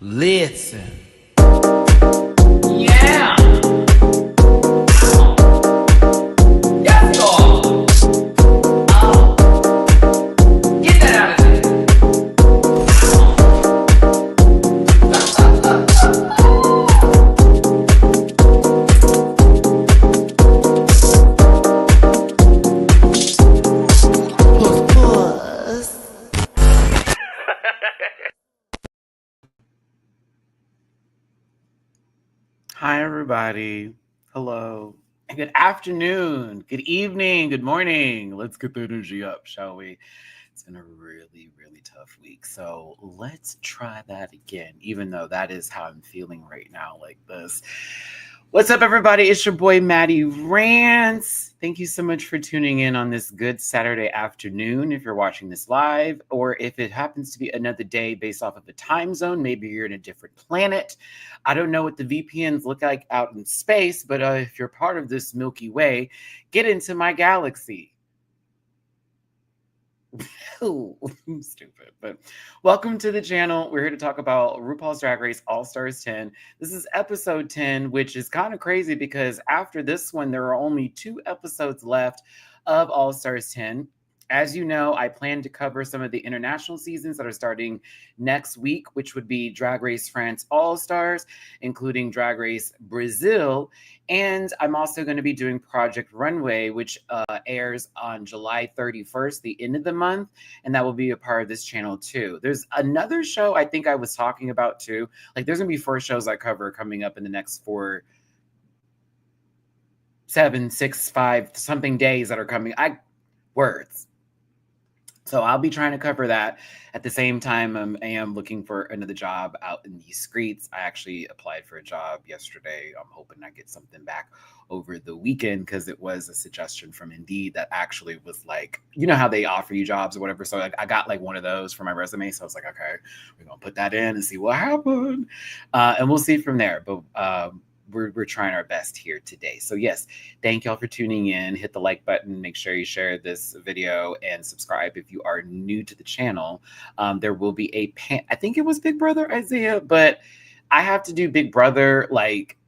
Listen. Yeah! Yes, God! Get that out of there! Hi, everybody. Hello. And good afternoon, good evening, good morning. Let's get the energy up, shall we? It's been a really, really tough week. So let's try that again, even though that is how I'm feeling right now, like this. What's up, everybody? It's your boy, Matty-Rants. Thank you so much for tuning in on this good Saturday afternoon if you're watching this live, or if it happens to be another day based off of the time zone. Maybe you're in a different planet. I don't know what the VPNs look like out in space, but if you're part of this Milky Way, get into my galaxy. Ooh, stupid, but welcome to the channel. We're here to talk about RuPaul's Drag Race All-Stars 10. This is episode 10, which is kind of crazy because after this one, there are only 2 episodes left of All-Stars 10. As you know, I plan to cover some of the international seasons that are starting next week, which would be Drag Race France All-Stars, including Drag Race Brazil. And I'm also going to be doing Project Runway, which airs on July 31st, the end of the month. And that will be a part of this channel too. There's another show I think I was talking about too. Like there's going to be 4 shows I cover coming up in the next 4, 7, 6, 5 something days that are coming. Words. So I'll be trying to cover that. At the same time, I am looking for another job out in these streets. I actually applied for a job yesterday. I'm hoping I get something back over the weekend because it was a suggestion from Indeed that actually was like, you know how they offer you jobs or whatever. So I got like one of those for my resume. So I was like, okay, we're going to put that in and see what happened. And we'll see from there. But we're trying our best here today. So yes, thank y'all for tuning in. Hit the like button. Make sure you share this video and subscribe if you are new to the channel. There will be a I think it was Big Brother Isaiah, but I have to do Big Brother like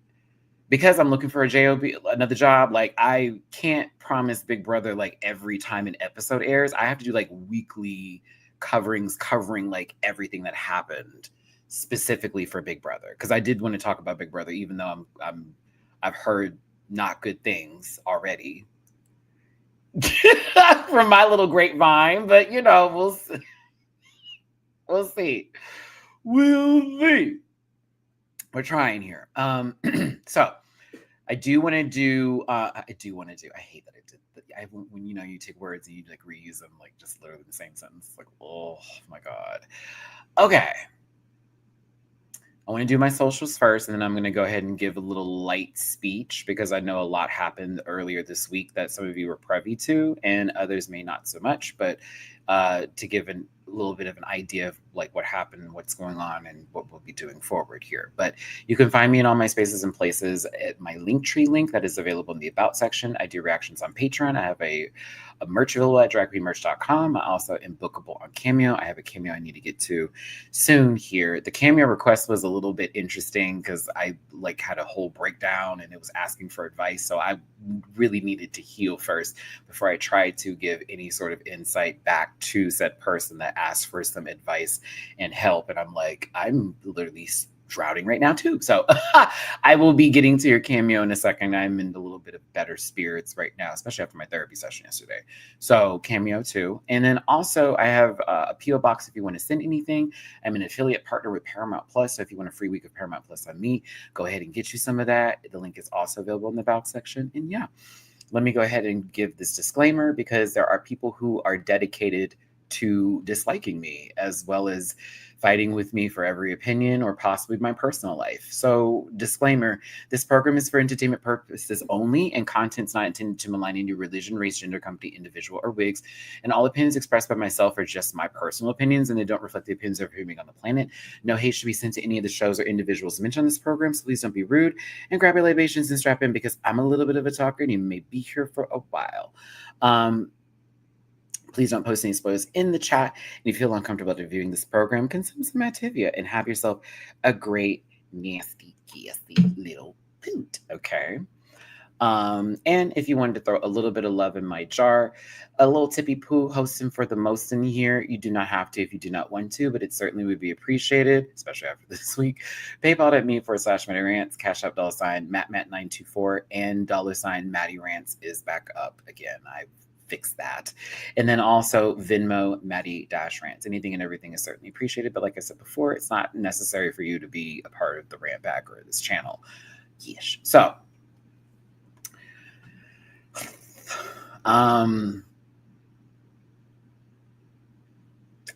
because I'm looking for a job, another job. Like I can't promise Big Brother like every time an episode airs. I have to do like weekly coverings covering like everything that happened specifically for Big Brother, because I did want to talk about Big Brother, even though I've heard not good things already from my little grapevine. But you know, we'll see. We'll see. We're trying here. So I do want to do. I hate that I did. When you know you take words and you like reuse them, like just literally the same sentence. Like, oh my god. Okay. I want to do my socials first, and then I'm going to go ahead and give a little light speech because I know a lot happened earlier this week that some of you were privy to, and others may not so much, but to give a little bit of an idea of like what happened and what's going on and what we'll be doing forward here. But you can find me in all my spaces and places at my Linktree link that is available in the About section. I do reactions on Patreon. I have a merch available at dragqueenmerch.com. I also am bookable on Cameo. I have a Cameo I need to get to soon here. The Cameo request was a little bit interesting because I like had a whole breakdown and it was asking for advice. So I really needed to heal first before I tried to give any sort of insight back to said person that asked for some advice and help. And I'm like, I'm literally drowning right now too. So I will be getting to your Cameo in a second. I'm in a little bit of better spirits right now, especially after my therapy session yesterday. So Cameo too. And then also I have a PO box if you want to send anything. I'm an affiliate partner with Paramount Plus. So if you want a free week of Paramount Plus on me, go ahead and get you some of that. The link is also available in the About section. And yeah, let me go ahead and give this disclaimer because there are people who are dedicated to disliking me as well as fighting with me for every opinion or possibly my personal life. So disclaimer, this program is for entertainment purposes only and content's not intended to malign any religion, race, gender, company, individual, or wigs. And all opinions expressed by myself are just my personal opinions and they don't reflect the opinions of everyone on the planet. No hate should be sent to any of the shows or individuals mentioned on this program, so please don't be rude and grab your libations and strap in because I'm a little bit of a talker and you may be here for a while. Please don't post any spoilers in the chat. And if you feel uncomfortable reviewing this program, consume some Activia and have yourself a great, nasty, gassy little poot, okay? And if you wanted to throw a little bit of love in my jar, a little tippy poo hosting for the most in here. You do not have to if you do not want to, but it certainly would be appreciated, especially after this week. PayPal.me/MattyRants, Cash App $MattMatt924, and $MattyRants is back up again. I fix that. And then also Venmo, Matty-Rants. Anything and everything is certainly appreciated. But like I said before, it's not necessary for you to be a part of the rant back or this channel. Yes. So,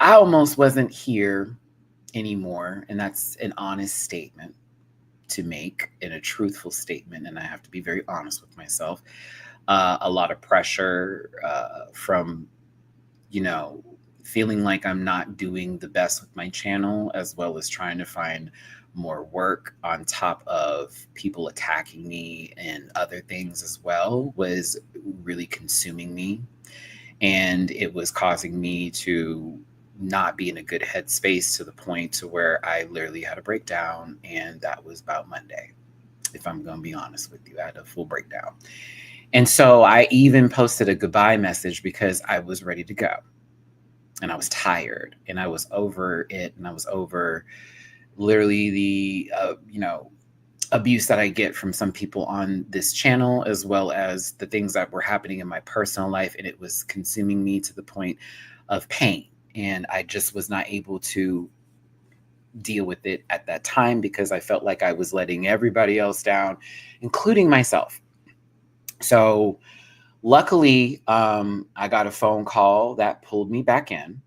I almost wasn't here anymore. And that's an honest statement to make and a truthful statement. And I have to be very honest with myself. A lot of pressure from, feeling like I'm not doing the best with my channel, as well as trying to find more work on top of people attacking me and other things as well, was really consuming me. And it was causing me to not be in a good headspace to the point to where I literally had a breakdown. And that was about Monday. If I'm going to be honest with you, I had a full breakdown. And so I even posted a goodbye message because I was ready to go. And I was tired and I was over it. And I was over literally the, abuse that I get from some people on this channel, as well as the things that were happening in my personal life. And it was consuming me to the point of pain. And I just was not able to deal with it at that time because I felt like I was letting everybody else down, including myself. So luckily, I got a phone call that pulled me back in,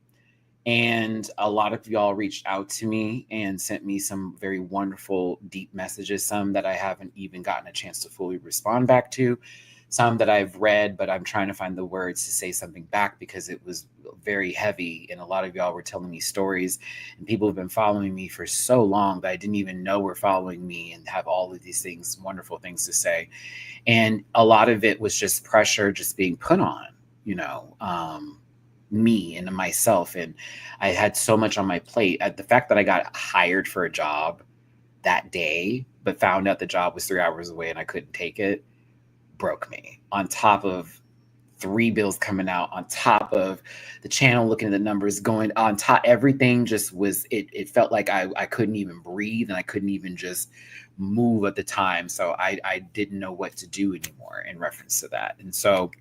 and a lot of y'all reached out to me and sent me some very wonderful, deep messages, some that I haven't even gotten a chance to fully respond back to, some that I've read, but I'm trying to find the words to say something back because it was very heavy. And a lot of y'all were telling me stories, and people have been following me for so long that I didn't even know were following me and have all of these things, wonderful things to say. And a lot of it was just pressure just being put on, me and myself. And I had so much on my plate. The fact that I got hired for a job that day, but found out the job was 3 hours away and I couldn't take it, broke me. On top of 3 bills coming out, on top of the channel looking at the numbers going on top, everything just was, it felt like I couldn't even breathe and I couldn't even just move at the time. So I didn't know what to do anymore in reference to that. And so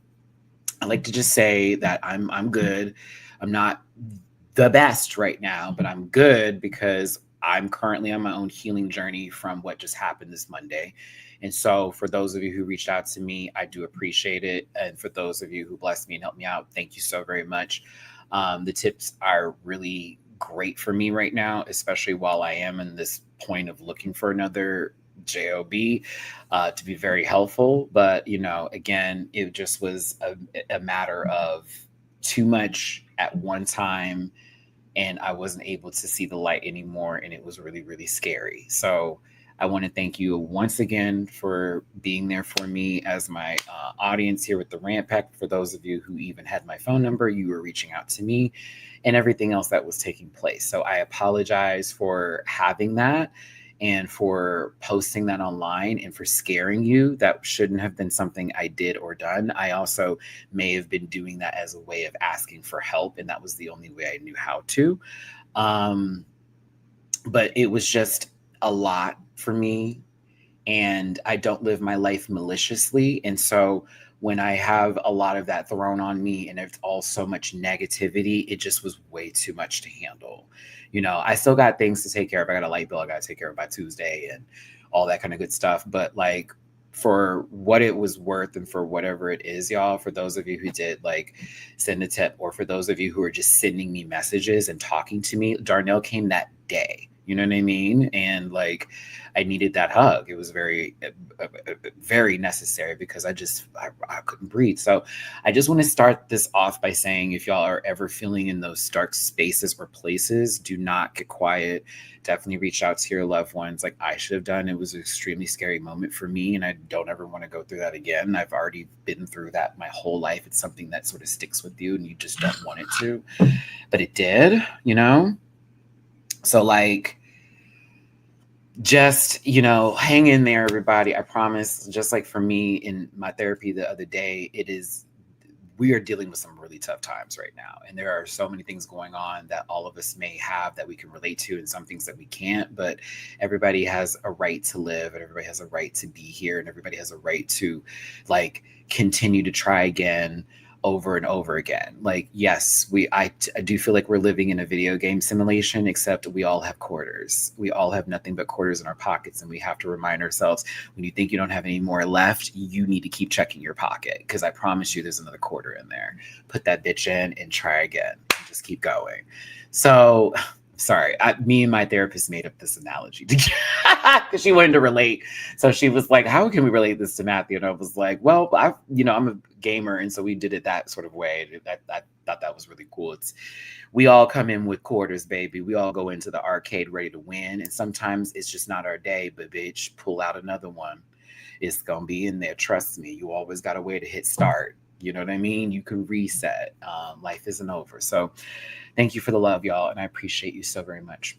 I like to just say that I'm good. I'm not the best right now, but I'm good because I'm currently on my own healing journey from what just happened this Monday. And so for those of you who reached out to me, I do appreciate it. And for those of you who blessed me and helped me out, thank you so very much. The tips are really great for me right now, especially while I am in this point of looking for another job, to be very helpful. But, again, it just was a matter of too much at one time, and I wasn't able to see the light anymore. And it was really, really scary. So I want to thank you once again for being there for me as my audience here with the Rant Pack. For those of you who even had my phone number, you were reaching out to me and everything else that was taking place. So I apologize for having that and for posting that online and for scaring you. That shouldn't have been something I did or done. I also may have been doing that as a way of asking for help, and that was the only way I knew how to. But it was just a lot for me, and I don't live my life maliciously. And so when I have a lot of that thrown on me and it's all so much negativity, it just was way too much to handle. I still got things to take care of. I got a light bill I got to take care of by Tuesday and all that kind of good stuff. But like, for what it was worth and for whatever it is, y'all, for those of you who did like send a tip, or for those of you who are just sending me messages and talking to me, Darnell came that day You know what I mean? And like, I needed that hug. It was very necessary because I couldn't breathe. So I just want to start this off by saying, if y'all are ever feeling in those dark spaces or places, do not get quiet. Definitely reach out to your loved ones like I should have done. It was an extremely scary moment for me, and I don't ever want to go through that again. I've already been through that my whole life. It's something that sort of sticks with you and you just don't want it to. But it did, you know? So like, just, you know, hang in there, everybody. I promise. Just like for me in my therapy the other day, we are dealing with some really tough times right now. And there are so many things going on that all of us may have that we can relate to, and some things that we can't. But everybody has a right to live, and everybody has a right to be here, and everybody has a right to like continue to try again over and over again. Like, yes, I do feel like we're living in a video game simulation, except we all have quarters. We all have nothing but quarters in our pockets, and we have to remind ourselves, when you think you don't have any more left, you need to keep checking your pocket, because I promise you there's another quarter in there. Put that bitch in and try again. And just keep going. So sorry, me and my therapist made up this analogy because she wanted to relate. So she was like, how can we relate this to Matthew? And I was like, well, I'm a gamer. And so we did it that sort of way. I thought that was really cool. We all come in with quarters, baby. We all go into the arcade ready to win. And sometimes it's just not our day, but bitch, pull out another one. It's going to be in there. Trust me. You always got a way to hit start. You know what I mean? You can reset. Life isn't over. So thank you for the love, y'all. And I appreciate you so very much.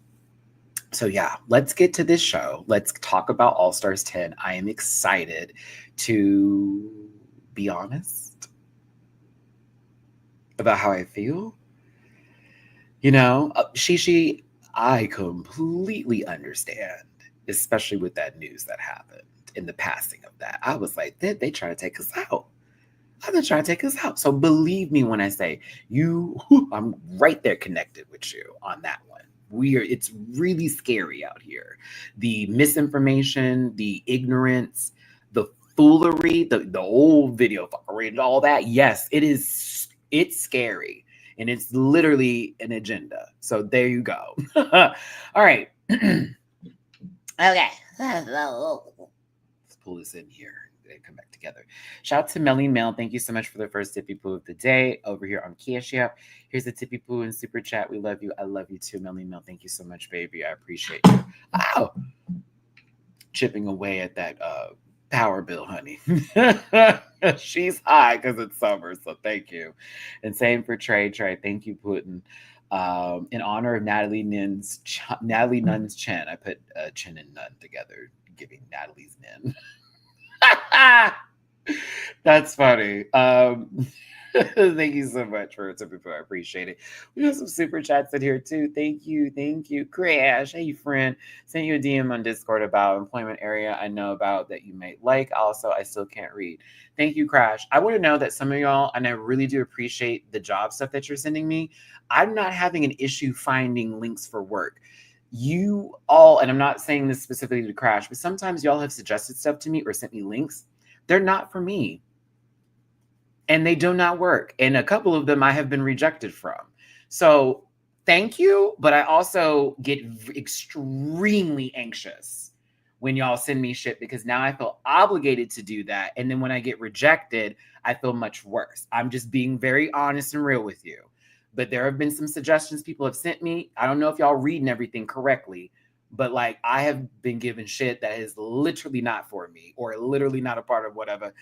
So yeah, let's get to this show. Let's talk about All Stars 10. I am excited to be honest about how I feel. You know, Shishi, I completely understand, especially with that news that happened in the passing of that. I was like, they trying to take us out. They're trying to take us out. So believe me when I say I'm right there connected with you on that one. It's really scary out here. The misinformation, the ignorance, the foolery, the old video fuckery and all that. Yes, it's scary. And it's literally an agenda. So there you go. All right. Okay. Let's pull this in here. They come back together. Shout out to Melly Mel. Thank you so much for the first Tippy Poo of the day over here on Cash App. Here's the Tippy Poo and Super Chat. We love you. I love you too, Melly Mel. Thank you so much, baby. I appreciate you. Wow. Chipping away at that power bill, honey. She's high because it's summer, so thank you. And same for Trey. Thank you, Putin. In honor of Natalie Nunn's chin, I put chin and nun together, giving Natalie's nin. That's funny. Thank you so much for it. I appreciate it. We have some super chats in here too. Thank you. Crash, hey friend, sent you a DM on Discord about employment area I know about that you may like. Also, I still can't read. Thank you, Crash. I want to know that some of y'all, and I really do appreciate the job stuff that you're sending me. I'm not having an issue finding links for work. You all, and I'm not saying this specifically to Crash, but sometimes y'all have suggested stuff to me or sent me links. They're not for me. And they do not work. And a couple of them I have been rejected from. So thank you. But I also get extremely anxious when y'all send me shit, because now I feel obligated to do that. And then when I get rejected, I feel much worse. I'm just being very honest and real with you. But there have been some suggestions people have sent me. I don't know if y'all reading everything correctly, but like, I have been given shit that is literally not for me or literally not a part of whatever.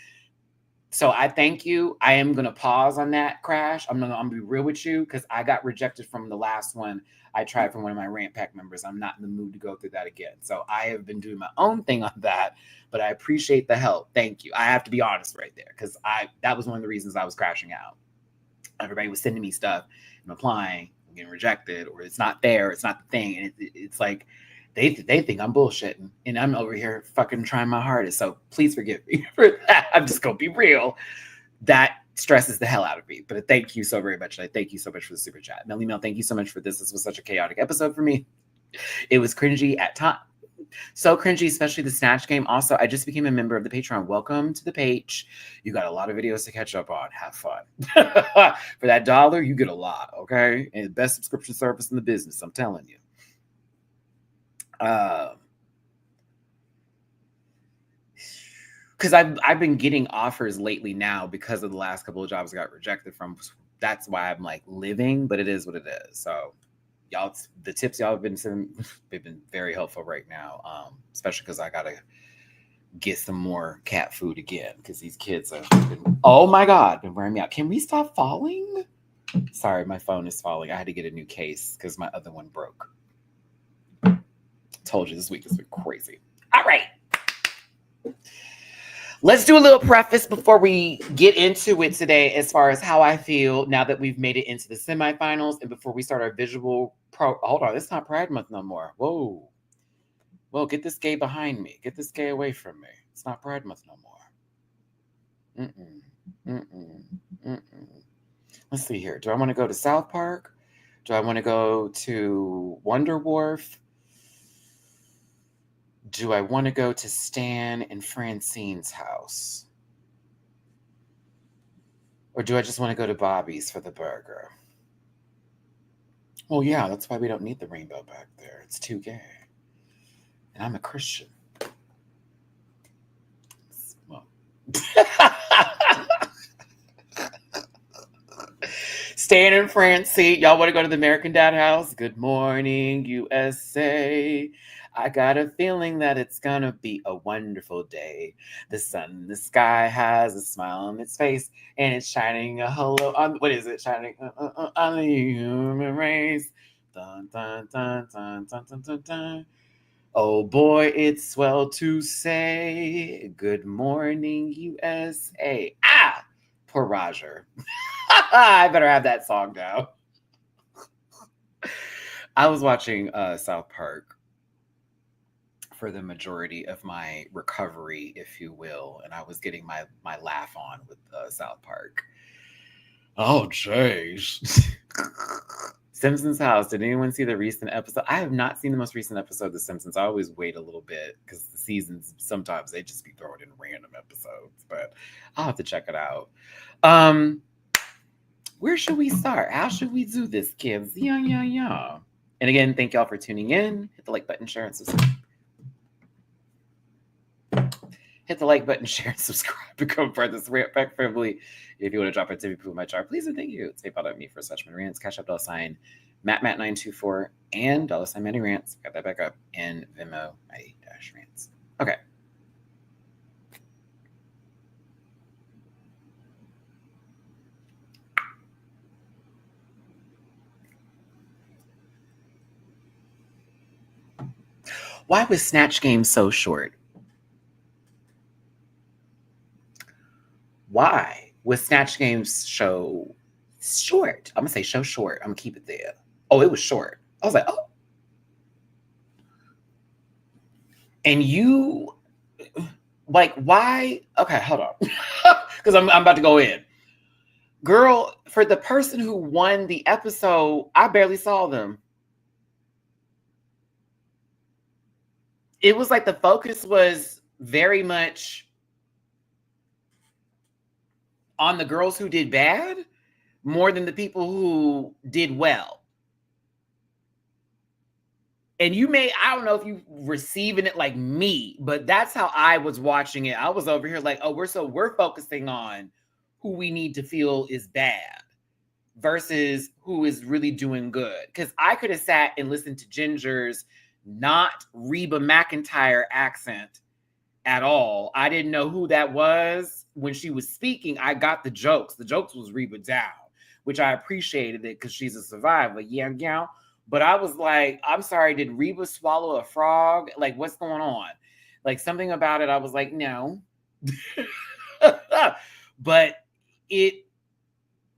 So I thank you. I am going to pause on that, Crash. I'm going to be real with you, because I got rejected from the last one I tried from one of my Rant Pack members. I'm not in the mood to go through that again. So I have been doing my own thing on that, but I appreciate the help. Thank you. I have to be honest right there, because that was one of the reasons I was crashing out. Everybody was sending me stuff and applying, and getting rejected, or it's not there, it's not the thing. And it's like, they think I'm bullshitting, and I'm over here fucking trying my hardest. So please forgive me for that. I'm just going to be real. That stresses the hell out of me. But thank you so very much. And I thank you so much for the super chat. Melly Mel, thank you so much for this. This was such a chaotic episode for me. It was cringy at times. So cringy, especially the Snatch Game. Also, I just became a member of the Patreon. Welcome to the page. You got a lot of videos to catch up on. Have fun. For that $1, you get a lot, okay? And the best subscription service in the business, I'm telling you. Because I've been getting offers lately now because of the last couple of jobs I got rejected from. That's why I'm like living, but it is what it is. So y'all, the tips y'all have been sending, they've been very helpful right now. Especially because I gotta get some more cat food again because these kids have been, oh my god, been wearing me out. Can we stop falling? Sorry, my phone is falling. I had to get a new case because my other one broke. Told you this week has been crazy. All right. Let's do a little preface before we get into it today as far as how I feel now that we've made it into the semifinals and before we start our visual hold on, it's not Pride Month no more. Whoa. Whoa, get this gay behind me. Get this gay away from me. It's not Pride Month no more. Let's see here. Do I want to go to South Park? Do I want to go to Wonder Wharf? Do I want to go to Stan and Francine's house? Or do I just want to go to Bobby's for the burger? Well, yeah, that's why we don't need the rainbow back there. It's too gay. And I'm a Christian. Well. Stan and Francine, y'all want to go to the American Dad house? Good morning, USA. I got a feeling that it's gonna be a wonderful day. The sun in the sky has a smile on its face, and it's shining a hello on, what is it? Shining on the human race. Dun, dun, dun, dun, dun, dun, dun, dun. Oh boy, it's swell to say good morning, USA. Ah, poor Roger. I better have that song now. I was watching South Park for the majority of my recovery, if you will, and I was getting my laugh on with South Park. Oh, jeez. Simpsons house. Did anyone see the recent episode? I have not seen the most recent episode of The Simpsons. I always wait a little bit because the seasons, sometimes they just be throwing in random episodes, but I'll have to check it out. Where should we start? How should we do this, kids? Yeah. And again, thank y'all for tuning in. Hit the like button, share, and subscribe. Hit the like button, share, and subscribe. Become part of this rant back family. If you want to drop a tip, my chart, please and thank you. It's PayPal.me for /MattyRants, Cash App $Matt924, and $MattyRants. Got that back up. And Venmo, Matty-Rants. Okay. Why was Snatch Game so short? Why was Snatch Game's show short? I'm going to say show short. I'm going to keep it there. Oh, it was short. I was like, oh. And you, like, why? Okay, hold on. Because I'm about to go in. Girl, for the person who won the episode, I barely saw them. It was like the focus was very much on the girls who did bad more than the people who did well. And you may, I don't know if you receiving it like me, but that's how I was watching it. I was over here like, oh, we're focusing on who we need to feel is bad versus who is really doing good. Because I could have sat and listened to Ginger's not Reba McEntire accent at all. I didn't know who that was. When she was speaking, I got the jokes. The jokes was Reba down, which I appreciated it because she's a survivor. Yeah. But I was like, I'm sorry, did Reba swallow a frog? Like, what's going on? Like, something about it, I was like, no. But it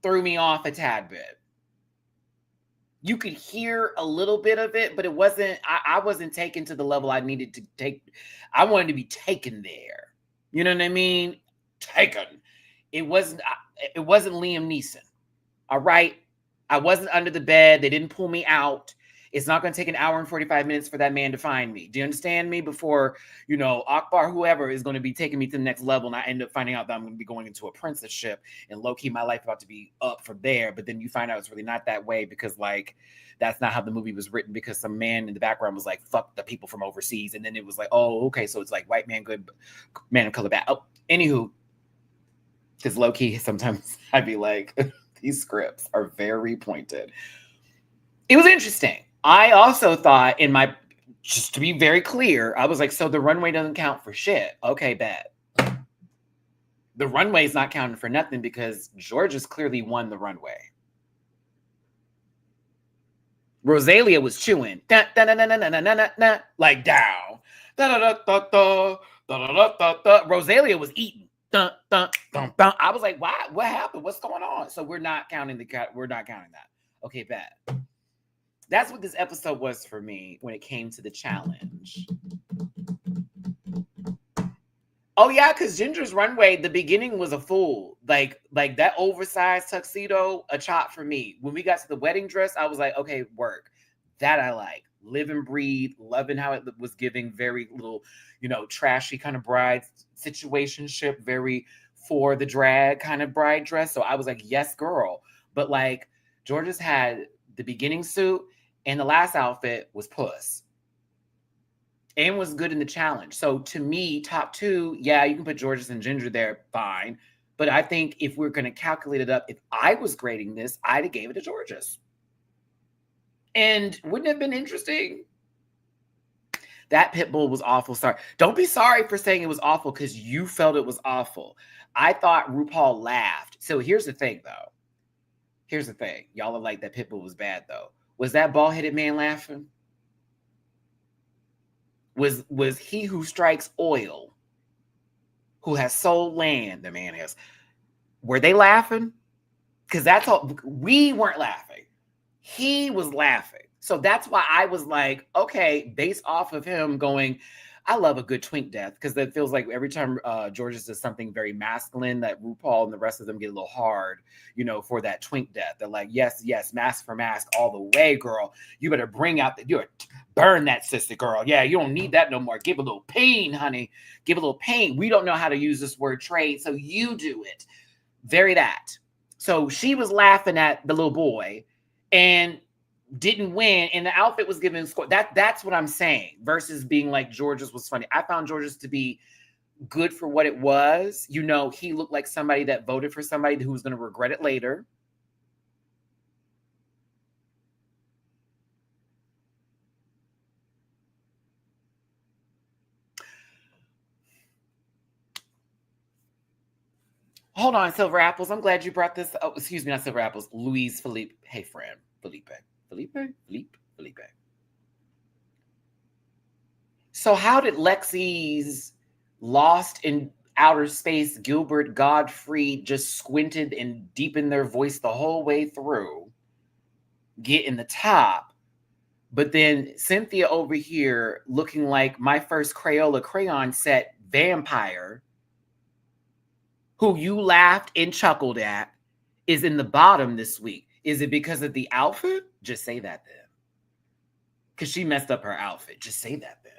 threw me off a tad bit. You could hear a little bit of it, but it wasn't, I wasn't taken to the level I needed to take. I wanted to be taken there. You know what I mean? Taken. It wasn't Liam Neeson. All right. I wasn't under the bed. They didn't pull me out. It's not going to take an hour and 45 minutes for that man to find me. Do you understand me? Before, Akbar, whoever, is going to be taking me to the next level, and I end up finding out that I'm going to be going into a princessship, and low-key my life about to be up from there. But then you find out it's really not that way, because like that's not how the movie was written, because some man in the background was like, fuck the people from overseas. And then it was like, oh, okay, so it's like white man good, man of color bad. Oh, anywho, because low-key sometimes I'd be like, these scripts are very pointed. It was interesting. I also thought just to be very clear, I was like, so the runway doesn't count for shit. Okay, bet. The runway's not counting for nothing, because Georgia's clearly won the runway. Rosalia was chewing. Like down. Rosalia was eating. I was like, why? What happened? What's going on? So we're not counting that. Okay, bet. That's what this episode was for me when it came to the challenge. Oh yeah, because Ginger's runway, the beginning was a fool. Like that oversized tuxedo, a chop for me. When we got to the wedding dress, I was like, okay, work. That I like. Live and breathe, loving how it was giving very little, trashy kind of bride situationship, very for the drag kind of bride dress. So I was like, yes, girl. But like Georgia's had the beginning suit, and the last outfit was puss. And was good in the challenge. So to me, top two, yeah, you can put Georgia's and Ginger there, fine. But I think if we're going to calculate it up, if I was grading this, I'd have gave it to Georgia's. And wouldn't it have been interesting? That pit bull was awful. Sorry. Don't be sorry for saying it was awful, because you felt it was awful. I thought RuPaul laughed. So here's the thing, though. Here's the thing. Y'all are like, that pit bull was bad, though. Was that bald-headed man laughing? Was he who strikes oil, who has sold land, the man has, were they laughing? Because that's all, we weren't laughing. He was laughing. So that's why I was like, okay, based off of him going, I love a good twink death, because that feels like every time Georgia does something very masculine, that RuPaul and the rest of them get a little hard, for that twink death. They're like, yes, mask for mask all the way, girl. You better bring out burn that sister, girl. Yeah, you don't need that no more. Give a little pain, honey. Give a little pain. We don't know how to use this word trade, so you do it. Very that. So she was laughing at the little boy and didn't win, and the outfit was given score. That's what I'm saying, versus being like Georgia's was funny. I found Georgia's to be good for what it was. He looked like somebody that voted for somebody who was going to regret it later. Hold on, Silver Apples. I'm glad you brought this. Oh, excuse me, not Silver Apples. Louise Philippe. Hey, friend. Felipe. So how did Lexi's lost in outer space Gilbert Gottfried just squinted and deepened their voice the whole way through get in the top, but then Cynthia over here looking like my first Crayola crayon set vampire, who you laughed and chuckled at, is in the bottom this week? Is it because of the outfit? Just say that then. Because she messed up her outfit. Just say that then.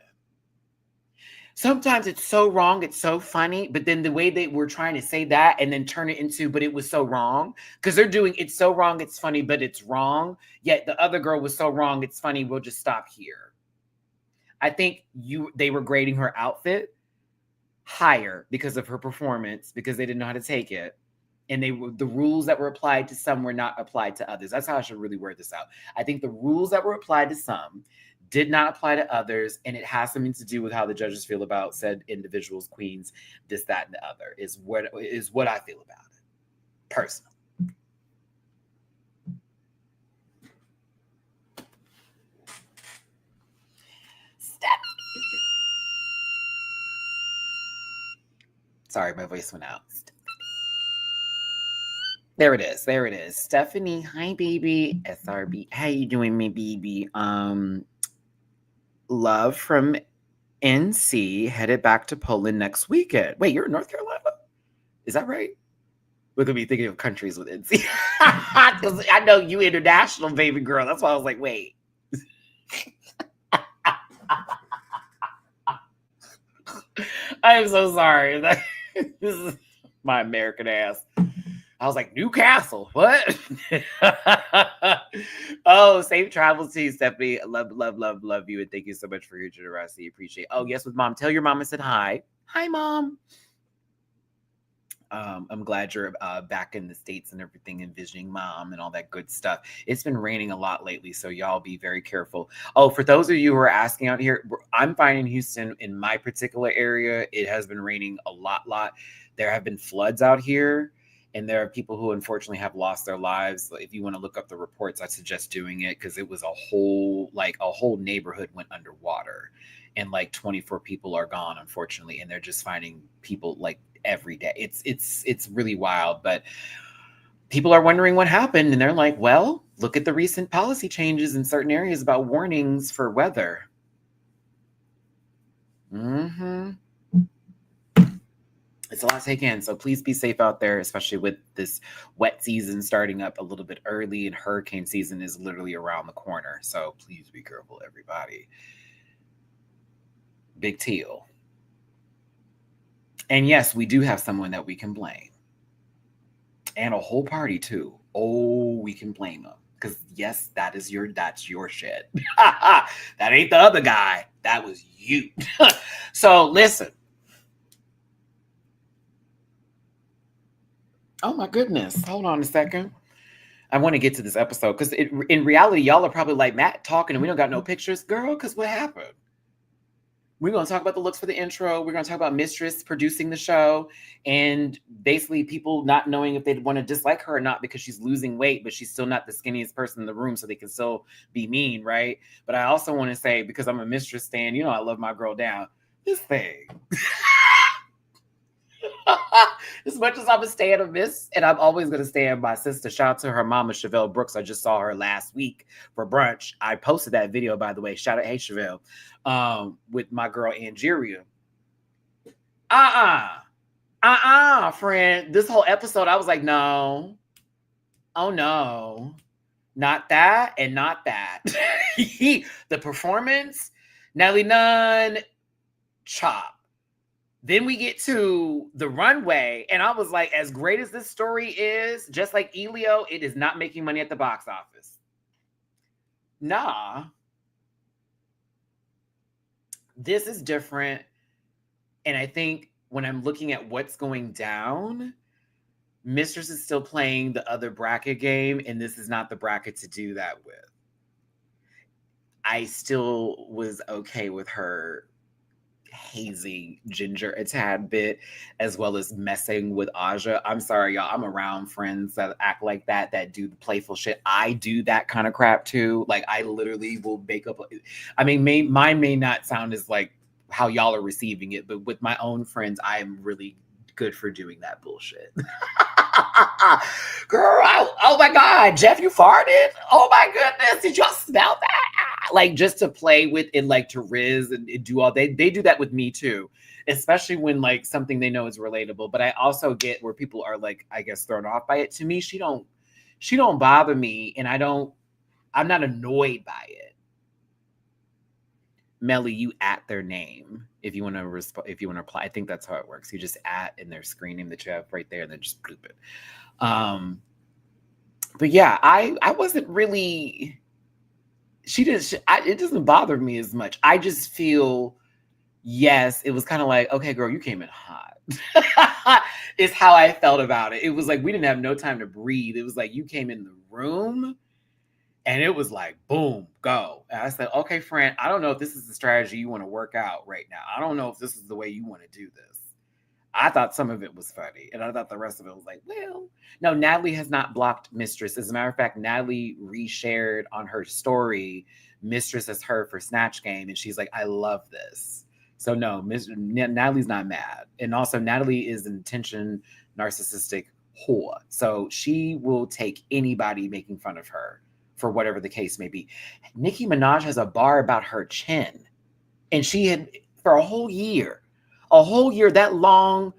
Sometimes it's so wrong, it's so funny, but then the way they were trying to say that and then turn it into, but it was so wrong. Because they're doing, it's so wrong, it's funny, but it's wrong. Yet the other girl was so wrong, it's funny, we'll just stop here. I think they were grading her outfit higher because of her performance, because they didn't know how to take it. And the rules that were applied to some were not applied to others. That's how I should really word this out. I think the rules that were applied to some did not apply to others, and it has something to do with how the judges feel about said individuals, queens, this, that, and the other, is what I feel about it, personally. Sorry, my voice went out. There it is. Stephanie, hi, baby. SRB, how you doing, me, baby? Love from NC, headed back to Poland next weekend. Wait, you're in North Carolina? Is that right? Look at me thinking of countries with NC. I know you international, baby girl. That's why I was like, wait. I am so sorry. This is my American ass. I was like, Newcastle, what? Oh, safe travels to you, Stephanie. Love, love, love, love you. And thank you so much for your generosity. Appreciate it. Oh, yes, with mom. Tell your mom I said hi. Hi, mom. I'm glad you're back in the States and everything and visiting mom and all that good stuff. It's been raining a lot lately, so y'all be very careful. Oh, for those of you who are asking out here, I'm fine in Houston. In my particular area, it has been raining a lot. There have been floods out here, and there are people who unfortunately have lost their lives. If you want to look up the reports, I suggest doing it because it was a whole neighborhood went underwater, and like 24 people are gone, unfortunately, and they're just finding people like every day. It's really wild, but people are wondering what happened, and they're like, well, look at the recent policy changes in certain areas about warnings for weather. It's a lot to take in, so please be safe out there, especially with this wet season starting up a little bit early, and hurricane season is literally around the corner, so please be careful, everybody. Big Teal. And yes, we do have someone that we can blame. And a whole party too. Oh, we can blame them. Because yes, that's your shit. That ain't the other guy. That was you. So listen. Oh my goodness. Hold on a second. I want to get to this episode because in reality, y'all are probably like, Matt talking and we don't got no pictures. Girl, because what happened? We're going to talk about the looks for the intro. We're going to talk about Mistress producing the show and basically people not knowing if they'd want to dislike her or not because she's losing weight, but she's still not the skinniest person in the room, so they can still be mean, right? But I also want to say, because I'm a Mistress stan, you know I love my girl down. This thing. As much as I'm a stan of Miss, and I'm always going to stand by sister. Shout out to her mama, Chevelle Brooks. I just saw her last week for brunch. I posted that video, by the way. Shout out, hey, Chevelle, with my girl, Angeria. Friend. This whole episode, I was like, no. Oh, no. Not that and not that. The performance, Nelly Nunn, chop. Then we get to the runway, and I was like, as great as this story is, just like Elio, it is not making money at the box office. Nah. This is different. And I think when I'm looking at what's going down, Mistress is still playing the other bracket game, and this is not the bracket to do that with. I still was okay with her hazing Ginger a tad bit, as well as messing with Aja. I'm sorry, y'all. I'm around friends that act like that do the playful shit. I do that kind of crap too. Like, I literally will make up. I mean, mine may not sound as like how y'all are receiving it, but with my own friends, I am really good for doing that bullshit. Girl, oh my God, Jeff, you farted? Oh my goodness, did y'all smell that? Like, just to play with it, like to riz and do all, they do that with me too, especially when like something they know is relatable. But I also get where people are like, I guess, thrown off by it. To me, she don't bother me, and I'm not annoyed by it. Melly, you at their name if you want to reply. I think that's how it works. You just at in their screen name that you have right there, and then just bloop it. But yeah, I wasn't really. It doesn't bother me as much. I just feel, yes, it was kind of like, okay, girl, you came in hot. Is how I felt about it. It was like we didn't have no time to breathe. It was like you came in the room. And it was like, boom, go. And I said, okay, friend, I don't know if this is the strategy you want to work out right now. I don't know if this is the way you want to do this. I thought some of it was funny. And I thought the rest of it was like, well, no, Natalie has not blocked Mistress. As a matter of fact, Natalie reshared on her story, Mistress as her for Snatch Game. And she's like, I love this. So no, Natalie's not mad. And also Natalie is an attention narcissistic whore. So she will take anybody making fun of her, for whatever the case may be. Nicki Minaj has a bar about her chin. And she had, for a whole year, that long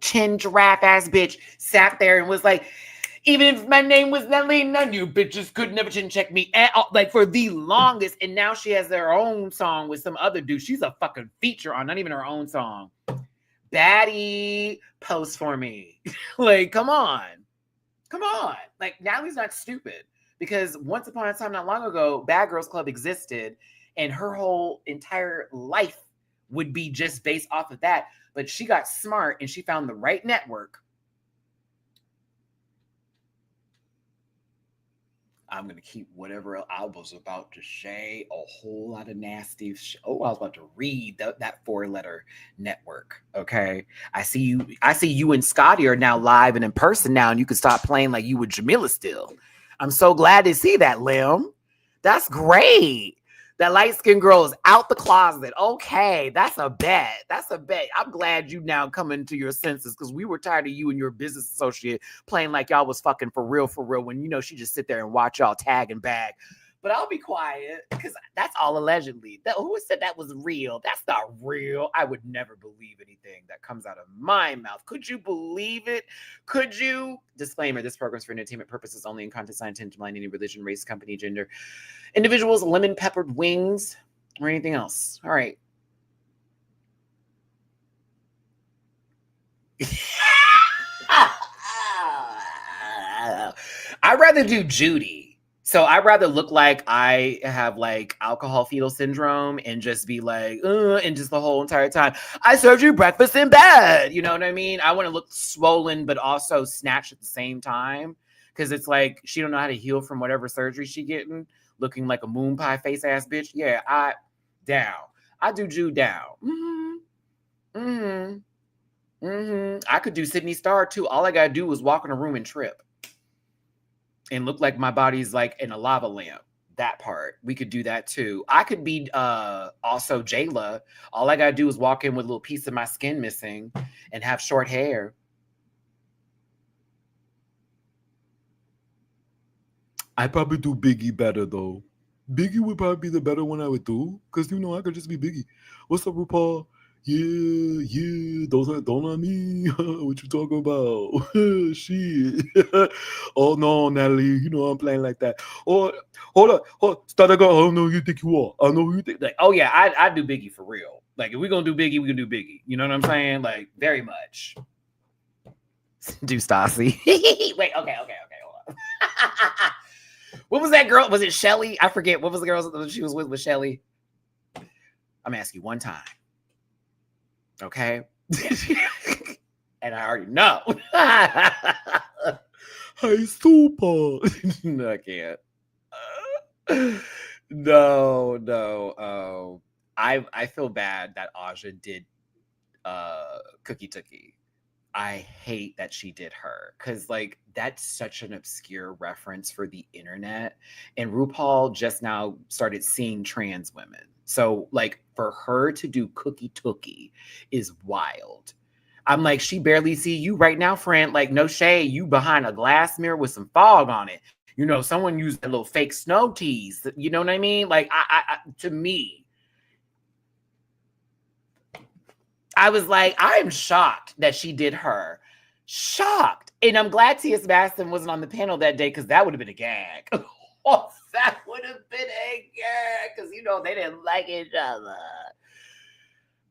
chin giraffe ass bitch sat there and was like, Even if my name was Nelly, none you bitches could never chin check me at all. Like for the longest. And now she has her own song with some other dude. She's a fucking feature on, not even her own song. Baddie, post for me. Like, come on. Come on. Like, Natalie's not stupid. Because once upon a time, not long ago, Bad Girls Club existed. And her whole entire life would be just based off of that. But she got smart and she found the right network. I'm going to keep whatever I was about to say. A whole lot of nasty. I was about to read that 4-letter network. Okay. I see you and Scotty are now live and in person now, and you can stop playing like you with Jamila still. I'm so glad to see that, Lim. That's great. That light-skinned girl is out the closet. Okay, that's a bet. That's a bet. I'm glad you now coming to your senses because we were tired of you and your business associate playing like y'all was fucking for real when you know she just sit there and watch y'all tag and bag. But I'll be quiet because that's all allegedly. Who said that was real? That's not real. I would never believe anything that comes out of my mouth. Could you believe it? Could you? Disclaimer, this program is for entertainment purposes only and content not intended to blind any religion, race, company, gender, individuals, lemon peppered wings, or anything else. All right. I'd rather do Judy. So I'd rather look like I have like alcohol fetal syndrome and just be like, and just the whole entire time, I served you breakfast in bed. You know what I mean? I want to look swollen, but also snatched at the same time. Because it's like, she don't know how to heal from whatever surgery she getting, looking like a moon pie face ass bitch. Yeah, I do Jude down. I could do Sydney Star too. All I gotta do is walk in a room and trip. And look like my body's like in a lava lamp. That part. We could do that too. I could be also Jayla. All I gotta do is walk in with a little piece of my skin missing and have short hair. I'd probably do Biggie better though. Biggie would probably be the better one I would do. Because you know I could just be Biggie. What's up, RuPaul? Yeah, don't on me. What you talking about? Shit. Oh no, Natalie, you know I'm playing like that. Oh, hold up, start again. I don't know who you think you are. I know who you think. Like, oh yeah, I do Biggie for real. Like, if we're gonna do Biggie, we can do Biggie. You know what I'm saying? Like, very much. Do Stassi. Wait, okay, hold on. What was that girl? Was it Shelly? I forget. What was the girl she was with Shelly? I'm asking you one time. Okay. And I already know. Hey, super. No, I can't. No. I feel bad that Aja did Cookie Tookie. I hate that she did her because like that's such an obscure reference for the internet, and RuPaul just now started seeing trans women. So like for her to do Cookie Tookie is wild. I'm like, she barely see you right now, friend. Like, no shade, you behind a glass mirror with some fog on it. You know, someone used a little fake snow tease. You know what I mean? Like, I to me, I was like, I'm shocked that she did her. Shocked. And I'm glad T.S. Maston wasn't on the panel that day because that would have been a gag. Oh, that would have been a gag because, you know, they didn't like each other.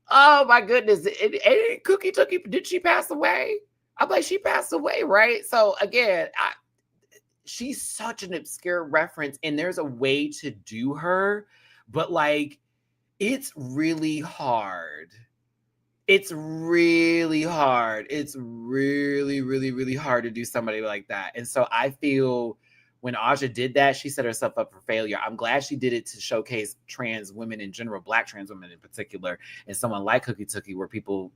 Oh, my goodness. And Cookie Tookie, did she pass away? I'm like, she passed away, right? So, again, she's such an obscure reference, and there's a way to do her, but, like, it's really hard. It's really hard. It's really, really, really hard to do somebody like that. And so I feel when Aja did that, she set herself up for failure. I'm glad she did it to showcase trans women in general, Black trans women in particular, and someone like Cookie Tookie, where people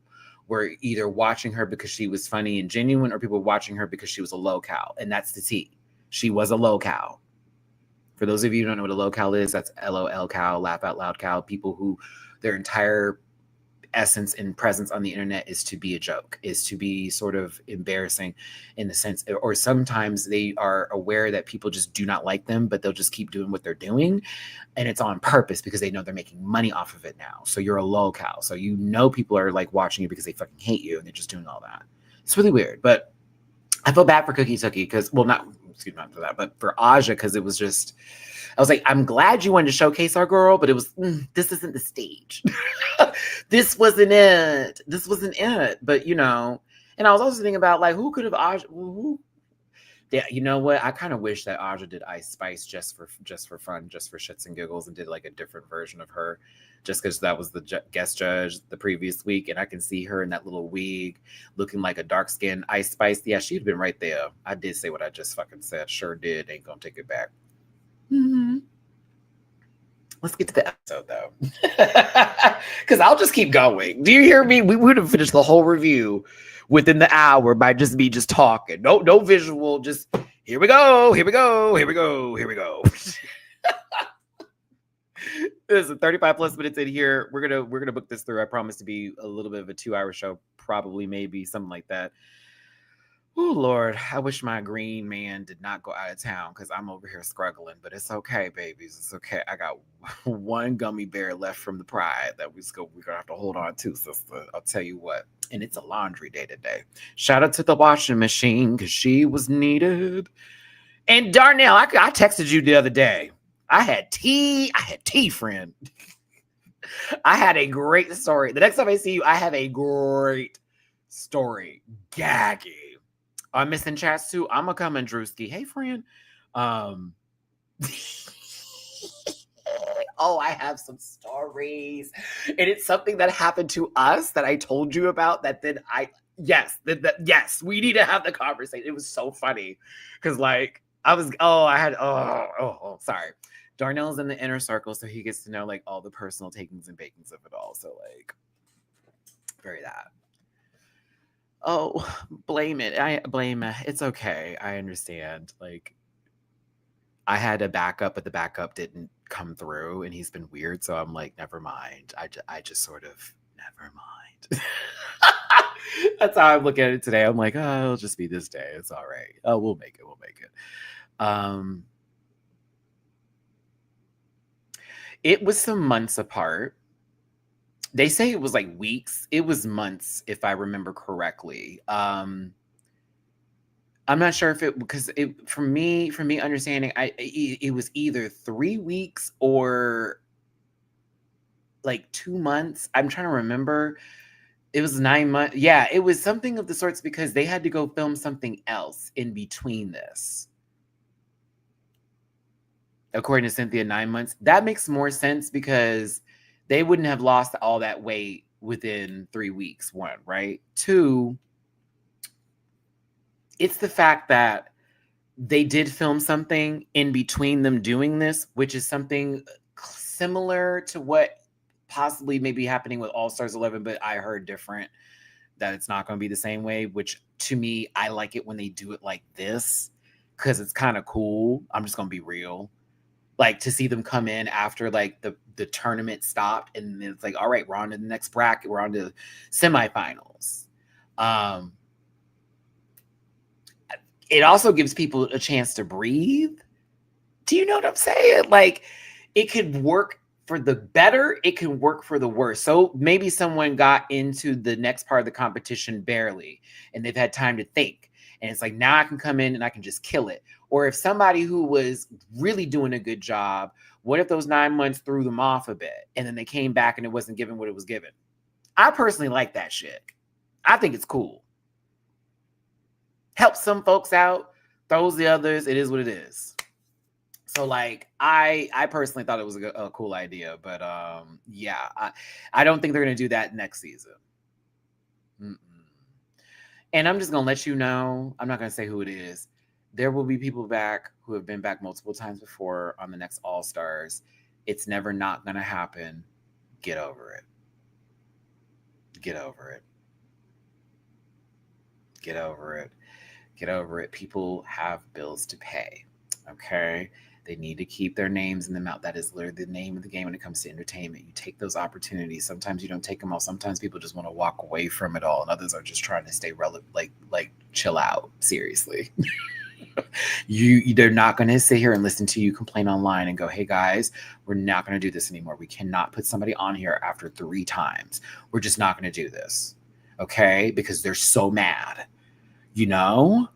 were either watching her because she was funny and genuine, or people were watching her because she was a low-cal. And that's the T. She was a low-cal. For those of you who don't know what a low-cal is, that's LOL-cal, laugh out loud cal, people who their entire essence and presence on the internet is to be a joke, is to be sort of embarrassing in the sense, or sometimes they are aware that people just do not like them, but they'll just keep doing what they're doing. And it's on purpose because they know they're making money off of it now. So you're a low-cal. So you know people are like watching you because they fucking hate you and they're just doing all that. It's really weird. But I feel bad for Cookie Tookie because, well, not, excuse me, not for that, but for Aja, because it was just, I was like, I'm glad you wanted to showcase our girl, but it was, this isn't the stage. This wasn't it. This wasn't it. But, you know, and I was also thinking about, like, who could have Aja, who, yeah, you know what? I kind of wish that Aja did Ice Spice just for fun, just for shits and giggles, and did like a different version of her, just because that was the guest judge the previous week, and I can see her in that little wig, looking like a dark skinned Ice Spice. Yeah, she'd been right there. I did say what I just fucking said. Sure did. Ain't gonna take it back. Mm-hmm. Let's get to the episode though, because I'll just keep going. Do you hear me? We would have finished the whole review within the hour by just me just talking. No visual. Just here we go. Here we go. Here we go. Here we go. This is 35 plus minutes in here. We're gonna book this through. I promise to be a little bit of a 2-hour show, probably, maybe something like that. Oh Lord, I wish my green man did not go out of town because I'm over here struggling, but it's okay, babies. It's okay. I got one gummy bear left from the pride that we're gonna have to hold on to, sister. I'll tell you what. And it's a laundry day today. Shout out to the washing machine because she was needed. And Darnell, I texted you the other day. I had tea, friend. I had a great story. The next time I see you, I have a great story. Gagging. I'm missing chats too. I'm a coming, Drewski. Hey, friend. Oh, I have some stories. And it's something that happened to us that I told you about that then yes, we need to have the conversation. It was so funny. Because like, sorry. Darnell's in the inner circle, so he gets to know like all the personal takings and bakings of it all. So like, very that. Oh, blame it. It's okay. I understand. Like, I had a backup, but the backup didn't come through, and he's been weird. So I'm like, never mind. I just sort of never mind. That's how I'm looking at it today. I'm like, oh, it'll just be this day. It's all right. Oh, we'll make it. We'll make it. It was some months apart. They say it was like weeks. It was months, if I remember correctly. I'm not sure if it, because it, for me understanding, it was either 3 weeks or like 2 months. I'm trying to remember. It was 9 months. Yeah, it was something of the sorts because they had to go film something else in between this. According to Cynthia, 9 months. That makes more sense because they wouldn't have lost all that weight within 3 weeks, one, right? Two, it's the fact that they did film something in between them doing this, which is something similar to what possibly may be happening with All Stars 11, but I heard different, that it's not going to be the same way, which to me, I like it when they do it like this because it's kind of cool. I'm just going to be real. Like to see them come in after like the tournament stopped and it's like, all right, we're on to the next bracket. We're on to semifinals. It also gives people a chance to breathe. Do you know what I'm saying? Like it could work for the better. It can work for the worse. So maybe someone got into the next part of the competition barely and they've had time to think. And it's like, now I can come in and I can just kill it. Or if somebody who was really doing a good job, what if those 9 months threw them off a bit and then they came back and it wasn't given what it was given? I personally like that shit. I think it's cool. Helps some folks out, throws the others. It is what it is. So like, I personally thought it was a cool idea, but yeah, I don't think they're going to do that next season. Mm-mm. And I'm just going to let you know, I'm not going to say who it is. There will be people back who have been back multiple times before on the next All-Stars. It's never not going to happen. Get over it. Get over it. Get over it. Get over it. People have bills to pay. Okay? They need to keep their names in the mouth. That is literally the name of the game when it comes to entertainment. You take those opportunities. Sometimes you don't take them all. Sometimes people just want to walk away from it all, and others are just trying to stay relevant, like chill out. Seriously. They're not going to sit here and listen to you complain online and go, hey guys, we're not going to do this anymore. We cannot put somebody on here after 3 times. We're just not going to do this. Okay? Because they're so mad. You know?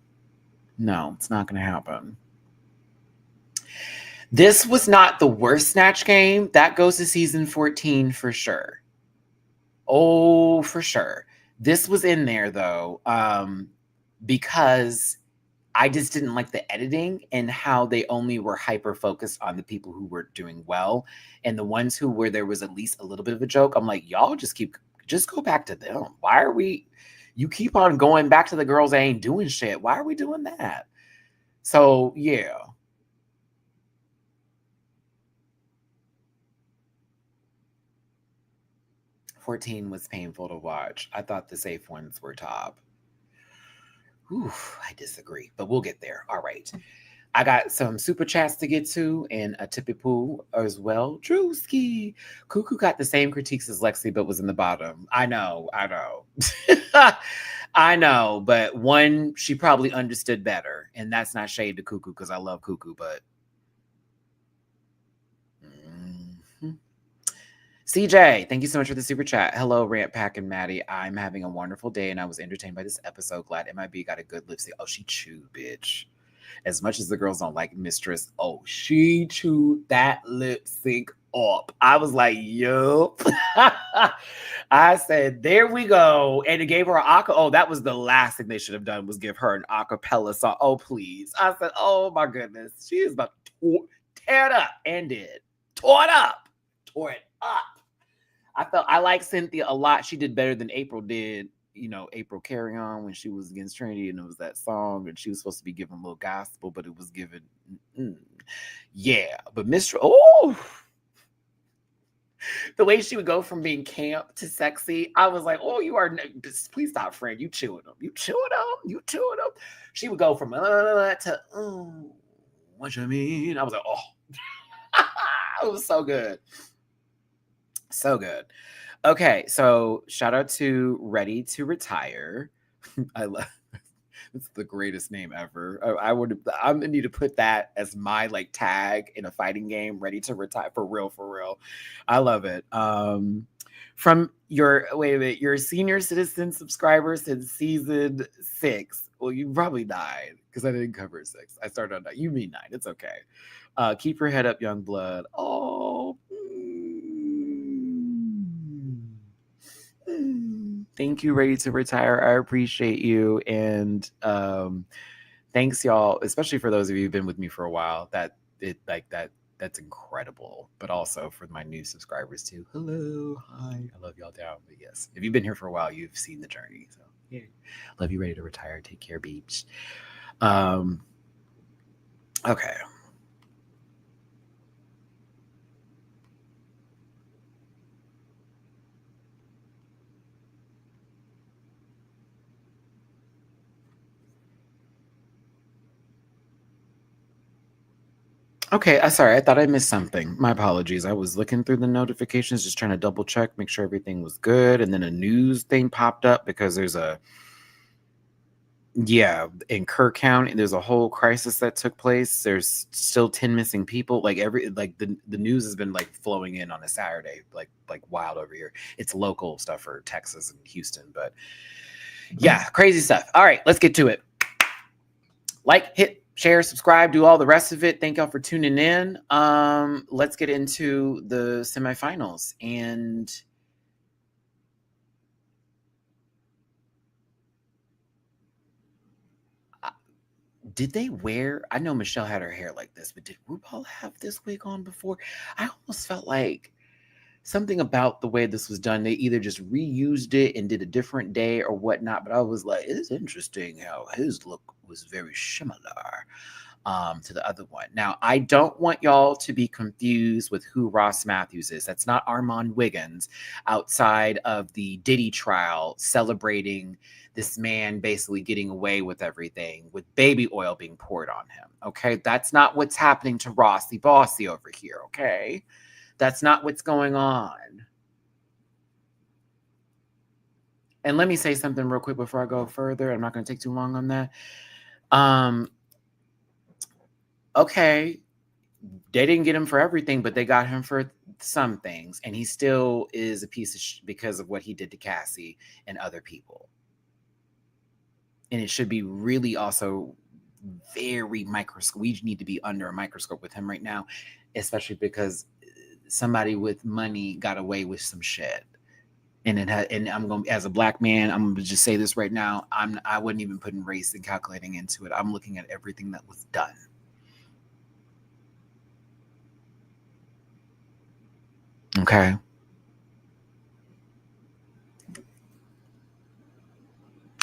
No, it's not going to happen. This was not the worst Snatch Game. That goes to season 14 for sure. Oh, for sure. This was in there though, because I just didn't like the editing and how they only were hyper focused on the people who were doing well, and the ones who were there was at least a little bit of a joke. I'm like, y'all just go back to them. Why are we? You keep on going back to the girls that ain't doing shit. Why are we doing that? So yeah. 14 was painful to watch. I thought the safe ones were top. Whew, I disagree, but we'll get there. All right. I got some super chats to get to and a tippy poo as well. Drewski. Cuckoo got the same critiques as Lexi, but was in the bottom. I know. I know, but one, she probably understood better. And that's not shade to Cuckoo because I love Cuckoo, but. CJ, thank you so much for the super chat. Hello, Rant Pack and Maddie. I'm having a wonderful day and I was entertained by this episode. Glad MIB got a good lip sync. Oh, she chewed, bitch. As much as the girls don't like Mistress, oh, she chewed that lip sync up. I was like, yup. I said, there we go. And it gave her an acapella. Oh, that was the last thing they should have done was give her an acapella song. Oh, please. I said, oh my goodness. She is about to tear it up and did. Tore it up. I like Cynthia a lot. She did better than April did. You know, April Carry On when she was against Trinity and it was that song and she was supposed to be giving a little gospel, but it was given. Yeah, but Mr. Oh, the way she would go from being camp to sexy, I was like, oh, you are. Please stop, friend. You chewing them. You chewing them. She would go from to what you mean? I was like, oh, it was so good. So good. Okay, so shout out to Ready to Retire. I love it's the greatest name ever. I'm gonna need to put that as my like tag in a fighting game. Ready to Retire for real. I love it. From your senior citizen subscriber since season 6. Well, you probably died because I didn't cover 6. I started on 9. You mean 9? It's okay. Keep your head up, young blood. Oh. Thank you, Ready to Retire. I appreciate you. And thanks, y'all, especially for those of you who've been with me for a while. That's incredible. But also for my new subscribers too. Hello. Hi. I love y'all down. But yes, if you've been here for a while, you've seen the journey. So yeah. Love you, Ready to Retire. Take care, beach. Okay. Okay, sorry, I thought I missed something. My apologies. I was looking through the notifications, just trying to double check, make sure everything was good, and then a news thing popped up because there's in Kirk County, there's a whole crisis that took place. There's still 10 missing people. Like the news has been like flowing in on a Saturday, like wild over here. It's local stuff for Texas and Houston, but yeah, crazy stuff. All right, let's get to it. Like, hit, share, subscribe, do all the rest of it. Thank y'all for tuning in. Let's get into the semifinals. And did they wear? I know Michelle had her hair like this, but did RuPaul have this wig on before? I almost felt like something about the way this was done. They either just reused it and did a different day or whatnot. But I was like, it's interesting how his look was very similar to the other one. Now, I don't want y'all to be confused with who Ross Matthews is. That's not Armand Wiggins outside of the Diddy trial celebrating this man basically getting away with everything with baby oil being poured on him. Okay, that's not what's happening to Rossi Bossy over here. Okay, that's not what's going on. And let me say something real quick before I go further. I'm not going to take too long on that. Okay, they didn't get him for everything, but they got him for some things. And he still is a piece of because of what he did to Cassie and other people. And it should be really also very microscope. We need to be under a microscope with him right now, especially because somebody with money got away with some shit. And I'm going, as a black man, I'm gonna just say this right now. I wasn't even putting race and calculating into it. I'm looking at everything that was done. Okay.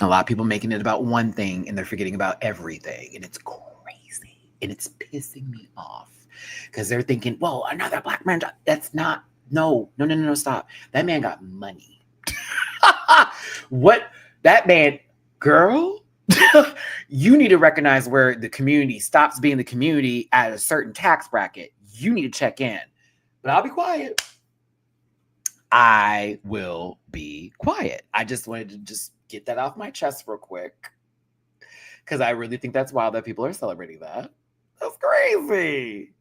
A lot of people making it about one thing and they're forgetting about everything. And it's crazy. And it's pissing me off. Because they're thinking, well, another black man. That's not, no, stop. That man got money. What? That man, girl, you need to recognize where the community stops being the community at a certain tax bracket. You need to check in. But I'll be quiet. I will be quiet. I just wanted to just get that off my chest real quick. Because I really think that's wild that people are celebrating that. That's crazy.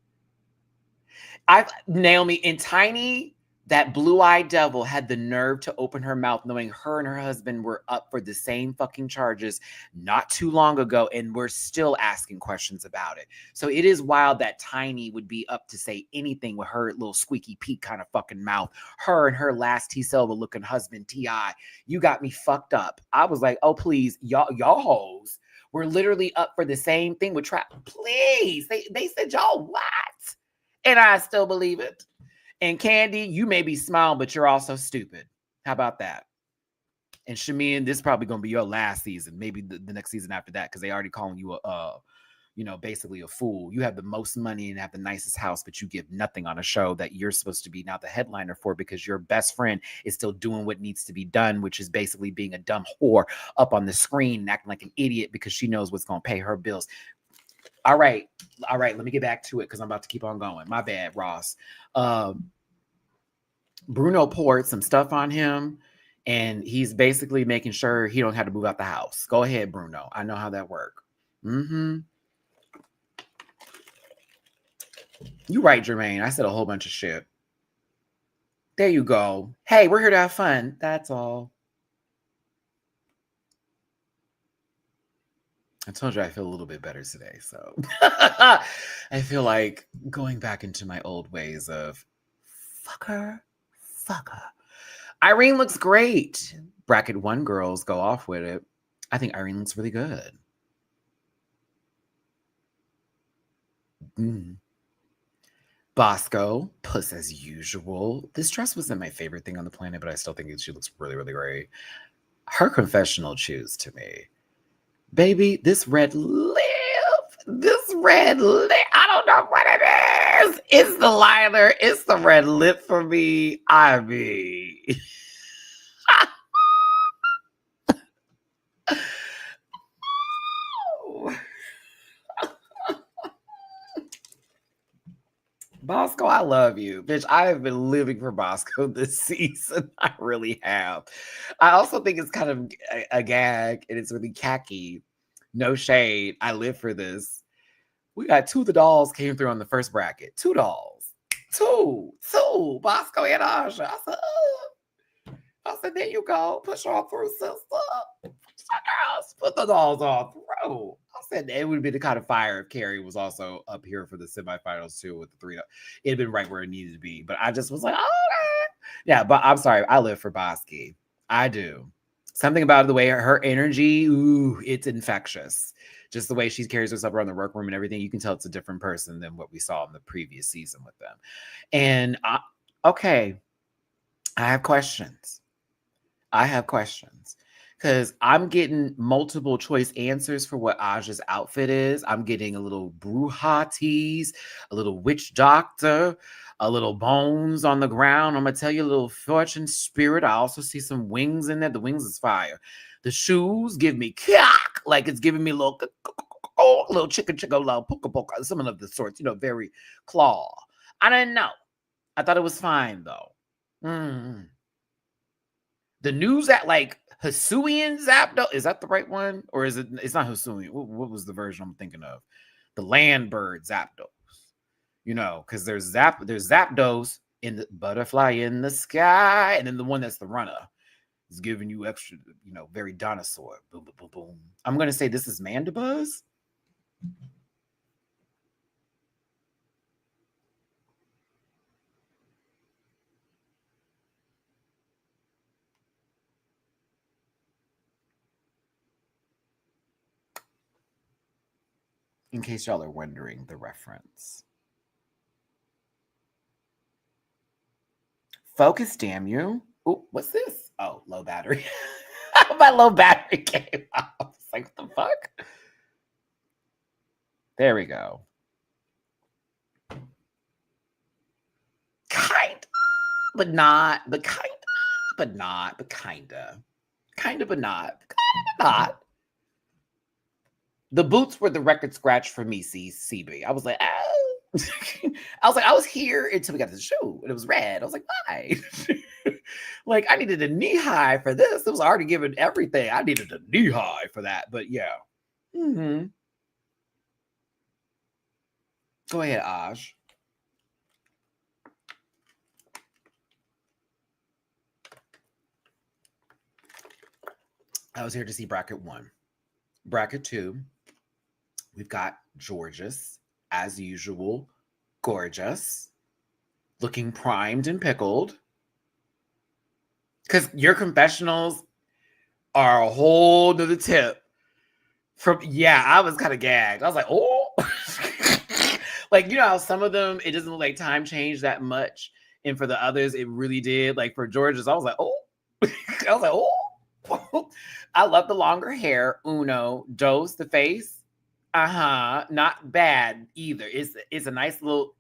Naomi and Tiny, that blue-eyed devil, had the nerve to open her mouth knowing her and her husband were up for the same fucking charges not too long ago, and we're still asking questions about it. So it is wild that Tiny would be up to say anything with her little squeaky Pete kind of fucking mouth. Her and her last T Silva looking husband, T.I. You got me fucked up. I was like, oh, please, y'all hoes. We're literally up for the same thing with trap. Please. They said, y'all what? And I still believe it. And Candy, you may be smart, but you're also stupid. How about that? And Shamin, this is probably going to be your last season. Maybe the next season after that, because they already calling you basically a fool. You have the most money and have the nicest house, but you give nothing on a show that you're supposed to be now the headliner for, because your best friend is still doing what needs to be done, which is basically being a dumb whore up on the screen and acting like an idiot because she knows what's going to pay her bills. All right. Let me get back to it because I'm about to keep on going. My bad, Ross. Bruno poured some stuff on him, and he's basically making sure he don't have to move out the house. Go ahead, Bruno. I know how that works. Mm-hmm. You right, Jermaine. I said a whole bunch of shit. There you go. Hey, we're here to have fun. That's all. I told you I feel a little bit better today, so I feel like going back into my old ways of fuck her. Irene looks great. Bracket 1 girls go off with it. I think Irene looks really good. Bosco, puss as usual. This dress wasn't my favorite thing on the planet, but I still think she looks really, really great. Her confessional choose to me. Baby, this red lip. I don't know what it is. It's the liner. It's the red lip for me. I mean. Bosco, I love you. Bitch, I have been living for Bosco this season. I really have. I also think it's kind of a gag, and it's really khaki. No shade. I live for this. We got 2 of the dolls came through on the first bracket. 2 dolls. Two. Bosco and Aja. I said, there you go. Push on through, sister. Put the dolls on through. I said it would be the kind of fire if Carrie was also up here for the semifinals too with the 3. It'd been right where it needed to be. But I just was like, oh, yeah. But I'm sorry. I live for Bosky. I do. Something about the way her energy, ooh, it's infectious. Just the way she carries herself around the workroom and everything, you can tell it's a different person than what we saw in the previous season with them. And okay, I have questions. Because I'm getting multiple choice answers for what Aja's outfit is. I'm getting a little Bruja tease, a little witch doctor, a little bones on the ground. I'm going to tell you a little fortune spirit. I also see some wings in there. The wings is fire. The shoes give me cock, like it's giving me a little chicken, little poka, some of the sorts, very claw. I didn't know. I thought it was fine, though. The news at like Hisuian Zapdos, is that the right one? Or is it's not Hisuian. What was the version I'm thinking of? The land bird Zapdos. Because there's Zapdos in the butterfly in the sky, and then the one that's the runner is giving you extra, very dinosaur. Boom, boom, boom, boom. I'm gonna say this is Mandibuzz. In case y'all are wondering the reference. Focus, damn you. Oh, what's this? Oh, low battery. My low battery came out. I was like, what the fuck? There we go. Kind, but not, but kind, but not, but kinda. Kinda, but not. Kinda, but not. The boots were the record scratch for me, CB. I was like, oh. I was here until we got to the shoe and it was red. I was like, why? Like, I needed a knee high for this. It was already given everything. I needed a knee high for that. But yeah. Mm-hmm. Go ahead, Aj. I was here to see bracket 1. Bracket 2, we've got Georges, as usual, gorgeous, looking primed and pickled. Because your confessionals are a whole nother tip. I was kind of gagged. I was like, oh. Like, you know how some of them, it doesn't look like time changed that much. And for the others, it really did. Like for Georges, I was like, oh. I was like, oh. I love the longer hair. Uno. Dos, the face. Not bad either. It's a nice little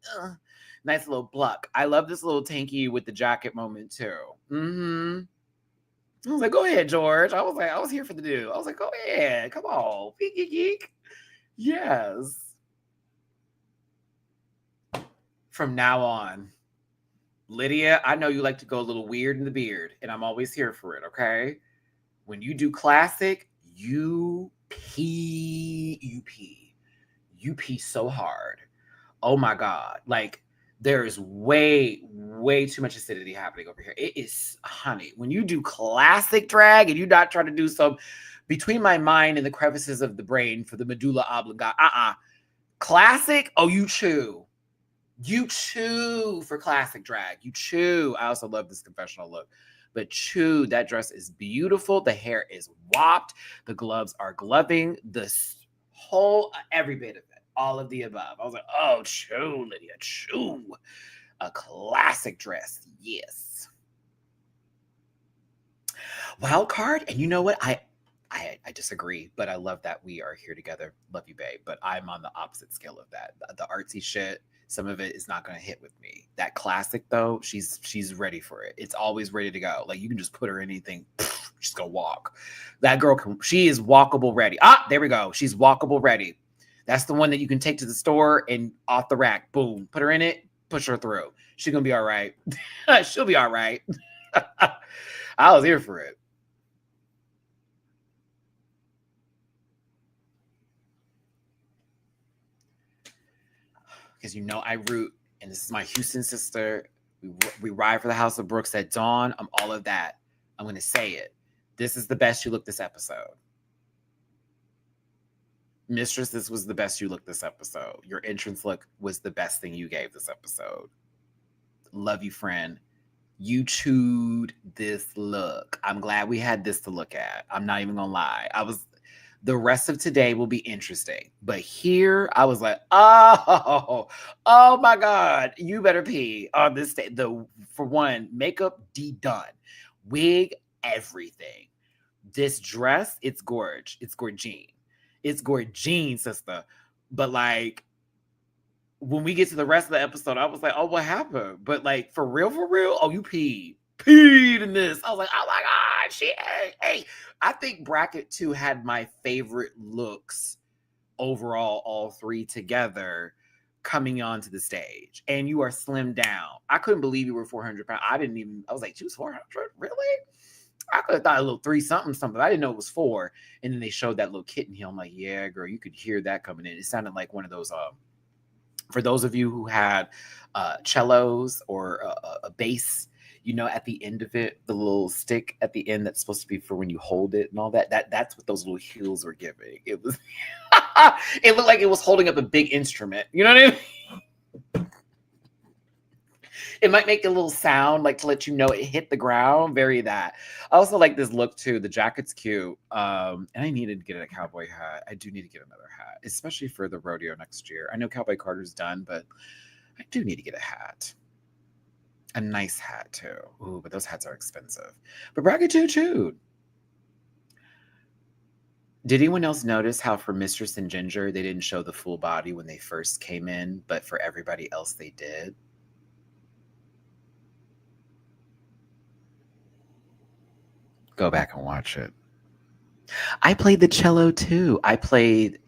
pluck. I love this little tanky with the jacket moment too. I was like, go ahead, George. I was here for the do. I was like, go ahead. Come on. Peek, geek, geek. Yes. From now on, Lydia, I know you like to go a little weird in the beard, and I'm always here for it, okay? When you do classic, you pee so hard. Oh my God. Like, there is way too much acidity happening over here. It is, honey, when you do classic drag and you not trying to do some between my mind and the crevices of the brain for the medulla oblongata, classic, oh, you chew. You chew for classic drag. You chew. I also love this confessional look. But chew, that dress is beautiful. The hair is whopped. The gloves are gloving. The whole, every bit of it. All of the above. I was like, oh, chew, Lydia, chew. A classic dress. Yes. Wild card. And you know what? I disagree, but I love that we are here together. Love you, babe. But I'm on the opposite scale of that. The artsy shit, some of it is not going to hit with me. That classic, though, she's ready for it. It's always ready to go. Like, you can just put her in anything. She's going to walk. That girl, she is walkable ready. There we go. She's walkable ready. That's the one that you can take to the store and off the rack. Boom. Put her in it. Push her through. She's going to be all right. She'll be all right. I was here for it. Because you know I root, and this is my Houston sister. We ride for the House of Brooks at dawn. I'm all of that. I'm going to say it. This is the best you look this episode. Mistress, this was the best you looked this episode. Your entrance look was the best thing you gave this episode. Love you, friend. You chewed this look. I'm glad we had this to look at. I'm not even going to lie. The rest of today will be interesting. But here, I was like, oh my God, you better pee on this day. For one, makeup done. Wig, everything. This dress, it's gorge. It's gorgine. It's gorgine, sister. But like, when we get to the rest of the episode, I was like, oh, what happened? But like, for real, oh, you peed in this. I was like, oh my God, hey. I think bracket 2 had my favorite looks overall, all three together coming onto the stage. And you are slimmed down. I couldn't believe you were 400 pounds. I was like, she was 400? Really? I could have thought a little 3 something. I didn't know it was 4. And then they showed that little kitten heel. I'm like, yeah, girl, you could hear that coming in. It sounded like one of those, for those of you who had cellos or a bass, you know, at the end of it, the little stick at the end that's supposed to be for when you hold it and all that. That's what those little heels were giving. It was it looked like it was holding up a big instrument. You know what I mean? It might make a little sound like to let you know it hit the ground. Very that. I also like this look too. The jacket's cute. And I needed to get a cowboy hat. I do need to get another hat, especially for the rodeo next year. I know Cowboy Carter's done, but I do need to get a hat. A nice hat too. Ooh, but those hats are expensive. But Braggadoo too. Did anyone else notice how for Mistress and Ginger, they didn't show the full body when they first came in, but for everybody else they did? Go back and watch it. I played the cello too. I played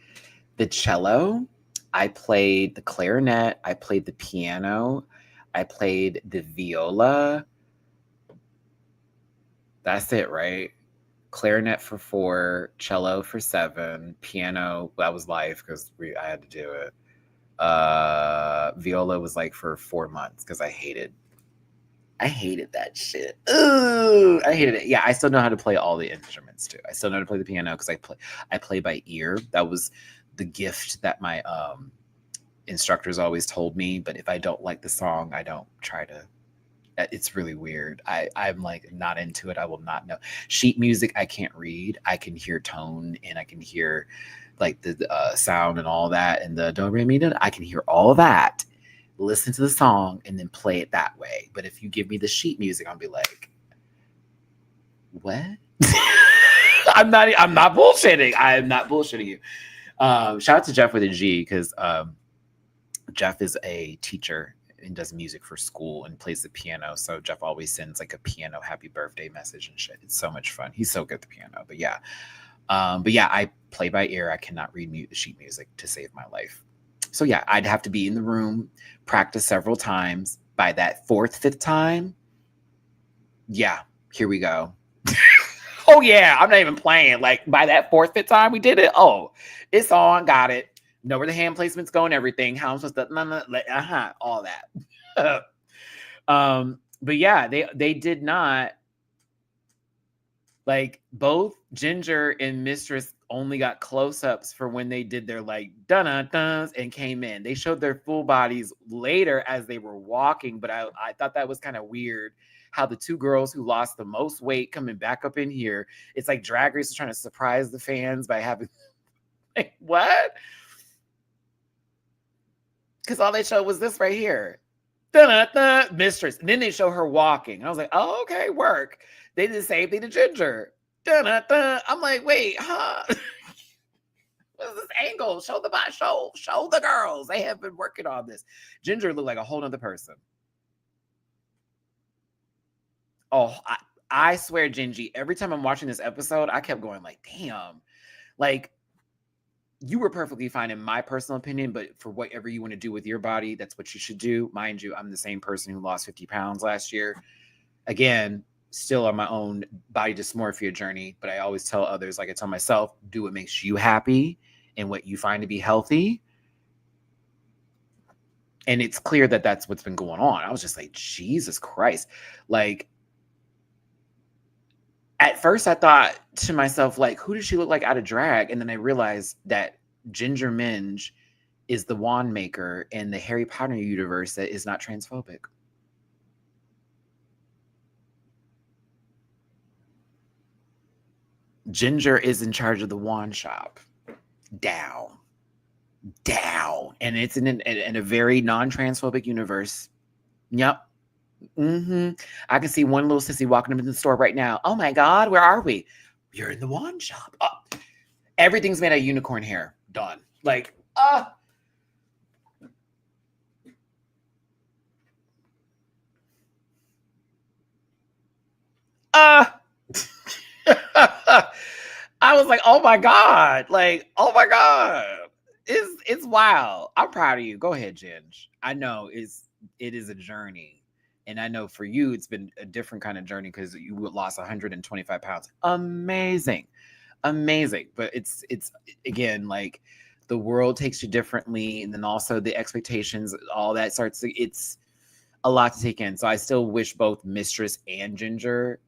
the cello. I played the clarinet. I played the piano. I played the viola. That's it, right? Clarinet for 4, cello for 7, piano, that was live because I had to do it. Viola was like for 4 months because I hated that shit. Ooh, I hated it. Yeah, I still know how to play all the instruments too. I still know how to play the piano because I play by ear. That was the gift that my instructors always told me. But if I don't like the song, I don't try to. It's really weird. I'm like not into it. I will not know. Sheet music, I can't read. I can hear tone and I can hear like the sound and all that. And the do re mi do, I can hear all of that. Listen to the song and then play it that way. But if you give me the sheet music, I'll be like, what? I'm not bullshitting. I am not bullshitting you. Shout out to Jeff with a G because Jeff is a teacher and does music for school and plays the piano. So Jeff always sends like a piano happy birthday message and shit. It's so much fun. He's so good at the piano. But yeah, I play by ear. I cannot read sheet music to save my life. So yeah, I'd have to be in the room, practice several times. By that 4th, 5th time, yeah, here we go. Oh yeah, I'm not even playing. Like by that 4th, 5th time we did it. Oh, it's on, got it. Know where the hand placements go and everything. How I'm supposed to, all that. But yeah, they did not. Like both Ginger and Mistress only got close-ups for when they did their like dun-dun-duns and came in. They showed their full bodies later as they were walking, but I thought that was kind of weird how the 2 girls who lost the most weight coming back up in here, it's like Drag Race is trying to surprise the fans by having like what? Because all they showed was this right here. Dun-dun-dun, Mistress. And then they show her walking. And I was like, oh, okay, work. They did the same thing to Ginger. Dun-dun-dun. I'm like, wait, huh? What's this angle? Show the body, show the girls. They have been working on this. Ginger looked like a whole nother person. Oh, I swear, Gingy, every time I'm watching this episode, I kept going like, damn. Like, you were perfectly fine in my personal opinion, but for whatever you want to do with your body, that's what you should do. Mind you, I'm the same person who lost 50 pounds last year. Again, still on my own body dysmorphia journey, but I always tell others, like I tell myself, do what makes you happy and what you find to be healthy. And it's clear that that's what's been going on. I was just like, Jesus Christ. Like, at first I thought to myself, like, who does she look like out of drag? And then I realized that Ginger Minge is the wand maker in the Harry Potter universe that is not transphobic. Ginger is in charge of the wand shop. Down. And it's in a very non-transphobic universe. Yep. I can see one little sissy walking up in the store right now. Oh my God, where are we? You're in the wand shop. Oh, everything's made out of unicorn hair. Done. Like, I was like, oh my God. Like, oh my God. It's wild. I'm proud of you. Go ahead, Ginge. I know it is a journey. And I know for you, it's been a different kind of journey because you lost 125 pounds. Amazing. But it's again, like the world takes you differently. And then also the expectations, all that starts to, it's a lot to take in. So I still wish both Mistress and Ginger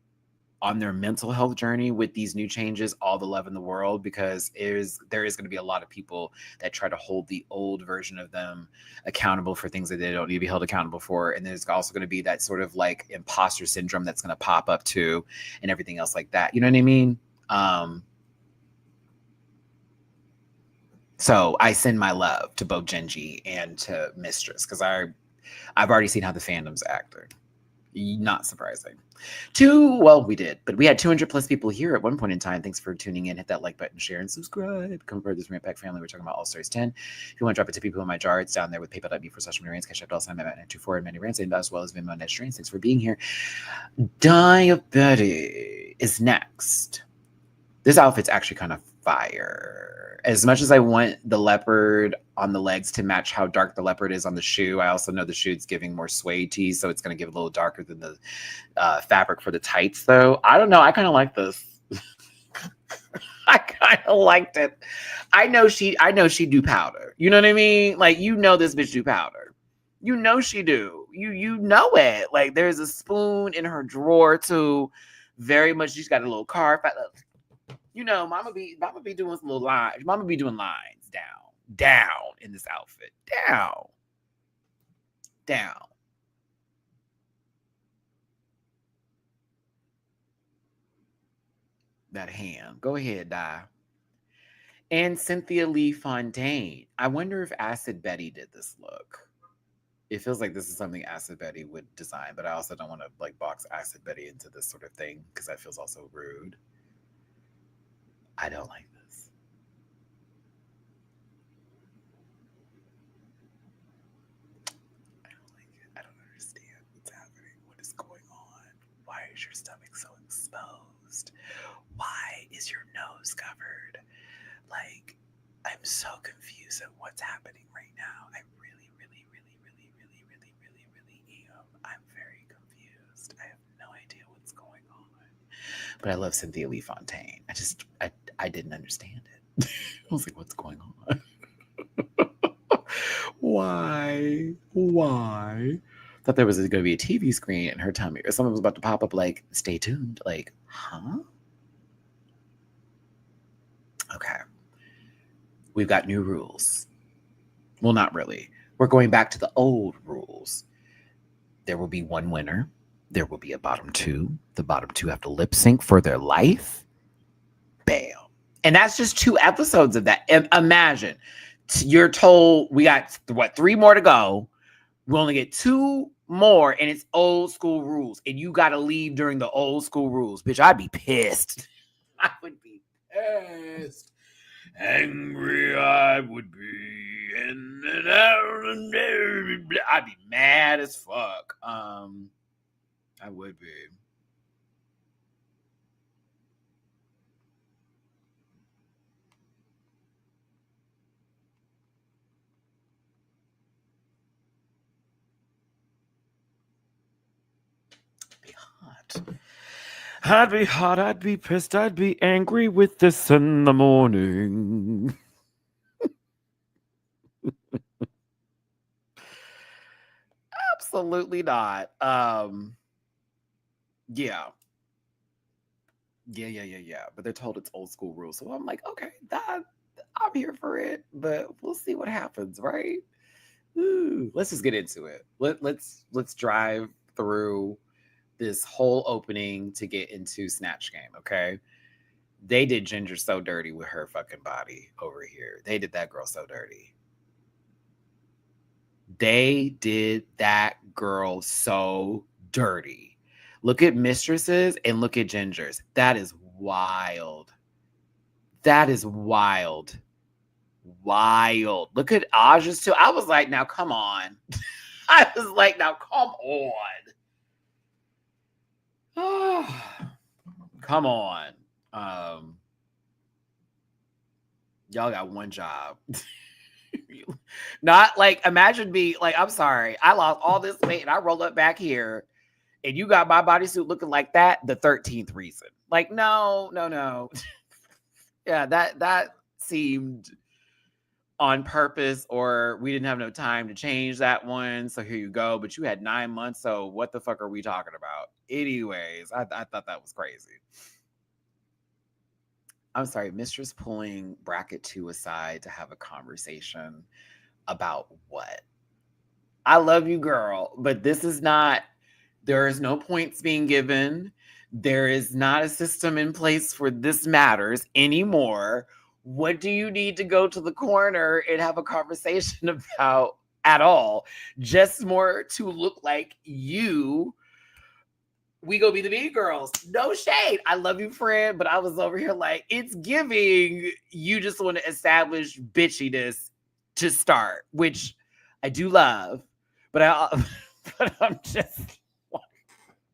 on their mental health journey with these new changes all the love in the world, because there is going to be a lot of people that try to hold the old version of them accountable for things that they don't need to be held accountable for. And there's also going to be that sort of like imposter syndrome that's going to pop up too, and everything else like that. You know what I mean? So I send my love to both Genji and to Mistress, because I've already seen how the fandom's acted. Not surprising. We did, but we had 200 plus people here at one point in time. Thanks for tuning in. Hit that like button, share, and subscribe. Come part of this Rant Pack family. We're talking about All Stars 10. If you want to drop it to people in my jar, it's down there with paypal.me/MattyRants, Cash App, $924 and MattyRants, and as well as Venmo Next Trains. Thanks for being here. Diabetes is next. This outfit's actually kind of fire. As much as I want the leopard on the legs to match how dark the leopard is on the shoe, I also know the shoe's giving more suede tee, so it's going to give a little darker than the fabric for the tights, though. I don't know. I kind of like this. I kind of liked it. I know she do powder. You know what I mean? Like, you know this bitch do powder. You know she do. You know it. Like, there's a spoon in her drawer, too. Very much, she's got a little card. You know, Mama be doing some little lines. Mama be doing lines down in this outfit. Down. That hand. Go ahead, Di. And Cynthia Lee Fontaine. I wonder if Acid Betty did this look. It feels like this is something Acid Betty would design, but I also don't want to like box Acid Betty into this sort of thing, because that feels also rude. I don't like this. I don't like it. I don't understand what's happening. What is going on? Why is your stomach so exposed? Why is your nose covered? Like, I'm so confused at what's happening right now. I really, really, really, really, really, really, really, really am. I'm very confused. I have no idea what's going on. But I love Cynthia Lee Fontaine. I didn't understand it. I was like, what's going on? Why? Thought there was going to be a TV screen in her tummy, or someone was about to pop up like, stay tuned. Like, huh? Okay. We've got new rules. Well, not really. We're going back to the old rules. There will be one winner. There will be a bottom two. The bottom two have to lip sync for their life. Bam. And that's just 2 episodes of that. Imagine you're told we got 3 more to go. We only get 2 more, and it's old school rules, and you got to leave during the old school rules. Bitch, I'd be pissed. I would be pissed. Angry I would be, and I'd be mad as fuck. I would be. I'd be hot, I'd be pissed, I'd be angry with this in the morning. Absolutely not. Yeah. But they're told it's old school rules. So I'm like, okay, I'm here for it, but we'll see what happens, right? Ooh, let's just get into it. Let's drive through this whole opening to get into Snatch Game, okay? They did Ginger so dirty with her fucking body over here. They did that girl so dirty. They did that girl so dirty. Look at Mistresses and look at Gingers. That is wild. That is wild. Wild. Look at Aja's too. I was like, now come on. I was like, now come on. Come on. Y'all got one job. Not like, imagine me, like, I'm sorry, I lost all this weight and I roll up back here and you got my bodysuit looking like that, the 13th reason. Like, no. Yeah, that seemed on purpose, or we didn't have no time to change that one. So here you go. But you had 9 months. So what the fuck are we talking about? Anyways, I thought that was crazy. I'm sorry, Mistress pulling bracket 2 aside to have a conversation about what? I love you, girl, but this is not, there is no points being given. There is not a system in place for this matters anymore. What do you need to go to the corner and have a conversation about at all? Just more to look like you. We go be the mean girls. No shade. I love you, friend, but I was over here like, it's giving. You just want to establish bitchiness to start, which I do love, but but I'm just,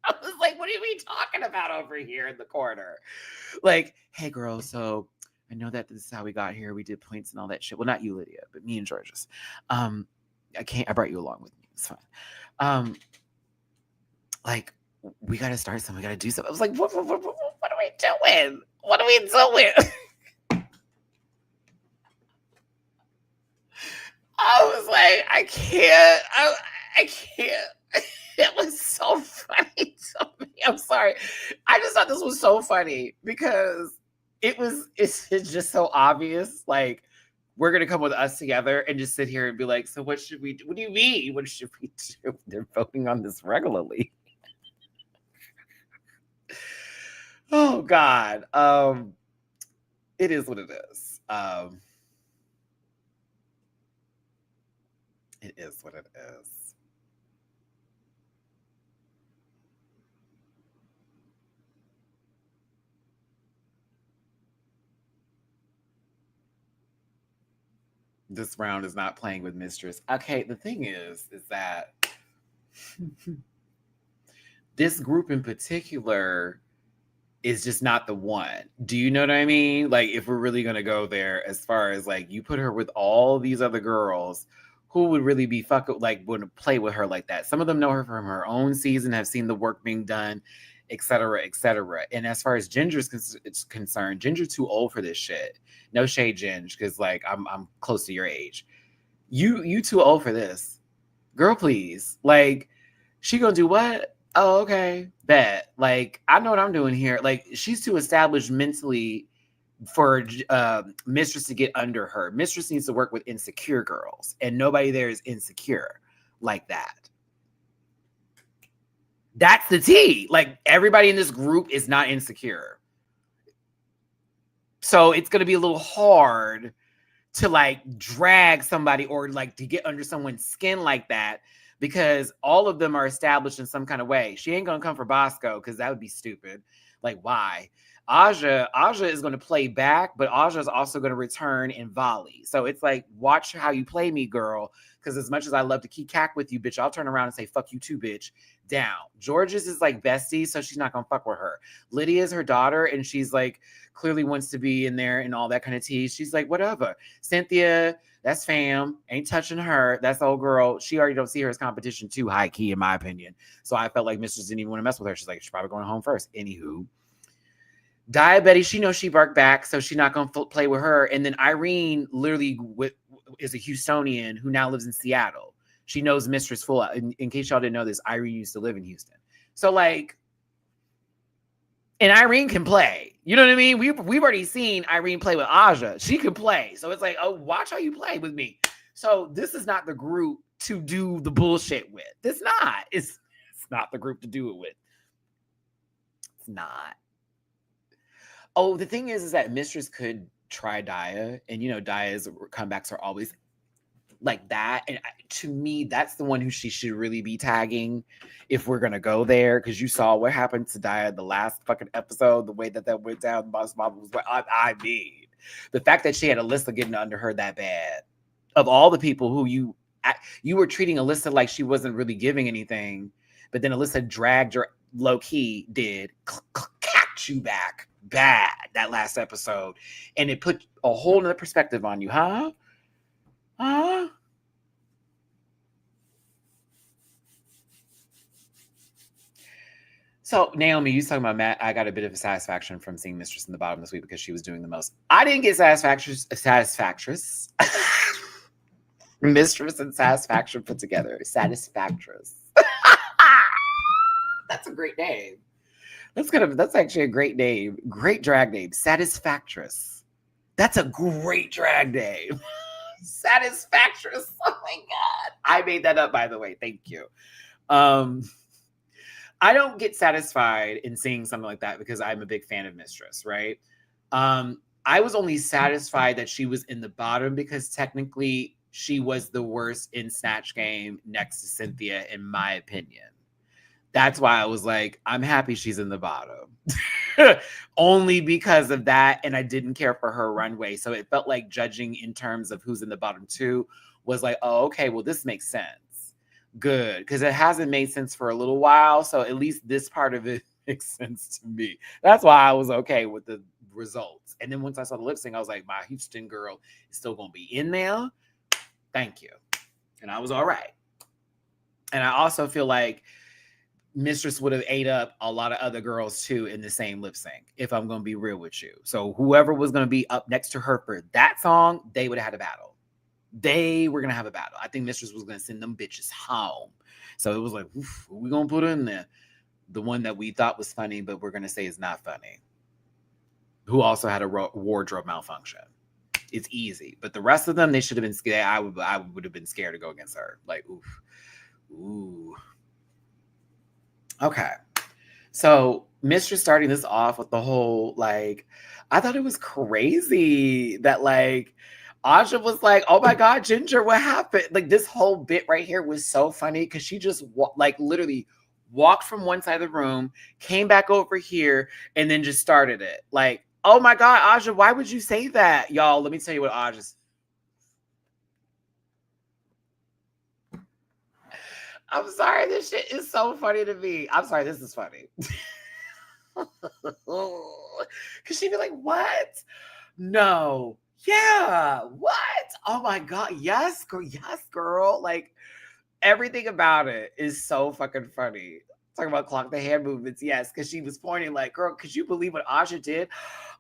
I was like, what are we talking about over here in the corner? Like, hey, girl, so I know that this is how we got here. We did points and all that shit. Well, not you, Lydia, but me and Georges. I brought you along with me. It's fine. Like, we got to start something. We got to do something. I was like, what are we doing? What are we doing? I was like, I can't. I can't. It was so funny to me. I'm sorry. I just thought this was so funny because it's just so obvious. Like, we're going to come with us together and just sit here and be like, so what should we do? What do you mean? What should we do? They're voting on this regularly. Oh God. It is what it is. It is what it is. This round is not playing with Mistress. Okay, the thing is that this group in particular is just not the one. Do you know what I mean? Like, if we're really going to go there, as far as like, you put her with all these other girls, who would really be would play with her like that? Some of them know her from her own season, have seen the work being done, etc., etc. And as far as Ginger's concerned, Ginger's too old for this shit. No shade, Ginger, because like I'm close to your age. You too old for this, girl. Please, like, she gonna do what? Oh, okay, bet. Like, I know what I'm doing here. Like, she's too established mentally for Mistress to get under her. Mistress needs to work with insecure girls, and nobody there is insecure like that. That's the tea. Like, everybody in this group is not insecure. So it's going to be a little hard to like drag somebody or like to get under someone's skin like that, because all of them are established in some kind of way. She ain't going to come for Bosco because that would be stupid. Like, why? Aja is going to play back, but Aja is also going to return and volley. So it's like, watch how you play me, girl. Because as much as I love to keep cack with you, bitch, I'll turn around and say, fuck you too, bitch. Down. George's is like bestie, so she's not going to fuck with her. Lydia is her daughter, and she's like, clearly wants to be in there and all that kind of tea. She's like, whatever. Cynthia, that's fam. Ain't touching her. That's old girl. She already don't see her as competition too high key, in my opinion. So I felt like Mistress didn't even want to mess with her. She's like, she's probably going home first. Anywho. Diabetes, she knows she barked back, so she's not going to play with her. And then Irene literally is a Houstonian who now lives in Seattle. She knows Mistress full out. In case y'all didn't know this, Irene used to live in Houston. So like, and Irene can play. You know what I mean? We've already seen Irene play with Aja. She can play. So it's like, oh, watch how you play with me. So this is not the group to do the bullshit with. It's not. It's not the group to do it with. It's not. Oh, the thing is that Mistress could try Daya. And, you know, Daya's comebacks are always like that. And to me, that's the one who she should really be tagging if we're going to go there. Because you saw what happened to Daya the last fucking episode, the way that went down. Boss Mama was like, I mean, the fact that she had Alyssa getting under her that bad. Of all the people who you were treating Alyssa like she wasn't really giving anything. But then Alyssa dragged her low-key, catch you back bad that last episode. And it put a whole nother perspective on you, huh? Huh? So, Naomi, you talking about Matt. I got a bit of a satisfaction from seeing Mistress in the bottom this week because she was doing the most. I didn't get satisfactress. Mistress and Satisfaction put together. Satisfactress. That's a great name. That's actually a great name. Great drag name. Satisfactress. That's a great drag name. Satisfactress. Oh my God. I made that up, by the way. Thank you. I don't get satisfied in seeing something like that because I'm a big fan of Mistress, right? I was only satisfied that she was in the bottom because technically she was the worst in Snatch Game next to Cynthia, in my opinion. That's why I was like, I'm happy she's in the bottom. Only because of that, and I didn't care for her runway. So it felt like judging in terms of who's in the bottom two was like, oh, okay, well, this makes sense. Good, because it hasn't made sense for a little while. So at least this part of it makes sense to me. That's why I was okay with the results. And then once I saw the lip sync, I was like, my Houston girl is still going to be in there. Thank you. And I was all right. And I also feel like Mistress would have ate up a lot of other girls too in the same lip sync, if I'm going to be real with you. So whoever was going to be up next to her for that song, they would have had a battle. They were going to have a battle. I think Mistress was going to send them bitches home. So it was like, who we going to put in there? The one that we thought was funny, but we're going to say is not funny. Who also had a wardrobe malfunction. It's easy. But the rest of them, they should have been scared. I would have been scared to go against her. Like, oof. Ooh. Okay. So Mistress starting this off with the whole, like, I thought it was crazy that, like, Aja was like, oh my God, Ginger, what happened? Like, this whole bit right here was so funny because she just, like, literally walked from one side of the room, came back over here, and then just started it. Like, oh my God, Aja, why would you say that? Y'all, let me tell you what Aja's. I'm sorry, this shit is so funny to me. I'm sorry, this is funny. Because she'd be like, what? No. Yeah. What? Oh my God. Yes, girl. Yes, girl. Like, everything about it is so fucking funny. Talking about clock the hand movements. Yes, because she was pointing like, girl, could you believe what Aja did?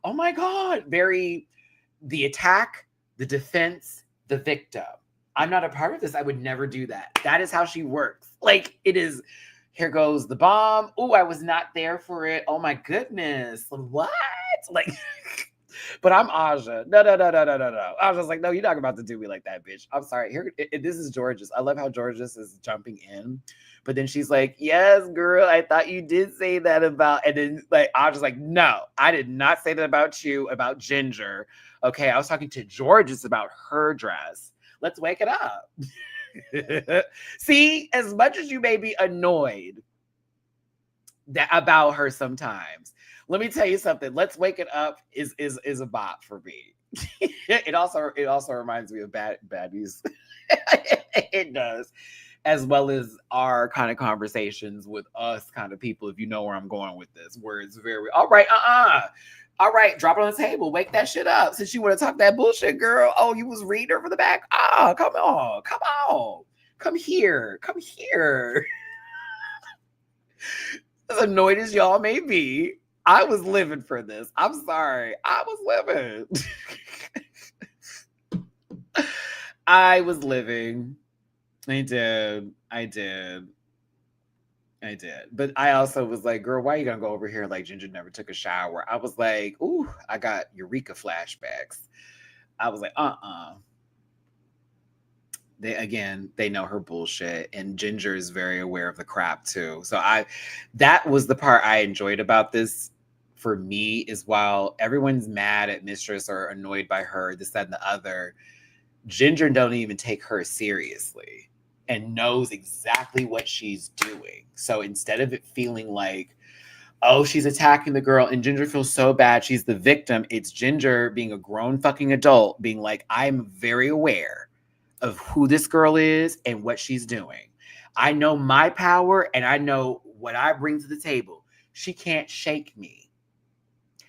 Oh my God. Very, the attack, the defense, the victim. I'm not a part of this. I would never do that. That is how she works. Like, it is, here goes the bomb. Oh, I was not there for it. Oh my goodness. What? Like, but I'm Aja. No. I was just like, no, you're not about to do me like that, bitch. I'm sorry. Here, this is Georges. I love how Georges is jumping in. But then she's like, yes, girl, I thought you did say that about, and then like, I was just like, no, I did not say that about you, about Ginger. Okay, I was talking to Georges about her dress. Let's wake it up. See, as much as you may be annoyed about her sometimes, let me tell you something. Let's wake it up is a bop for me. It also reminds me of baddies. It does, as well as our kind of conversations with us kind of people. If you know where I'm going with this, where it's very all right. All right, drop it on the table. Wake that shit up. Since you want to talk that bullshit, girl. Oh, you was reading her from the back? Oh, come on. Come here. As annoyed as y'all may be, I was living for this. I'm sorry. I was living. I was living. I did. But I also was like, girl, why are you going to go over here like Ginger never took a shower? I was like, ooh, I got Eureka flashbacks. I was like, They know her bullshit. And Ginger is very aware of the crap too. So that was the part I enjoyed about this for me, is while everyone's mad at Mistress or annoyed by her, this, that, and the other, Ginger don't even take her seriously and knows exactly what she's doing. So instead of it feeling like, oh, she's attacking the girl and Ginger feels so bad, she's the victim, it's Ginger being a grown fucking adult being like, I'm very aware of who this girl is and what she's doing. I know my power and I know what I bring to the table. She can't shake me.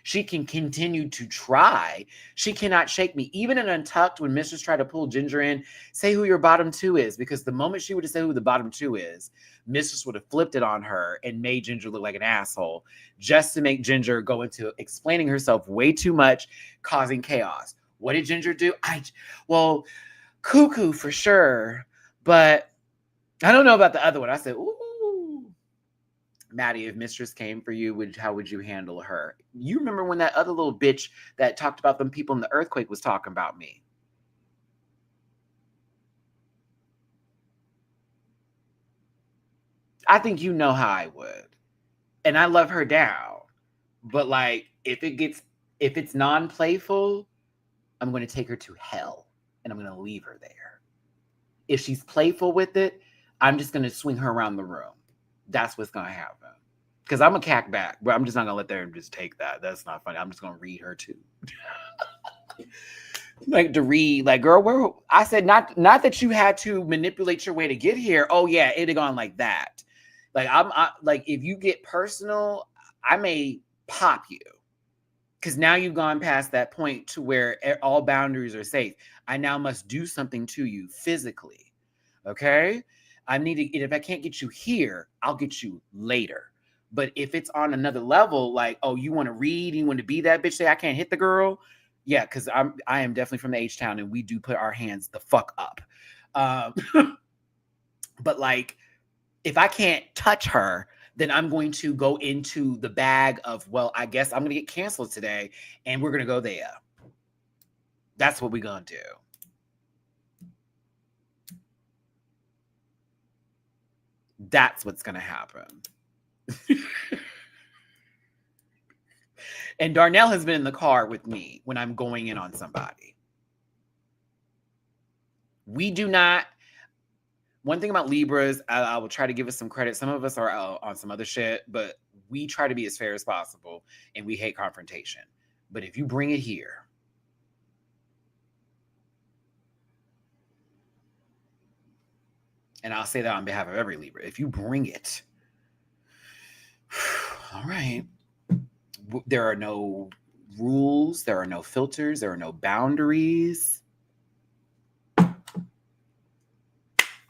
She can continue to try. She cannot shake me. Even in Untucked, when Mistress tried to pull Ginger in, say who your bottom two is. Because the moment she would have said who the bottom two is, Mistress would have flipped it on her and made Ginger look like an asshole, just to make Ginger go into explaining herself way too much, causing chaos. What did Ginger do? cuckoo for sure. But I don't know about the other one. I said, ooh. Matty, if Mistress came for you, how would you handle her? You remember when that other little bitch that talked about them people in the earthquake was talking about me? I think you know how I would. And I love her down. But like, if it's non-playful, I'm going to take her to hell and I'm going to leave her there. If she's playful with it, I'm just going to swing her around the room. That's what's going to happen. Because I'm a cack back, but I'm just not going to let them just take that. That's not funny. I'm just going to read her too. Like to read, like, girl, where I said not that you had to manipulate your way to get here. Oh yeah, it'd have gone like that. Like I like if you get personal, I may pop you. Because now you've gone past that point to where all boundaries are safe. I now must do something to you physically. Okay? I need to, if I can't get you here, I'll get you later. But if it's on another level, like, oh, you want to read, you want to be that bitch, say I can't hit the girl. Yeah, because I am definitely from the H-Town and we do put our hands the fuck up. But like, if I can't touch her, then I'm going to go into the bag of, well, I guess I'm going to get canceled today and we're going to go there. That's what we're going to do. That's what's going to happen. And Darnell has been in the car with me when I'm going in on somebody. We do not. One thing about Libras, I will try to give us some credit. Some of us are on some other shit, but we try to be as fair as possible and we hate confrontation. But if you bring it here, and I'll say that on behalf of every Libra, if you bring it, all right, there are no rules, there are no filters, there are no boundaries.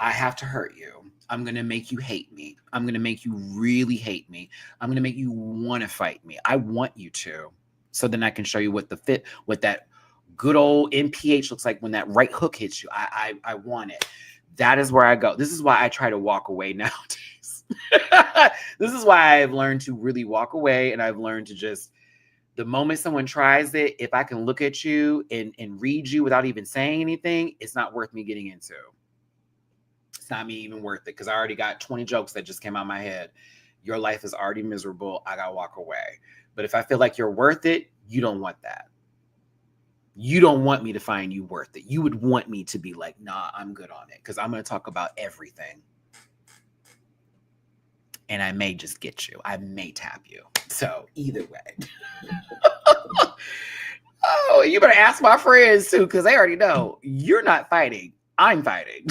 I have to hurt you. I'm going to make you hate me. I'm going to make you really hate me. I'm going to make you want to fight me. I want you to. So then I can show you what that good old NPH looks like when that right hook hits you. I want it. That is where I go. This is why I try to walk away nowadays. This is why I've learned to really walk away. And I've learned to just, the moment someone tries it, if I can look at you and read you without even saying anything, it's not worth me getting into. It's not me even worth it because I already got 20 jokes that just came out of my head. Your life is already miserable. I got to walk away. But if I feel like you're worth it, you don't want that. You don't want me to find you worth it. You would want me to be like, nah, I'm good on it because I'm going to talk about everything. And I may just get you. I may tap you. So either way. Oh, you better ask my friends too because they already know you're not fighting. I'm fighting.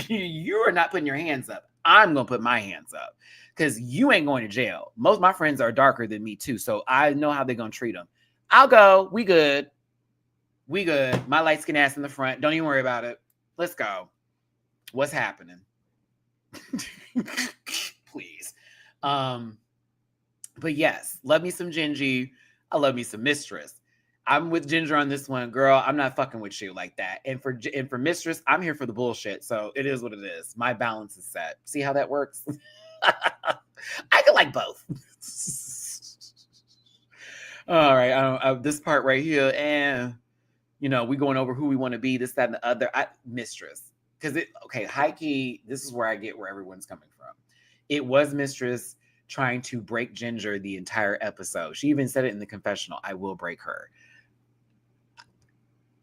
You're not putting your hands up. I'm going to put my hands up because you ain't going to jail. Most of my friends are darker than me too. So I know how they're going to treat them. I'll go. We good. We good. My light skin ass in the front. Don't even worry about it. Let's go. What's happening? Please. But yes, love me some Gingy. I love me some Mistress. I'm with Ginger on this one, girl. I'm not fucking with you like that. And for Mistress, I'm here for the bullshit. So it is what it is. My balance is set. See how that works? I could like both. All right. This part right here, and we going over who we want to be, this, that, and the other. Mistress. Because high key, this is where I get where everyone's coming from. It was Mistress trying to break Ginger the entire episode. She even said it in the confessional. I will break her.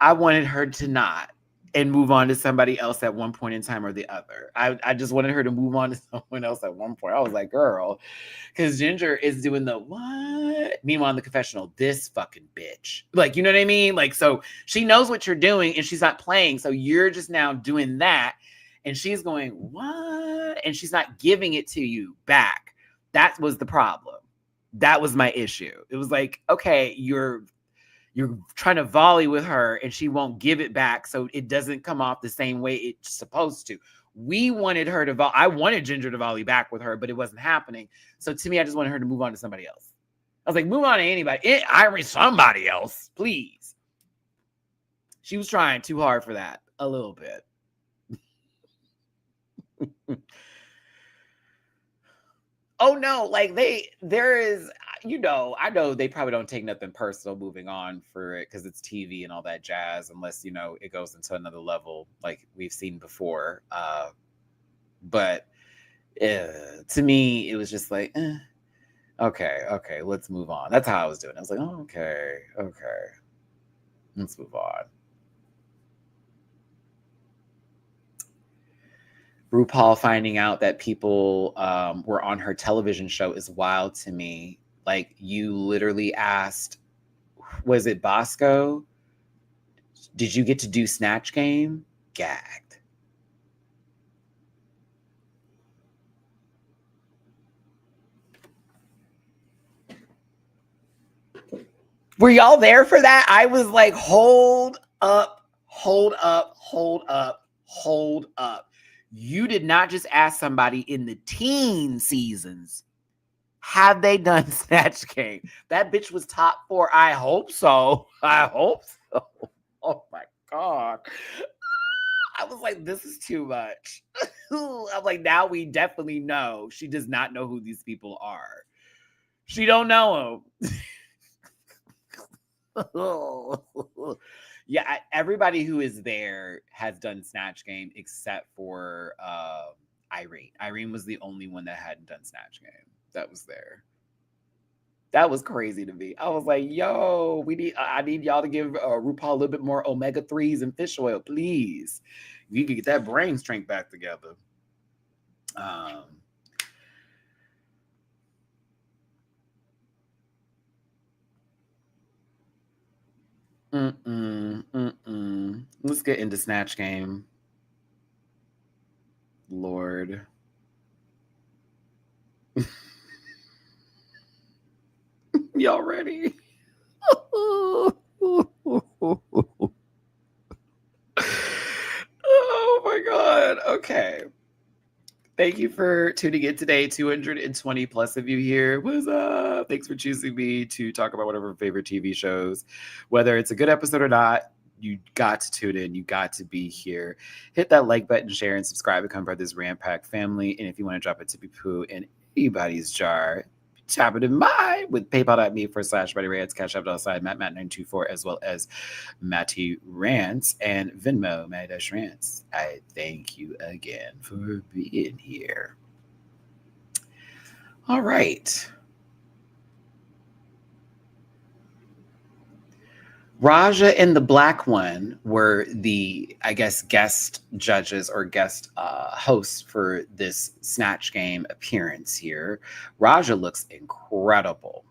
I wanted her to not and move on to somebody else at one point in time or the other. I just wanted her to move on to someone else at one point. I was like, girl, because Ginger is doing the what? Meanwhile, in the confessional, this fucking bitch. Like, you know what I mean? Like, so she knows what you're doing and she's not playing. So you're just now doing that. And she's going, what? And she's not giving it to you back. That was the problem. That was my issue. It was like, okay, you're trying to volley with her and she won't give it back. So it doesn't come off the same way it's supposed to. We wanted her to I wanted Ginger to volley back with her, but it wasn't happening. So to me, I just wanted her to move on to somebody else. I was like, move on to anybody. Somebody else, please. She was trying too hard for that. A little bit. Oh no, like there is, I know they probably don't take nothing personal moving on for it because it's TV and all that jazz, unless it goes into another level like we've seen before. But to me, it was just like, okay, let's move on. That's how I was doing. I was like, oh, okay, let's move on. RuPaul finding out that people were on her television show is wild to me. Like, you literally asked, was it Bosco? Did you get to do Snatch Game? Gagged. Were y'all there for that? I was like, hold up. You did not just ask somebody in the teen seasons, have they done Snatch Game? That bitch was top 4. I hope so. Oh my God. I was like, this is too much. I'm like, now we definitely know she does not know who these people are. She don't know them. Yeah, everybody who is there has done Snatch Game except for Irene. Irene was the only one that hadn't done Snatch Game that was there. That was crazy to me. I was like, yo, I need y'all to give RuPaul a little bit more omega-3s and fish oil, please. You can get that brain strength back together. Let's get into Snatch Game. Lord. Y'all ready? Oh my God. Okay. Thank you for tuning in today. 220 plus of you here. What's up? Thanks for choosing me to talk about whatever favorite TV shows. Whether it's a good episode or not, you got to tune in. You got to be here. Hit that like button, share, and subscribe. Become part of this Ram Pack family. And if you want to drop a tippy poo in anybody's jar, tap it in mine with paypal.me/MattyRants, Cash App outside Matt924, as well as Matty-Rants and Venmo, Matty-Rants. I thank you again for being here. All right. Raja and the Black One were the, I guess, guest judges or guest hosts for this Snatch Game appearance here. Raja looks incredible.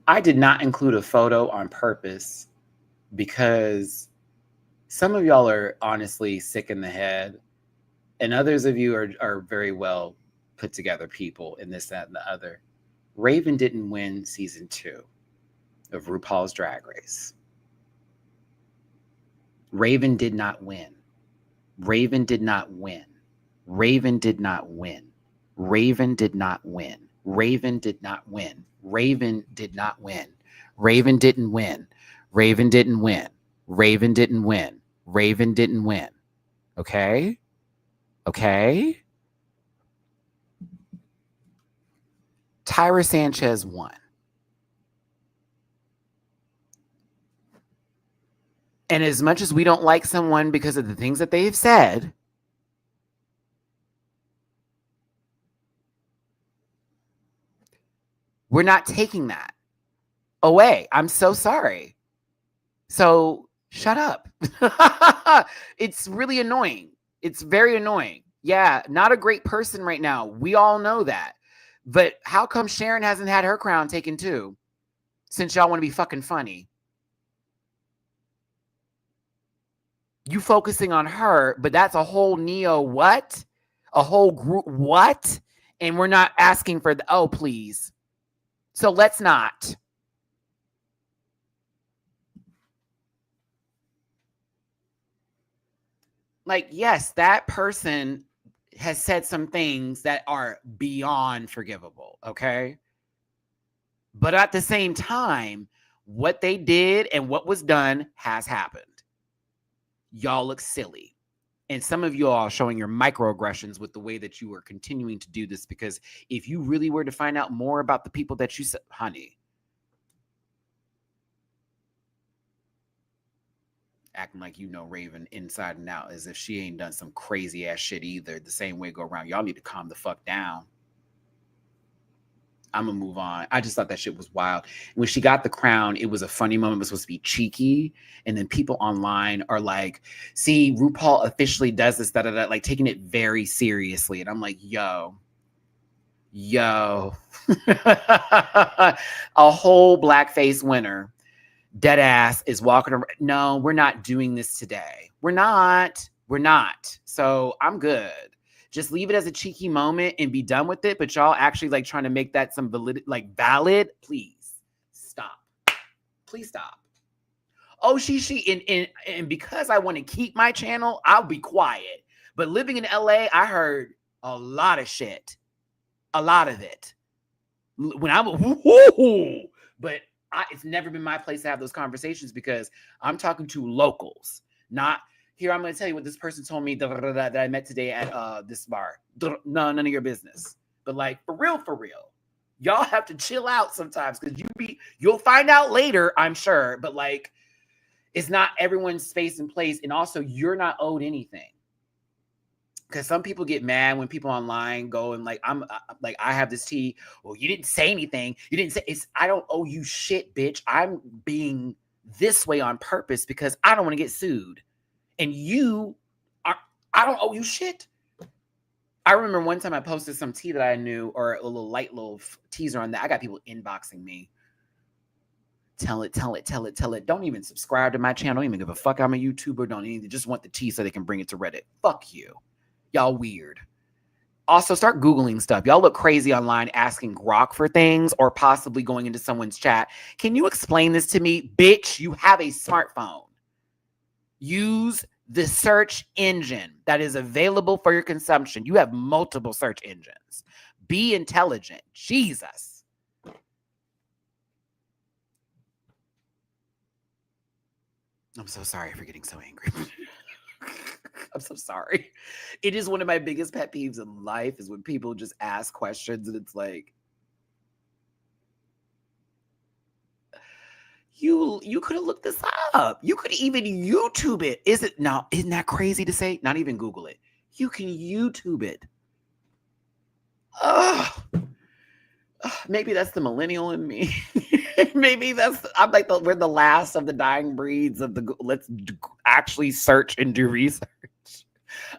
I did not include a photo on purpose because some of y'all are honestly sick in the head, and others of you are very well put together people in this, that, and the other. Raven didn't win season 2 of RuPaul's Drag Race. Raven did not win. Raven did not win. Raven did not win. Raven did not win. Raven did not win. Raven did not win. Raven didn't win. Raven didn't win. Raven didn't win. Raven didn't win. Okay? Okay? Tyra Sanchez won. And as much as we don't like someone because of the things that they've said, we're not taking that away. I'm so sorry. So shut up. It's really annoying. It's very annoying. Yeah, not a great person right now. We all know that. But how come Sharon hasn't had her crown taken too? Since y'all want to be fucking funny. You focusing on her, but that's a whole Neo what? A whole group what? And we're not asking for oh, please. So let's not. Like, yes, that person has said some things that are beyond forgivable, okay? But at the same time, What they did and what was done has happened. Y'all look silly. And some of you all showing your microaggressions with the way that you are continuing to do this, because if you really were to find out more about the people that you said, honey, acting like you know Raven inside and out as if she ain't done some crazy ass shit either. The same way go around. Y'all need to calm the fuck down. I'm gonna move on. I just thought that shit was wild. When she got the crown, it was a funny moment. It was supposed to be cheeky, and then people online are like, "See, RuPaul officially does this, like taking it very seriously." And I'm like, "Yo, a whole blackface winner, dead ass, is walking around. No, we're not doing this today. We're not. So I'm good." Just leave it as a cheeky moment and be done with it. But y'all actually like trying to make that some valid. Please stop. Please stop. Oh, and because I want to keep my channel, I'll be quiet. But living in LA, I heard a lot of shit. A lot of it. When but it's never been my place to have those conversations because I'm talking to locals, not here. I'm going to tell you what this person told me that I met today at this bar. No, none of your business. But like for real, y'all have to chill out sometimes because you'll find out later, I'm sure. But like, it's not everyone's space and place, and also you're not owed anything. Because some people get mad when people online go and like, I have this tea. Well, you didn't say anything. You didn't say I don't owe you shit, bitch. I'm being this way on purpose because I don't want to get sued. And I don't owe you shit. I remember one time I posted some tea that I knew, or a little teaser on that. I got people inboxing me. Tell it. Don't even subscribe to my channel. Don't even give a fuck. I'm a YouTuber. Don't even just want the tea so they can bring it to Reddit. Fuck you. Y'all weird. Also, start Googling stuff. Y'all look crazy online asking Grok for things or possibly going into someone's chat. Can you explain this to me? Bitch, you have a smartphone. Use the search engine that is available for your consumption. You have multiple search engines. Be intelligent. Jesus. I'm so sorry for getting so angry. I'm so sorry. It is one of my biggest pet peeves in life is when people just ask questions and it's like, you could have looked this up. You could even YouTube it. Isn't that crazy to say? Not even Google it. You can YouTube it. Maybe that's the millennial in me. Maybe I'm like we're the last of the dying breeds of let's actually search and do research.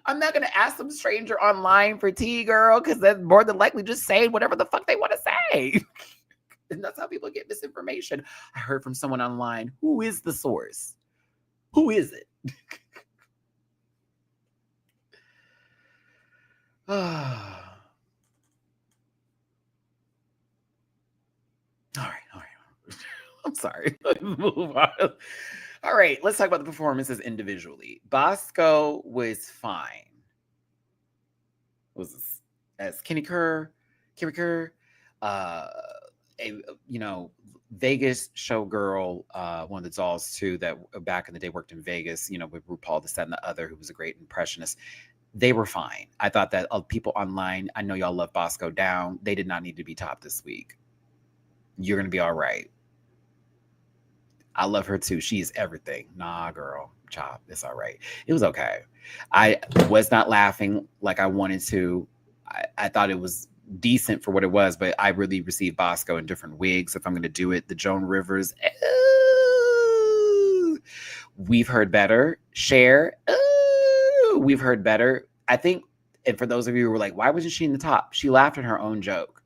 I'm not going to ask some stranger online for tea, girl, because they're more than likely just saying whatever the fuck they want to say. And that's how people get misinformation. I heard from someone online. Who is the source? Who is it? All right. I'm sorry. Let's move on. All right, let's talk about the performances individually. Bosco was fine. Was this as Kimmy Kerr, Vegas showgirl, one of the dolls too that back in the day worked in Vegas, with RuPaul, this, that, and the other, who was a great impressionist. They were fine. I thought that people online, I know y'all love Bosco down. They did not need to be top this week. You're going to be all right. I love her too. She is everything. Nah, girl, chop. It's all right. It was okay. I was not laughing like I wanted to. I thought it was decent for what it was, but I really received Bosco in different wigs. If I'm going to do it, the Joan Rivers, we've heard better. Cher, we've heard better. I think, and for those of you who were like, why wasn't she in the top? She laughed at her own joke.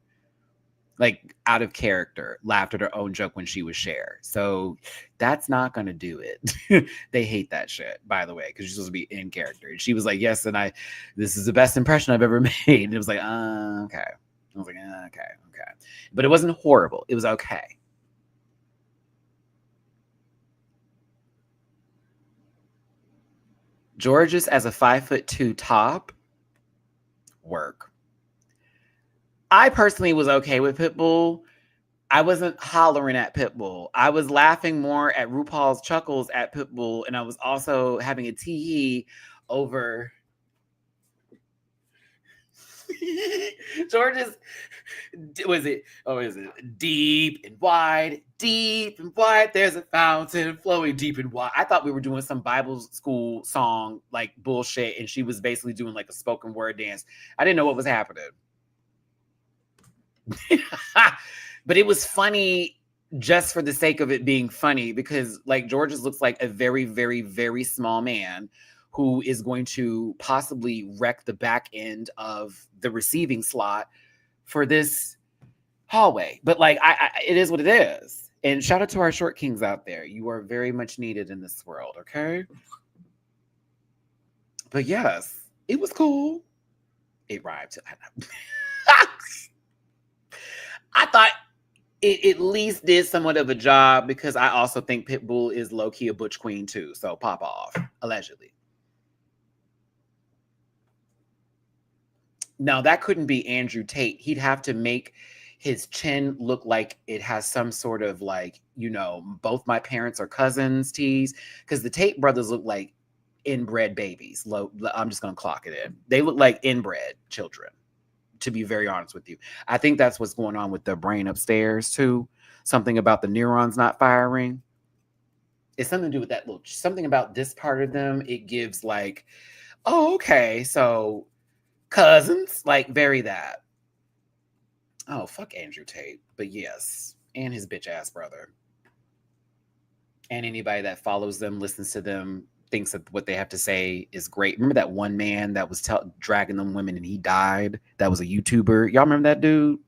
Like out of character, laughed at her own joke when she was Cher. So that's not going to do it. They hate that shit, by the way, because she's supposed to be in character. And she was like, yes, and this is the best impression I've ever made. And it was like, okay. I was like, okay. But it wasn't horrible. It was okay. Georges as a 5'2" top, work. I personally was okay with Pitbull. I wasn't hollering at Pitbull. I was laughing more at RuPaul's chuckles at Pitbull, and I was also having a tee over George's. Was it? Oh, is it deep and wide? Deep and wide. There's a fountain flowing deep and wide. I thought we were doing some Bible school song like bullshit, and she was basically doing like a spoken word dance. I didn't know what was happening. But it was funny just for the sake of it being funny, because like George's looks like a very, very, very small man who is going to possibly wreck the back end of the receiving slot for this hallway. But like, it is what it is. And shout out to our short kings out there. You are very much needed in this world, okay? But yes, it was cool. It rhymed. I thought it at least did somewhat of a job, because I also think Pitbull is low-key a butch queen too. So pop off, allegedly. Now, that couldn't be Andrew Tate. He'd have to make his chin look like it has some sort of like, you know, both my parents are cousins tease, because the Tate brothers look like inbred babies. I'm just going to clock it in. They look like inbred children, to be very honest with you. I think that's what's going on with their brain upstairs too. Something about the neurons not firing. It's something to do with that little, something about this part of them. It gives like, oh, okay, so cousins, like very that. Oh, fuck Andrew Tate. But yes, and his bitch ass brother. And anybody that follows them, listens to them, thinks that what they have to say is great. Remember that one man that was dragging them women and he died? That was a YouTuber. Y'all remember that dude?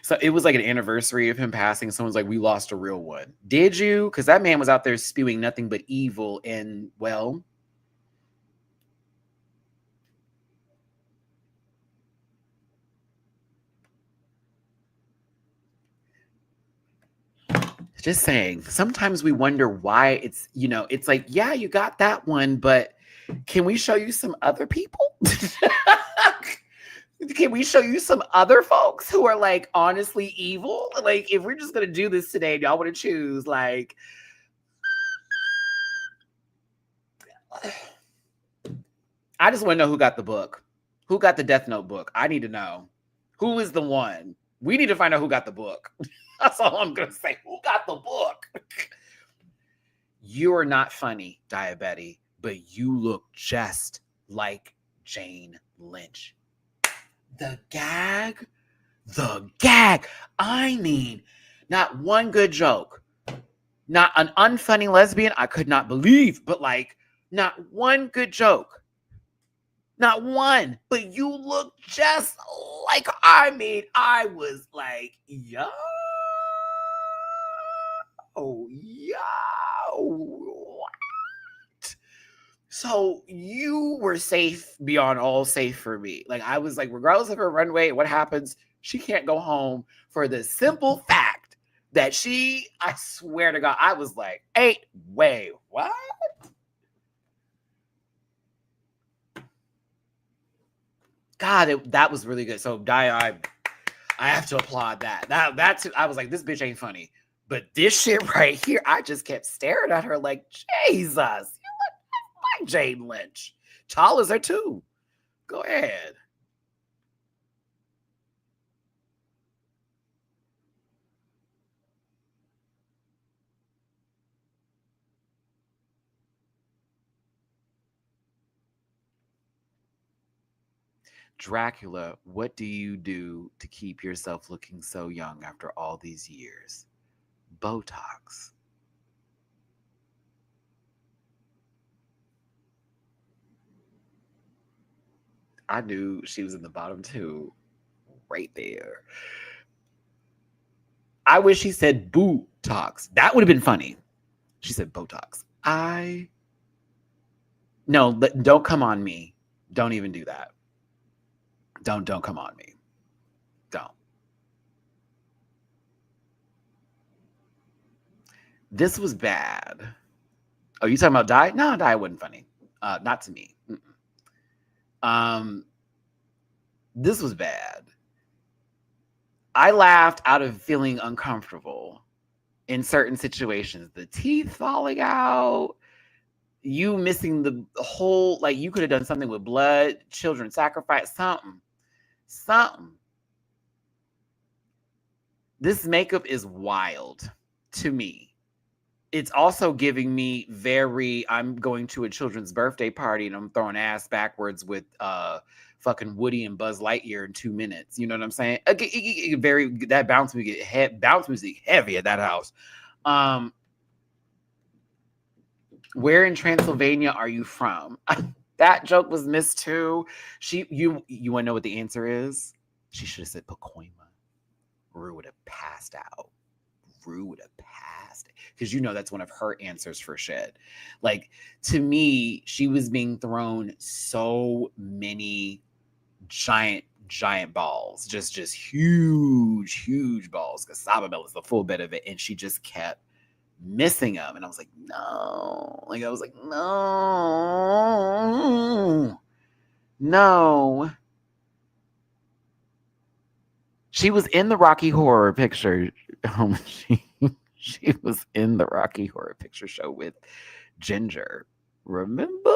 So it was like an anniversary of him passing. Someone's like, we lost a real one. Did you? Because that man was out there spewing nothing but evil and, well, just saying, sometimes we wonder why it's, you know, it's like, yeah, you got that one, but can we show you some other people? Can we show you some other folks who are like honestly evil? Like, if we're just going to do this today, y'all want to choose, like, I just want to know who got the book. Who got the Death Note book? I need to know. Who is the one? We need to find out who got the book. That's all I'm going to say. Who got the book? You are not funny, Diabetes, but you look just like Jane Lynch. The gag. I mean, not one good joke. Not an unfunny lesbian I could not believe, but like, not one good joke. Not one. But you look just like, I mean, I was like, yo. What? So you were safe beyond all safe for me. Like, I was like, regardless of her runway, what happens, she can't go home for the simple fact that I swear to God, I was like, wait, what? God, that was really good. So I have to applaud that. That's, I was like, this bitch ain't funny. But this shit right here, I just kept staring at her like, Jesus, you look like Jane Lynch. Tall as her too. Go ahead. Dracula, what do you do to keep yourself looking so young after all these years? Botox. I knew she was in the bottom two, right there. I wish she said Botox. That would have been funny. She said Botox. No, don't come on me. Don't even do that. Don't come on me. Don't. This was bad. Oh, you talking about Die? No, Die wasn't funny. Not to me. This was bad. I laughed out of feeling uncomfortable in certain situations. The teeth falling out, you missing the whole, like you could have done something with blood, children sacrifice, something. This makeup is wild to me. It's also giving me I'm going to a children's birthday party and I'm throwing ass backwards with fucking Woody and Buzz Lightyear in 2 minutes. You know what I'm saying? That bounce music heavy at that house. Where in Transylvania are you from? That joke was missed too. You want to know what the answer is? She should have said Pacoima. Rue would have passed out. Because that's one of her answers for shit. Like, to me, she was being thrown so many giant balls, just huge balls, because Sababel is the full bit of it, and she just kept missing them, and I was like, no. She was in the Rocky Horror Picture. She was in the Rocky Horror Picture Show with Ginger. Remember?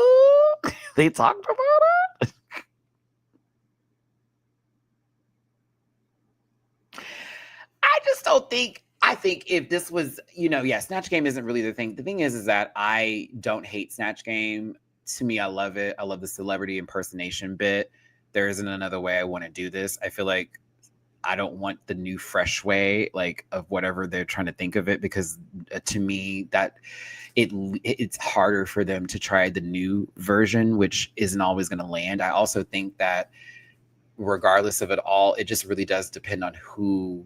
They talked about it. I just don't think. I think if this was, Snatch Game isn't really the thing. The thing is that I don't hate Snatch Game. To me, I love it. I love the celebrity impersonation bit. There isn't another way I want to do this. I feel like I don't want the new fresh way, like, of whatever they're trying to think of it, because to me that it's harder for them to try the new version, which isn't always going to land. I also think that regardless of it all, it just really does depend on who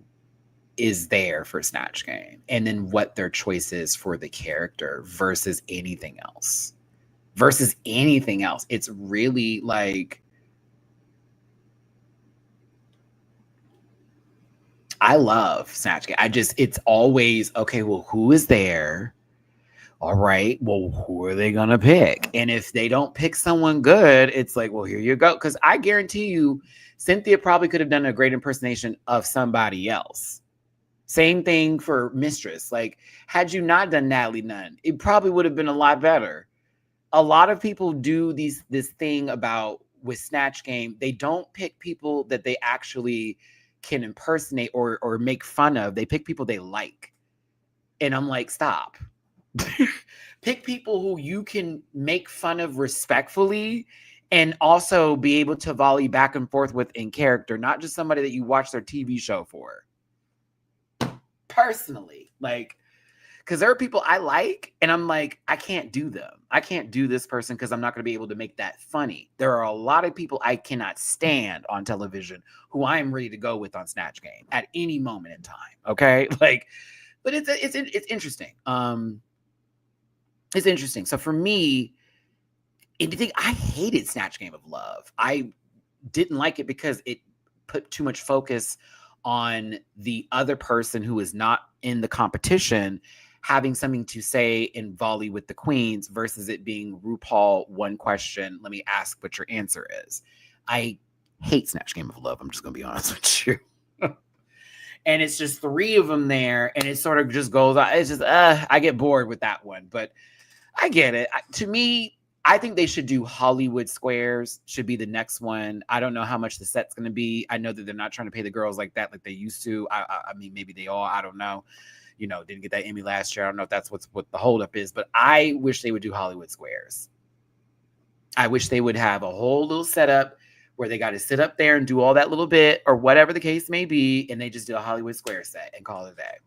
is there for Snatch Game and then what their choice is for the character versus anything else. It's really like, I love Snatch Game. It's always, okay, well, who is there? All right, well, who are they going to pick? And if they don't pick someone good, it's like, well, here you go. Because I guarantee you, Cynthia probably could have done a great impersonation of somebody else. Same thing for Mistress. Like, had you not done Natalie Nunn, it probably would have been a lot better. A lot of people do this thing with Snatch Game. They don't pick people that they actually can impersonate or make fun of. They pick people they like. And I'm like, stop. Pick people who you can make fun of respectfully and also be able to volley back and forth with in character, not just somebody that you watch their TV show for. Personally, like, because there are people I like and I'm like, I can't do them. I can't do this person because I'm not going to be able to make that funny. There are a lot of people I cannot stand on television who I am ready to go with on Snatch Game at any moment in time. Okay. Like, but it's interesting. It's interesting. So for me, I hated Snatch Game of Love. I didn't like it because it put too much focus on the other person who is not in the competition having something to say in volley with the queens versus it being RuPaul, one question, let me ask what your answer is. I hate Snatch Game of Love. I'm just going to be honest with you. And it's just 3 of them there, and it sort of just goes on. It's just, I get bored with that one, but I get it. To me, I think they should do Hollywood Squares, should be the next one. I don't know how much the set's going to be. I know that they're not trying to pay the girls like that, like they used to. I mean, maybe they are. I don't know. Didn't get that Emmy last year. I don't know if that's what the holdup is, but I wish they would do Hollywood Squares. I wish they would have a whole little setup where they got to sit up there and do all that little bit or whatever the case may be, and they just do a Hollywood Square set and call it a day.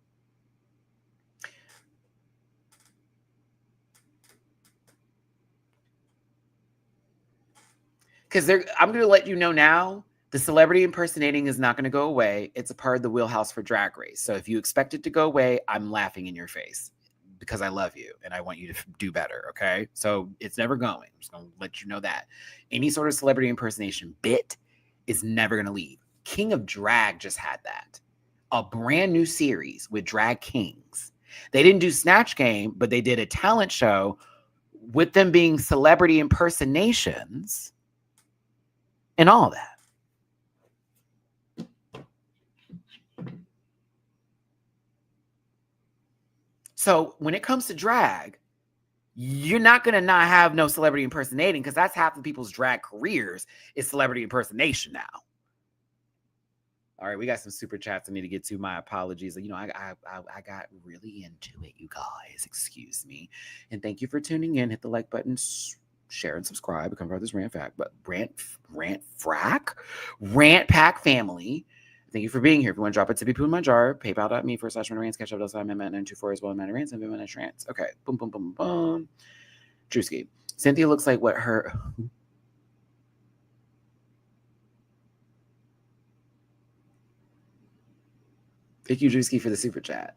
Because I'm going to let you know now, the celebrity impersonating is not going to go away. It's a part of the wheelhouse for Drag Race. So if you expect it to go away, I'm laughing in your face because I love you and I want you to do better, okay? So it's never going. I'm just going to let you know that. Any sort of celebrity impersonation bit is never going to leave. King of Drag just had that. A brand new series with drag kings. They didn't do Snatch Game, but they did a talent show with them being celebrity impersonations and all that. So when it comes to drag, you're not going to not have no celebrity impersonating, because that's half of people's drag careers is celebrity impersonation now. All right, we got some super chats I need to get to. My apologies. You know, I got really into it, you guys. Excuse me. And thank you for tuning in. Hit the like button, share and subscribe. Become part of this rant pack family. Thank you for being here. If you want to drop a tippy poo in my jar, paypal.me/MattyRants, catch up @Matt924 as well, MattyRants and MattyRants. Okay, boom, boom, boom, boom. Drewski. Cynthia looks like what her. Thank you, Drewski, for the super chat.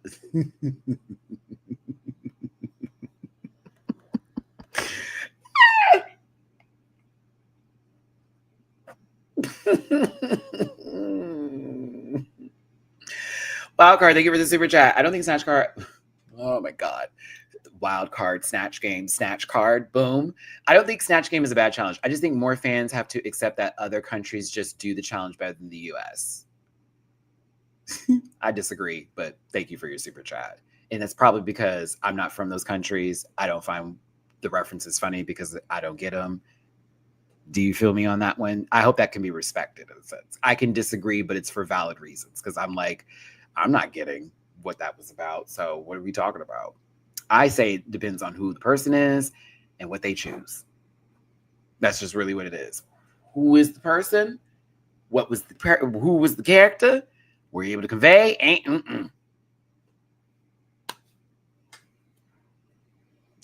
Wild card, thank you for the super chat. I don't think Snatch card. Oh my god. Wild card, Snatch Game, Snatch card, boom. I don't think Snatch Game is a bad challenge. I just think more fans have to accept that other countries just do the challenge better than the US. I disagree, but thank you for your super chat. And that's probably because I'm not from those countries. I don't find the references funny because I don't get them. Do you feel me on that one? I hope that can be respected in a sense. I can disagree, but it's for valid reasons, because I'm like, I'm not getting what that was about. So what are we talking about? I say it depends on who the person is and what they choose. That's just really what it is. Who is the person? Who was the character? Were you able to convey?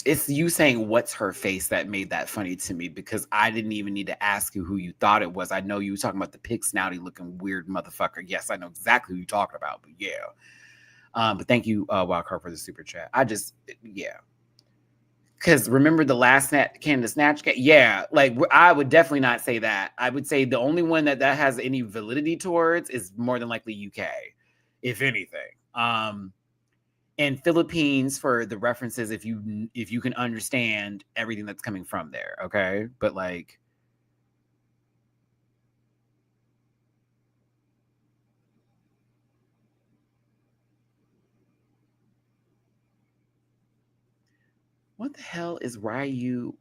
It's you saying what's her face that made that funny to me, because I didn't even need to ask you who you thought it was. I know you were talking about the pig snouty looking weird motherfucker. Yes, I know exactly who you're talking about, but yeah. But thank you, Wildcard, for the super chat. Yeah. Because remember the last Canada Snatch Game? Yeah, like I would definitely not say that. I would say the only one that has any validity towards is more than likely UK, if anything. And Philippines for the references, if you can understand everything that's coming from there, okay? But like, what the hell is RYUK?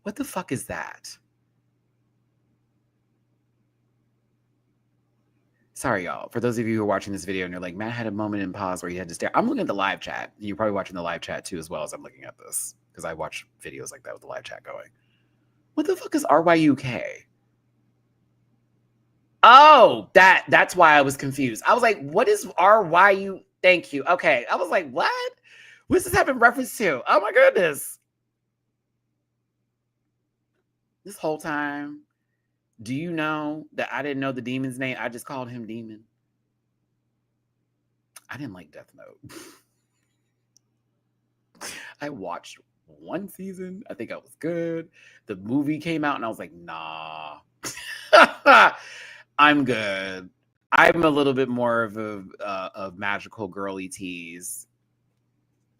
What the fuck is that? Sorry, y'all. For those of you who are watching this video and you're like, Matt had a moment in pause where he had to stare. I'm looking at the live chat. You're probably watching the live chat too, as well as I'm looking at this, because I watch videos like that with the live chat going. What the fuck is RYUK? Oh, that's why I was confused. I was like, what is RYU? Thank you. Okay. I was like, what? What's this having reference to? Oh my goodness. This whole time, do you know that I didn't know the demon's name? I just called him Demon. I didn't like Death Note. I watched one season. I think I was good. The movie came out and I was like, nah. I'm good. I'm a little bit more of a magical girly tease.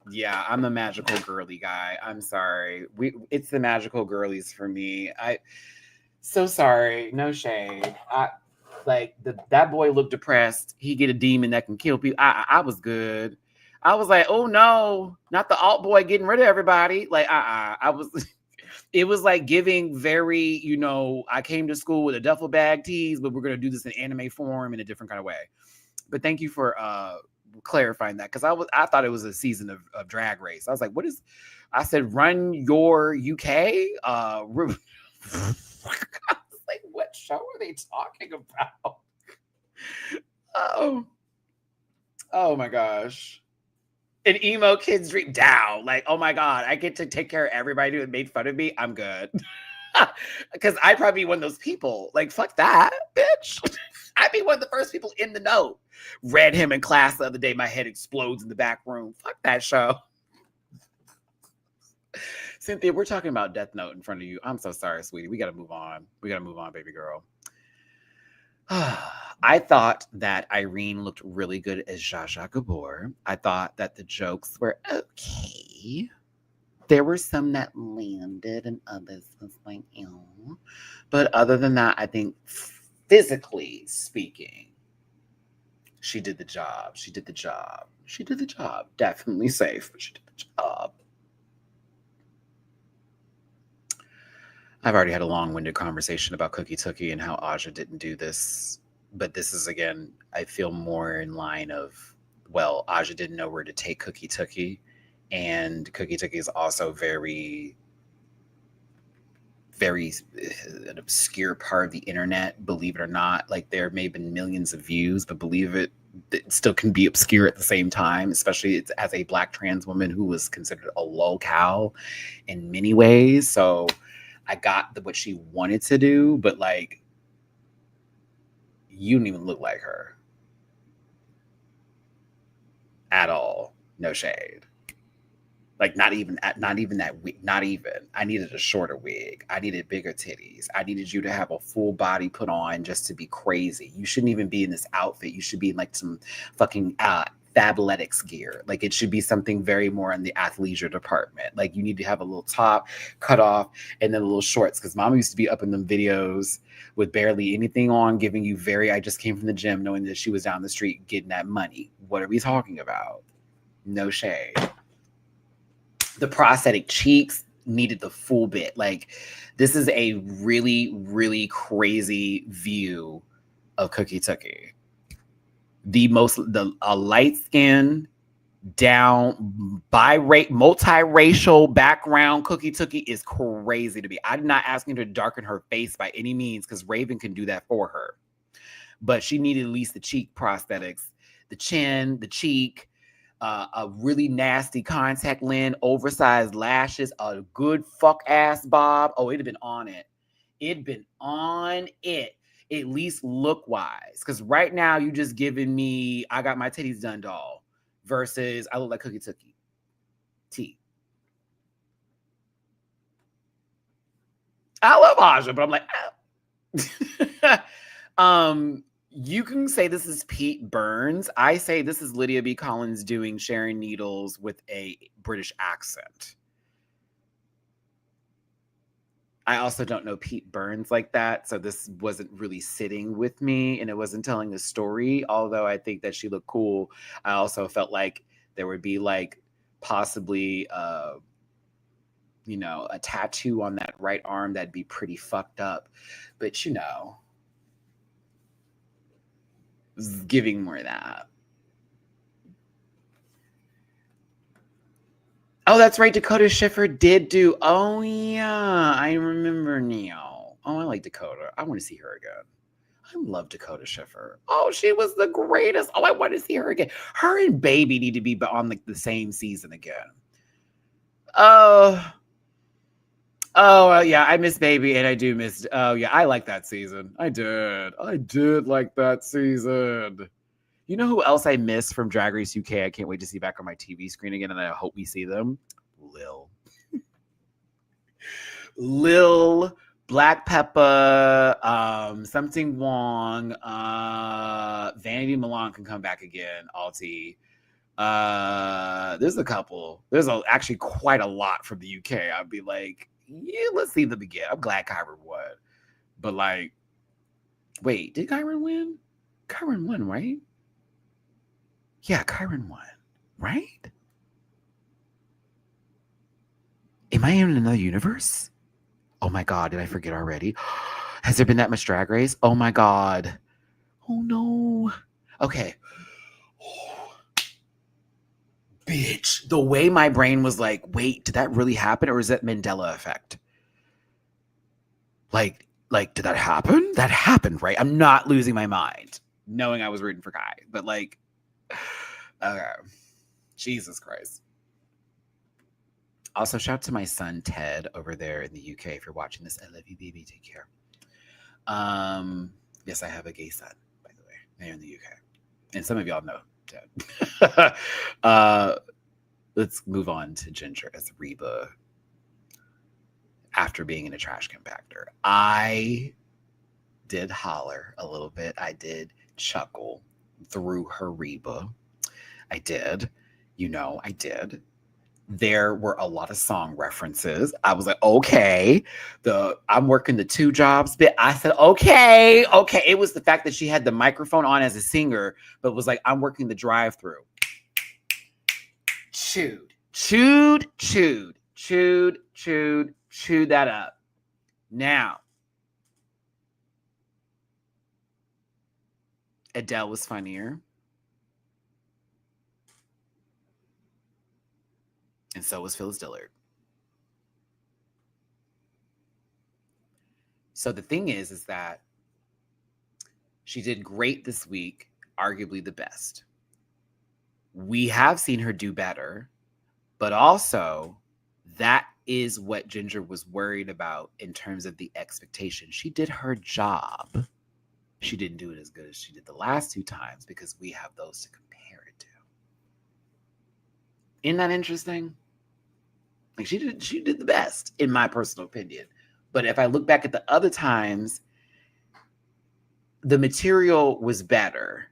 Yeah, I'm a magical girly guy. I'm sorry. It's the magical girlies for me. So sorry. No shade. That boy looked depressed. He get a demon that can kill people. I was good. I was like, oh no, not the alt boy getting rid of everybody. Like, I was. It was like giving very, I came to school with a duffel bag tease, but we're gonna do this in anime form in a different kind of way. But thank you for clarifying that, because I thought it was a season of Drag Race. I was like, what is? I said, run your UK. I was like, what show are they talking about? Oh my gosh. An emo kid's dream down. Like, oh my god, I get to take care of everybody who made fun of me. I'm good. Because I'd probably be one of those people. Like, fuck that, bitch. I'd be one of the first people in the know. Read him in class the other day. My head explodes in the back room. Fuck that show. Cynthia, we're talking about Death Note in front of you. I'm so sorry, sweetie. We got to move on. Baby girl. I thought that Irene looked really good as Zsa Zsa Gabor. I thought that the jokes were okay. There were some that landed and others was like, ew. But other than that, I think physically speaking, She did the job. She did the job. She did the job. Definitely safe, but she did the job. I've already had a long-winded conversation about Cookie Tookie and how Aja didn't do this. But this is, again, I feel more in line of, well, Aja didn't know where to take Cookie Tookie. And Cookie Tookie is also very an obscure part of the internet, believe it or not. Like, there may have been millions of views, but believe it still can be obscure at the same time, especially as a Black trans woman who was considered a locale in many ways. So I got what she wanted to do, but like, you don't even look like her at all. No shade. Like, not even that wig. Not even. I needed a shorter wig. I needed bigger titties. I needed you to have a full body put on just to be crazy. You shouldn't even be in this outfit. You should be in like some fucking Fabletics gear. Like, it should be something very more in the athleisure department. Like, you need to have a little top cut off and then a little shorts. Because Mama used to be up in them videos with barely anything on, giving you I just came from the gym knowing that she was down the street getting that money. What are we talking about? No shade. The prosthetic cheeks needed the full bit. Like, this is a really, really crazy view of Cookie Tookie. A light skin, down, multiracial background Cookie Tookie is crazy to me. I'm not asking her to darken her face by any means, because Raven can do that for her. But she needed at least the cheek prosthetics, the chin, the cheek, a really nasty contact lens, oversized lashes, a good fuck ass bob. Oh, it'd have been on it. It'd been on it, at least look wise. Because right now you just giving me, I got my titties done doll versus I look like Cookie Tookie. T. I love Aja, but I'm like, you can say this is Pete Burns. I say this is Lydia B. Collins doing Sharon Needles with a British accent. I also don't know Pete Burns like that, so this wasn't really sitting with me, and it wasn't telling the story, although I think that she looked cool. I also felt like there would be like possibly a tattoo on that right arm that'd be pretty fucked up. But giving more of that. Oh, that's right. Dakota Schiffer did do. Oh, yeah. I remember now. Oh, I like Dakota. I want to see her again. I love Dakota Schiffer. Oh, she was the greatest. Oh, I want to see her again. Her and Baby need to be on like the same season again. Oh, yeah, I miss Baby, and I do miss. Oh, yeah, I like that season. I did like that season. You know who else I miss from Drag Race UK? I can't wait to see back on my TV screen again, and I hope we see them. Lil, Black Peppa, something Wong, Vanity Milan can come back again. Alti. There's a couple. There's actually quite a lot from the UK. I'd be like, yeah, let's see them again. I'm glad Kyron won. But like, wait, did Kyron win? Kyron won, right? Yeah, Kyron won, right? Am I in another universe? Oh my God, did I forget already? Has there been that much Drag Race? Oh my God. Oh no. Okay. Bitch, the way my brain was like, wait, did that really happen? Or is that Mandela effect? Like, did that happen? That happened, right? I'm not losing my mind knowing I was rooting for Kai. But like, okay. Jesus Christ. Also, shout out to my son, Ted, over there in the UK. If you're watching this, I love you, baby. Take care. Yes, I have a gay son, by the way, here in the UK. And some of y'all know Ted. Let's move on to Ginger as Reba after being in a trash compactor. I did holler a little bit. I did chuckle through her Reba. I did. I did. There were a lot of song references. I was like, okay, I'm working the 2 jobs bit. I said, okay. It was the fact that she had the microphone on as a singer, but was like, I'm working the drive-through. Chewed that up. Now, Adele was funnier. And so was Phyllis Dillard. So the thing is that she did great this week, arguably the best. We have seen her do better, but also that is what Ginger was worried about in terms of the expectation. She did her job. She didn't do it as good as she did the last 2 times because we have those to compare it to. Isn't that interesting? Like she did the best, in my personal opinion. But if I look back at the other times, the material was better,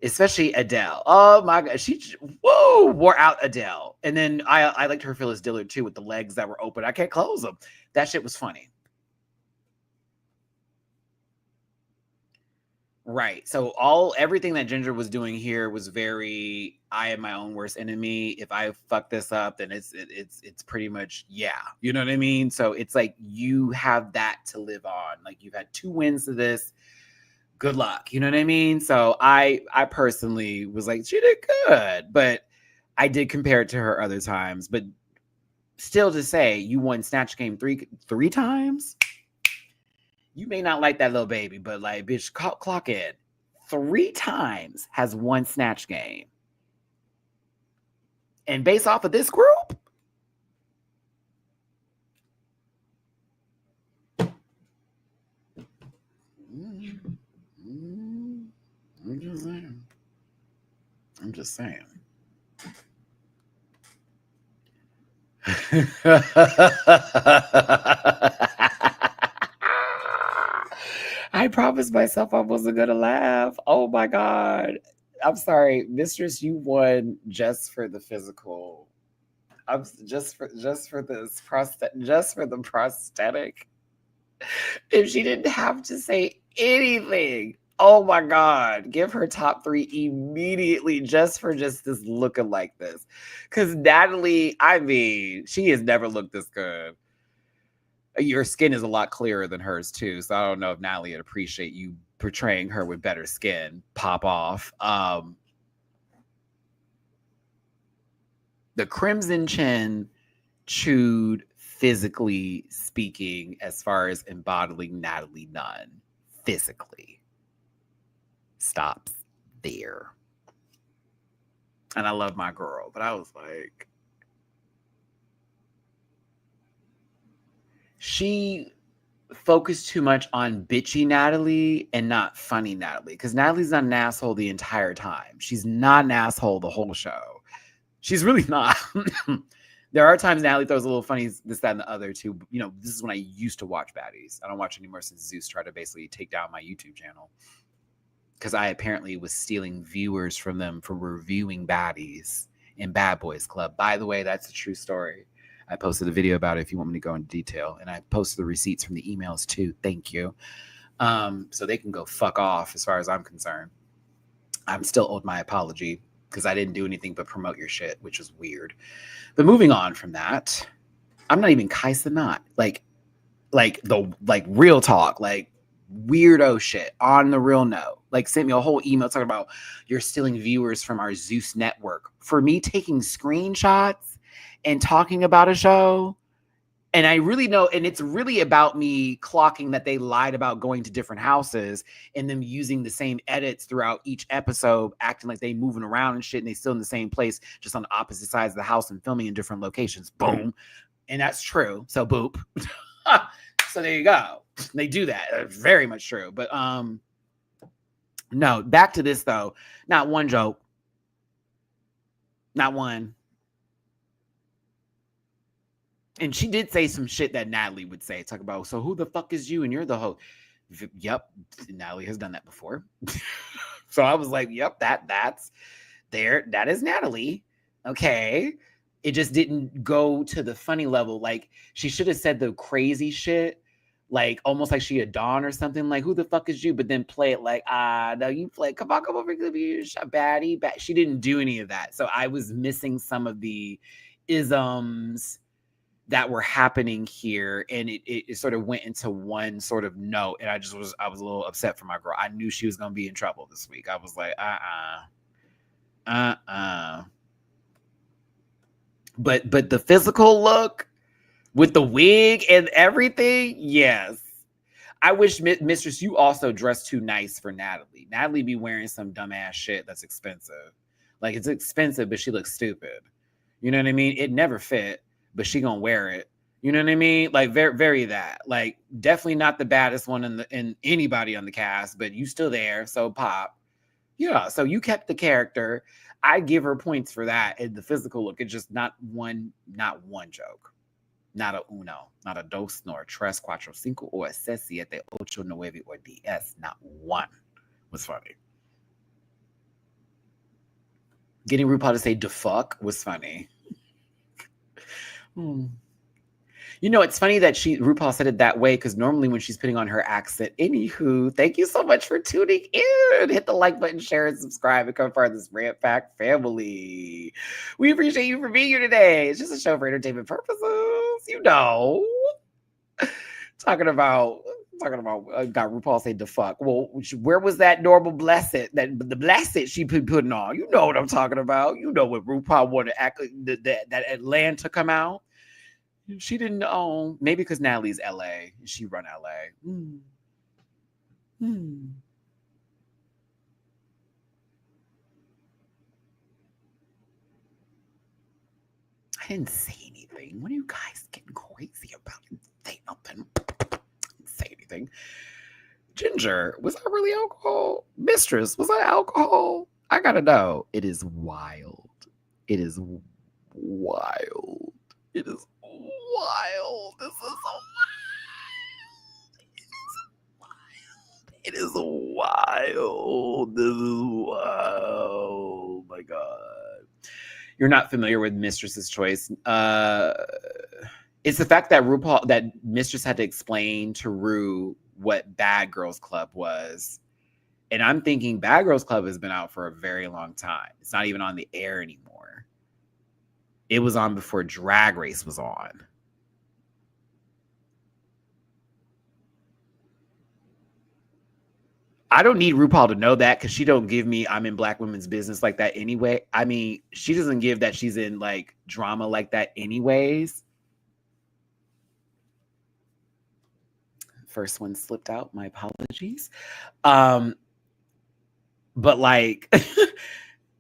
especially Adele. Oh my God, she wore out Adele. And then I liked her Phyllis Dillard too, with the legs that were open. I can't close them. That shit was funny. Right. So everything that Ginger was doing here was very, I am my own worst enemy. If I fuck this up, then it's pretty much, yeah. You know what I mean? So it's like you have that to live on. Like you've had 2 wins to this. Good luck. You know what I mean? So I personally was like, she did good, but I did compare it to her other times. But still to say you won Snatch Game three times. You may not like that little baby, but like, bitch, clock it. 3 times has won Snatch Game. And based off of this group, I'm just saying. I promised myself I wasn't gonna laugh. Oh my God. I'm sorry, Mistress, you won just for the physical. Just for the prosthetic. If she didn't have to say anything, oh my God, give her top 3 immediately just for this looking like this. Because Natalie, I mean, she has never looked this good. Your skin is a lot clearer than hers too, so I don't know if Natalie would appreciate you portraying her with better skin. Pop off. The Crimson Chin chewed, physically speaking, as far as embodying Natalie Nunn physically. Stops there. And I love my girl, but I was like, she focused too much on bitchy Natalie and not funny Natalie, because Natalie's not an asshole the entire time. She's not an asshole the whole show. She's really not. There are times Natalie throws a little funny, this, that, and the other too. You know, this is when I used to watch baddies. I don't watch anymore since Zeus tried to basically take down my YouTube channel, because I apparently was stealing viewers from them for reviewing baddies in Bad Boys Club. By the way, that's a true story. I posted a video about it if you want me to go into detail. And I posted the receipts from the emails too. Thank you. So they can go fuck off as far as I'm concerned. I'm still owed my apology because I didn't do anything but promote your shit, which was weird. But moving on from that, I'm not even Kai Cenat. Like real talk, like weirdo shit on the real note. Like sent me a whole email talking about you're stealing viewers from our Zeus network for me taking screenshots and talking about a show. And I really know, and it's really about me clocking that they lied about going to different houses and them using the same edits throughout each episode, acting like they moving around and shit, and they still in the same place, just on the opposite sides of the house and filming in different locations. Boom. And that's true. So boop. So there you go. They do that. It's very much true. But no, back to this though. Not one joke. Not one. And she did say some shit that Natalie would say. Talk about, so who the fuck is you and you're the host? Yep, Natalie has done that before. So I was like, yep, that's there. That is Natalie. Okay. it just didn't go to the funny level. Like, she should have said the crazy shit, like almost like she a Dawn or something. Like, who the fuck is you? But then play it like, no, you play. Come on, come over, give me a shot, baddie. She didn't do any of that, so I was missing some of the isms that were happening here, and it sort of went into one sort of note, and I was a little upset for my girl. I knew she was gonna be in trouble this week. I was like, But the physical look with the wig and everything, yes. I wish, Mistress, you also dressed too nice for Natalie. Natalie be wearing some dumbass shit that's expensive. Like, it's expensive, but she looks stupid. You know what I mean? It never fit, but she gonna wear it. You know what I mean? Like, very that. Like, definitely not the baddest one in anybody on the cast, but you still there, so pop. Yeah, so you kept the character. I give her points for that. And the physical look, it's just not one joke. Not a uno, not a dos, nor a tres, cuatro, cinco, or a seis, siete, ocho, nueve, or diez. Not one was funny. Getting RuPaul to say "the fuck" was funny. You know, it's funny that RuPaul said it that way, because normally when she's putting on her accent. Anywho, thank you so much for tuning in. Hit the like button, share, and subscribe, and come part of this Rant Pack family. We appreciate you for being here today. It's just a show for entertainment purposes, you know. Talking about got RuPaul say "the fuck." Well, where was that normal blessed, the blessed she putting on? You know what I'm talking about. You know what RuPaul wanted that Atlanta come out. She didn't own, maybe because Natalie's LA. She run LA. I didn't say anything. What are you guys getting crazy about? I didn't say nothing. I didn't say anything. Ginger, was that really alcohol? Mistress, was that alcohol? I gotta know. It is wild. It is wild. It is wild. This is so wild. It is wild. This is wild. Oh my God. You're not familiar with Mistress's Choice. It's the fact that Mistress had to explain to Ru what Bad Girls Club was. And I'm thinking Bad Girls Club has been out for a very long time. It's not even on the air anymore. It was on before Drag Race was on. I don't need RuPaul to know that, because she don't give me I'm in Black women's business like that anyway. I mean, she doesn't give that she's in like drama like that anyways. First one slipped out. My apologies. But like,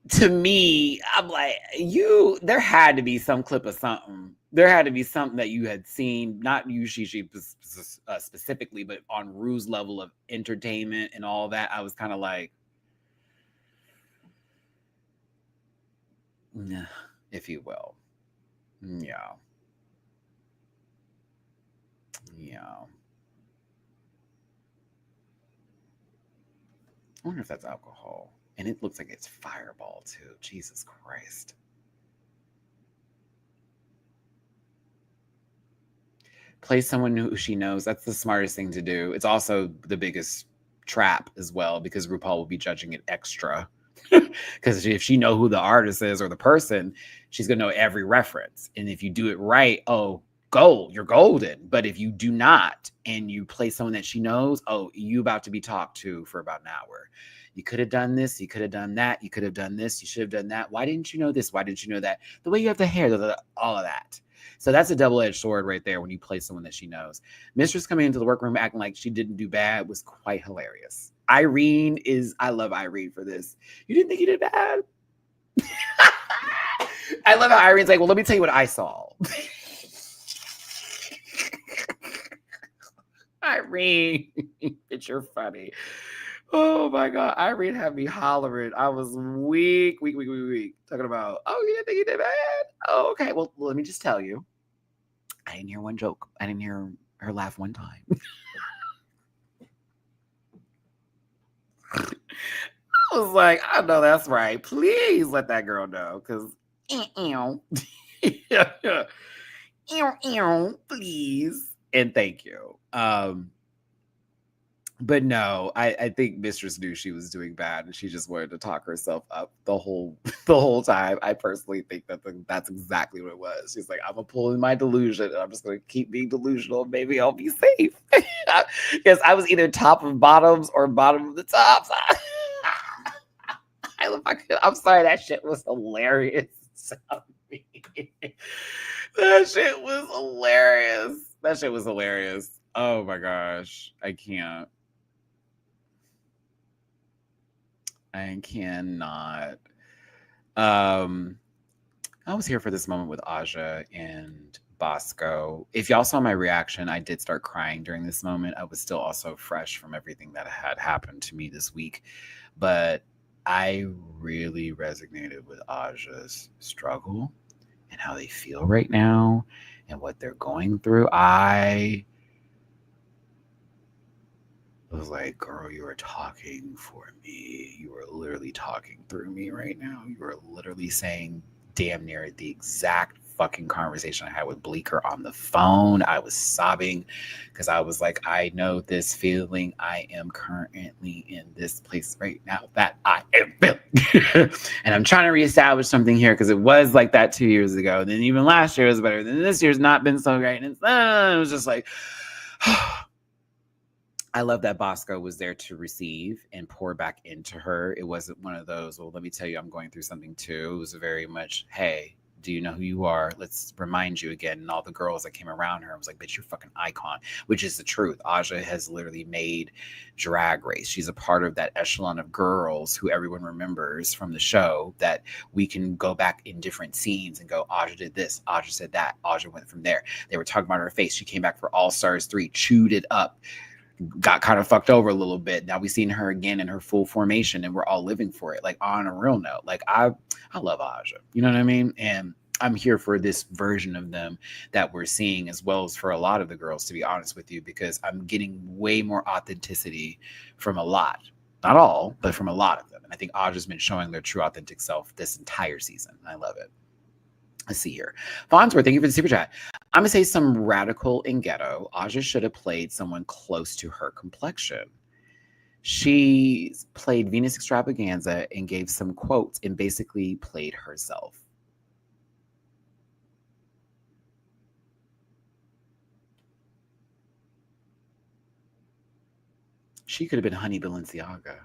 to me, I'm like, there had to be some clip of something. There had to be something that you had seen, not you, Shishi, specifically, but on Ru's level of entertainment and all that. I was kind of like, if you will. Yeah. I wonder if that's alcohol. And it looks like it's Fireball, too. Jesus Christ. Play someone who she knows. That's the smartest thing to do. It's also the biggest trap as well, because RuPaul will be judging it extra. Because if she know who the artist is or the person, she's going to know every reference. And if you do it right, gold, you're golden. But if you do not, and you play someone that she knows, you about to be talked to for about an hour. You could have done this. You could have done that. You could have done this. You should have done that. Why didn't you know this? Why didn't you know that? The way you have the hair, all of that. So that's a double-edged sword right there when you play someone that she knows. Mistress coming into the workroom acting like she didn't do bad was quite hilarious. I love Irene for this. You didn't think you did bad? I love how Irene's like, well, let me tell you what I saw. Irene, you're funny. Oh my God. Irene had me hollering. I was weak. Talking about, you didn't think you did bad? Oh, okay. Well, let me just tell you. I didn't hear one joke. I didn't hear her laugh one time. I was like, I know that's right. Please let that girl know. Because, Please and thank you. But no, I think Mistress knew she was doing bad, and she just wanted to talk herself up the whole time. I personally think that's exactly what it was. She's like, I'm gonna pull in my delusion, and I'm just gonna keep being delusional. Maybe I'll be safe. Because I was either top of bottoms or bottom of the tops. I'm sorry, that shit was hilarious. That shit was hilarious. That shit was hilarious. Oh my gosh, I can't. I cannot. I was here for this moment with Aja and Bosco. If y'all saw my reaction, I did start crying during this moment. I was still also fresh from everything that had happened to me this week. But I really resonated with Aja's struggle and how they feel right now and what they're going through. I was like, girl, you are talking for me. You are literally talking through me right now. You are literally saying damn near the exact fucking conversation I had with Bleecker on the phone. I was sobbing because I was like, I know this feeling. I am currently in this place right now that I am feeling. And I'm trying to reestablish something here because it was like that 2 years ago. And then even last year was better. Then this year's not been so great. And it was just like... I love that Bosco was there to receive and pour back into her. It wasn't one of those, well, let me tell you, I'm going through something too. It was very much, hey, do you know who you are? Let's remind you again. And all the girls that came around her, I was like, bitch, you're a fucking icon, which is the truth. Aja has literally made Drag Race. She's a part of that echelon of girls who everyone remembers from the show that we can go back in different scenes and go, Aja did this, Aja said that, Aja went from there. They were talking about her face. She came back for All Stars 3, chewed it up, got kind of fucked over a little bit. Now we've seen her again in her full formation and we're all living for it. Like, on a real note, like I love Aja, you know what I mean? And I'm here for this version of them that we're seeing, as well as for a lot of the girls, to be honest with you, because I'm getting way more authenticity from a lot, not all, but from a lot of them. And I think Aja's been showing their true authentic self this entire season. I love it. Let's see here. Farnsworth, thank you for the super chat. I'm going to say some radical and ghetto. Aja should have played someone close to her complexion. She played Venus Extravaganza and gave some quotes and basically played herself. She could have been Honey Balenciaga.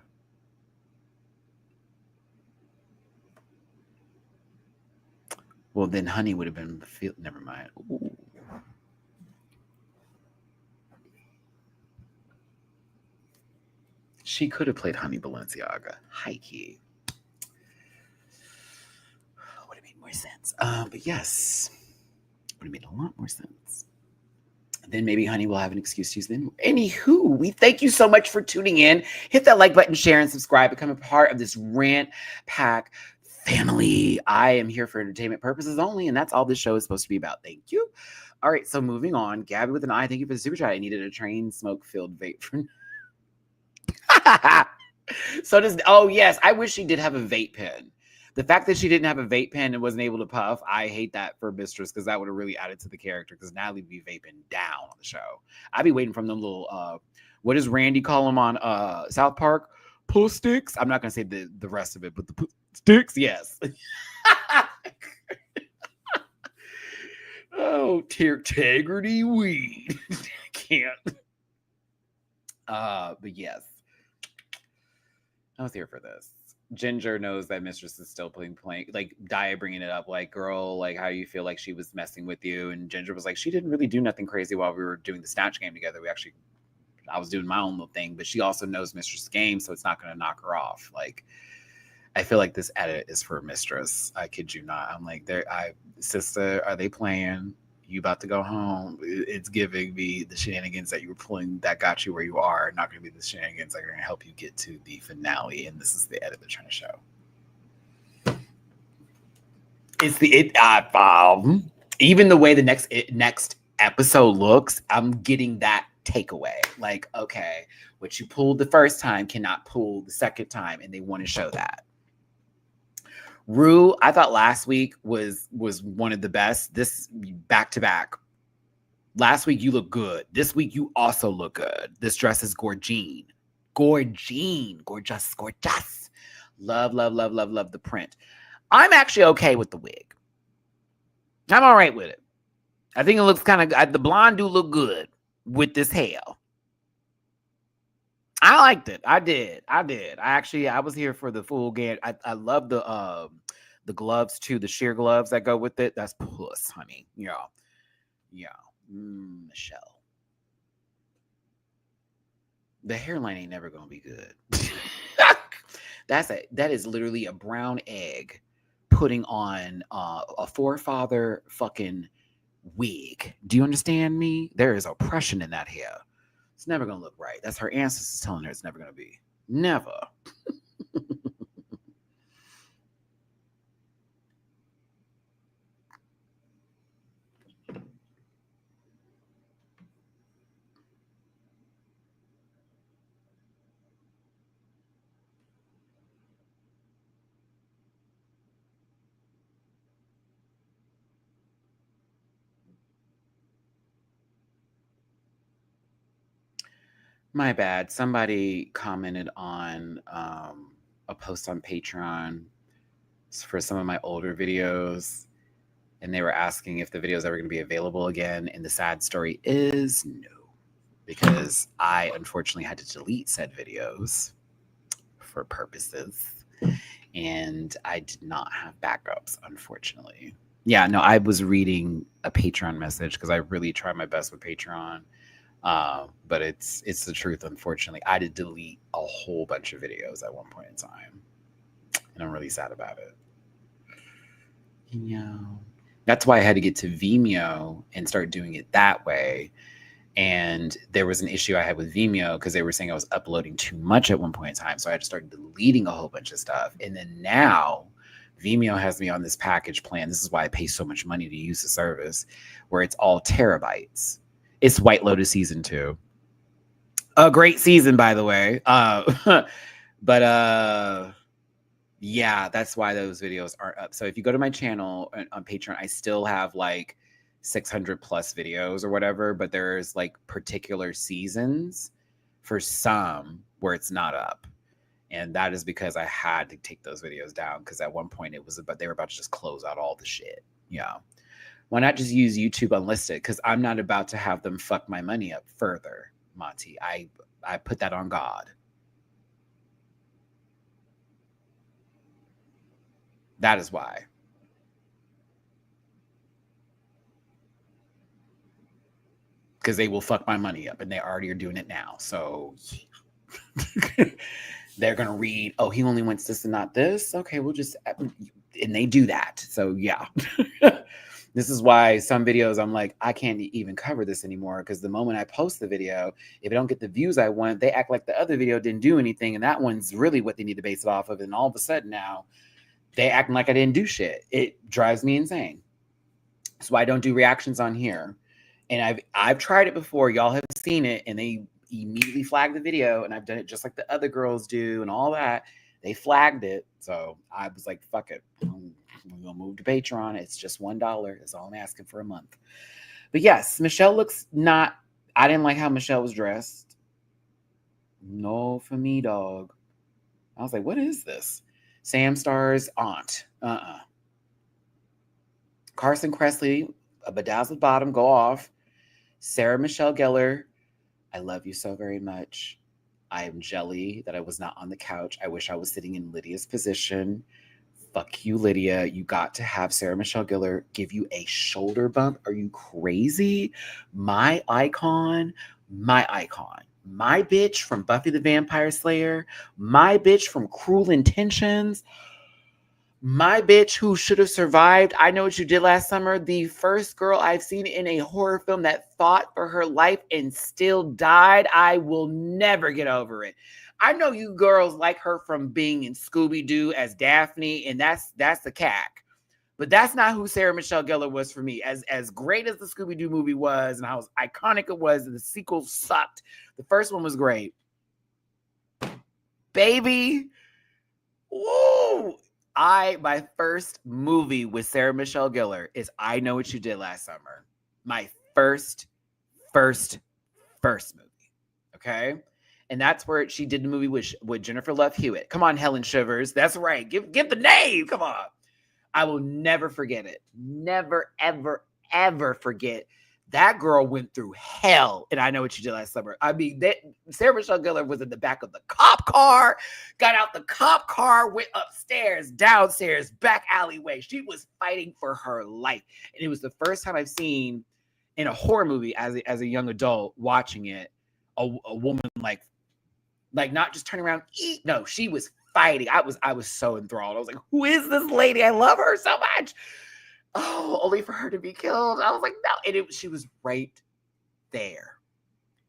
Well, then Honey would have been... Never mind. Ooh. She could have played Honey Balenciaga. Hikey. Would have made more sense. But yes. Would have made a lot more sense. Then maybe Honey will have an excuse to use them. Anywho, we thank you so much for tuning in. Hit that like button, share, and subscribe. Become a part of this Rant Pack family. I am here for entertainment purposes only, and that's all this show is supposed to be about. Thank you. All right, so moving on. Gabby with an I, thank you for the super chat. I needed a train smoke-filled vape for... So does... Oh, yes. I wish she did have a vape pen. The fact that she didn't have a vape pen and wasn't able to puff, I hate that for Mistress, because that would have really added to the character, because Natalie would be vaping down on the show. I'd be waiting from them little, what does Randy call them on South Park? Pull sticks? I'm not going to say the rest of it, but the sticks, yes. Oh, integrity weed. Can't. But yes. I was here for this. Ginger knows that Mistress is still playing, like Daya bringing it up, like, girl, like, how you feel like she was messing with you? And Ginger was like, she didn't really do nothing crazy while we were doing the Snatch Game together. I was doing my own little thing, but she also knows Mistress' game, so it's not going to knock her off. Like, I feel like this edit is for Mistress. I kid you not. I'm like, sister, are they playing? You about to go home? It's giving me the shenanigans that you were pulling that got you where you are, not going to be the shenanigans that are going to help you get to the finale. And this is the edit they're trying to show. It's even the way the next episode looks, I'm getting that takeaway. Like, okay, what you pulled the first time cannot pull the second time, and they want to show that. Rue, I thought last week was one of the best. This back to back. Last week you look good. This week you also look good. This dress is gorgeous. Love, love, love, love, love the print. I'm actually okay with the wig. I'm all right with it. I think it looks kind of, the blonde do look good with this hair. I liked it. I did. I was here for the full game. I love the gloves too, the sheer gloves that go with it. That's puss, honey. Yeah. Michelle. The hairline ain't never gonna be good. That is literally a brown egg putting on a forefather fucking wig. Do you understand me? There is oppression in that hair. It's never gonna look right. That's her ancestors telling her it's never gonna be. Never. My bad. Somebody commented on a post on Patreon for some of my older videos, and they were asking if the video is ever going to be available again. And the sad story is no, because I unfortunately had to delete said videos for purposes, and I did not have backups, unfortunately. Yeah, no, I was reading a Patreon message because I really try my best with Patreon. But it's the truth. Unfortunately, I did delete a whole bunch of videos at one point in time, and I'm really sad about it. Yeah, that's why I had to get to Vimeo and start doing it that way. And there was an issue I had with Vimeo because they were saying I was uploading too much at one point in time, so I had to start deleting a whole bunch of stuff. And then now Vimeo has me on this package plan. This is why I pay so much money to use the service, where it's all terabytes. It's White Lotus season 2. A great season, by the way. But yeah, that's why those videos aren't up. So if you go to my channel on Patreon, I still have like 600 plus videos or whatever, but there's like particular seasons for some where it's not up. And that is because I had to take those videos down because at one point they were about to just close out all the shit. Yeah. Why not just use YouTube unlisted? Because I'm not about to have them fuck my money up further, Monty. I put that on God. That is why. Because they will fuck my money up, and they already are doing it now. So yeah. They're going to read, oh, he only wants this and not this. Okay, we'll just, and they do that. So yeah. This is why some videos I'm like, I can't even cover this anymore because the moment I post the video, if I don't get the views I want, they act like the other video didn't do anything. And that one's really what they need to base it off of. And all of a sudden now they acting like I didn't do shit. It drives me insane. So I don't do reactions on here. And I've tried it before. Y'all have seen it and they immediately flag the video. And I've done it just like the other girls do and all that. They flagged it. So I was like, fuck it. We're going to move to Patreon. It's just $1. That's all I'm asking for a month. But yes, Michelle looks not... I didn't like how Michelle was dressed. No, for me, dog. I was like, what is this? Sam Star's aunt. Carson Kressley, a bedazzled bottom, go off. Sarah Michelle Gellar, I love you so very much. I am jelly that I was not on the couch. I wish I was sitting in Lydia's position. Fuck you, Lydia. You got to have Sarah Michelle Gellar give you a shoulder bump. Are you crazy? My icon, my bitch from Buffy the Vampire Slayer, my bitch from Cruel Intentions, my bitch who should have survived I Know What You Did Last Summer, the first girl I've seen in a horror film that fought for her life and still died. I will never get over it. I know you girls like her from being in Scooby-Doo as Daphne, and that's the cack. But that's not who Sarah Michelle Gellar was for me. As great as the Scooby-Doo movie was and how iconic it was, and the sequel sucked. The first one was great. Baby, woo! My first movie with Sarah Michelle Gellar is I Know What You Did Last Summer. My first movie. Okay. And that's where she did the movie with Jennifer Love Hewitt. Come on, Helen Shivers. That's right. Give the name. Come on. I will never forget it. Never, ever, ever forget. That girl went through hell, and I Know What You Did Last Summer. I mean, Sarah Michelle Gellar was in the back of the cop car, got out the cop car, went upstairs, downstairs, back alleyway. She was fighting for her life. And it was the first time I've seen in a horror movie as a young adult watching it, a woman like not just turning around, eat. No, she was fighting. I was so enthralled. I was like, who is this lady? I love her so much. Oh, only for her to be killed. I was like, no. And she was right there.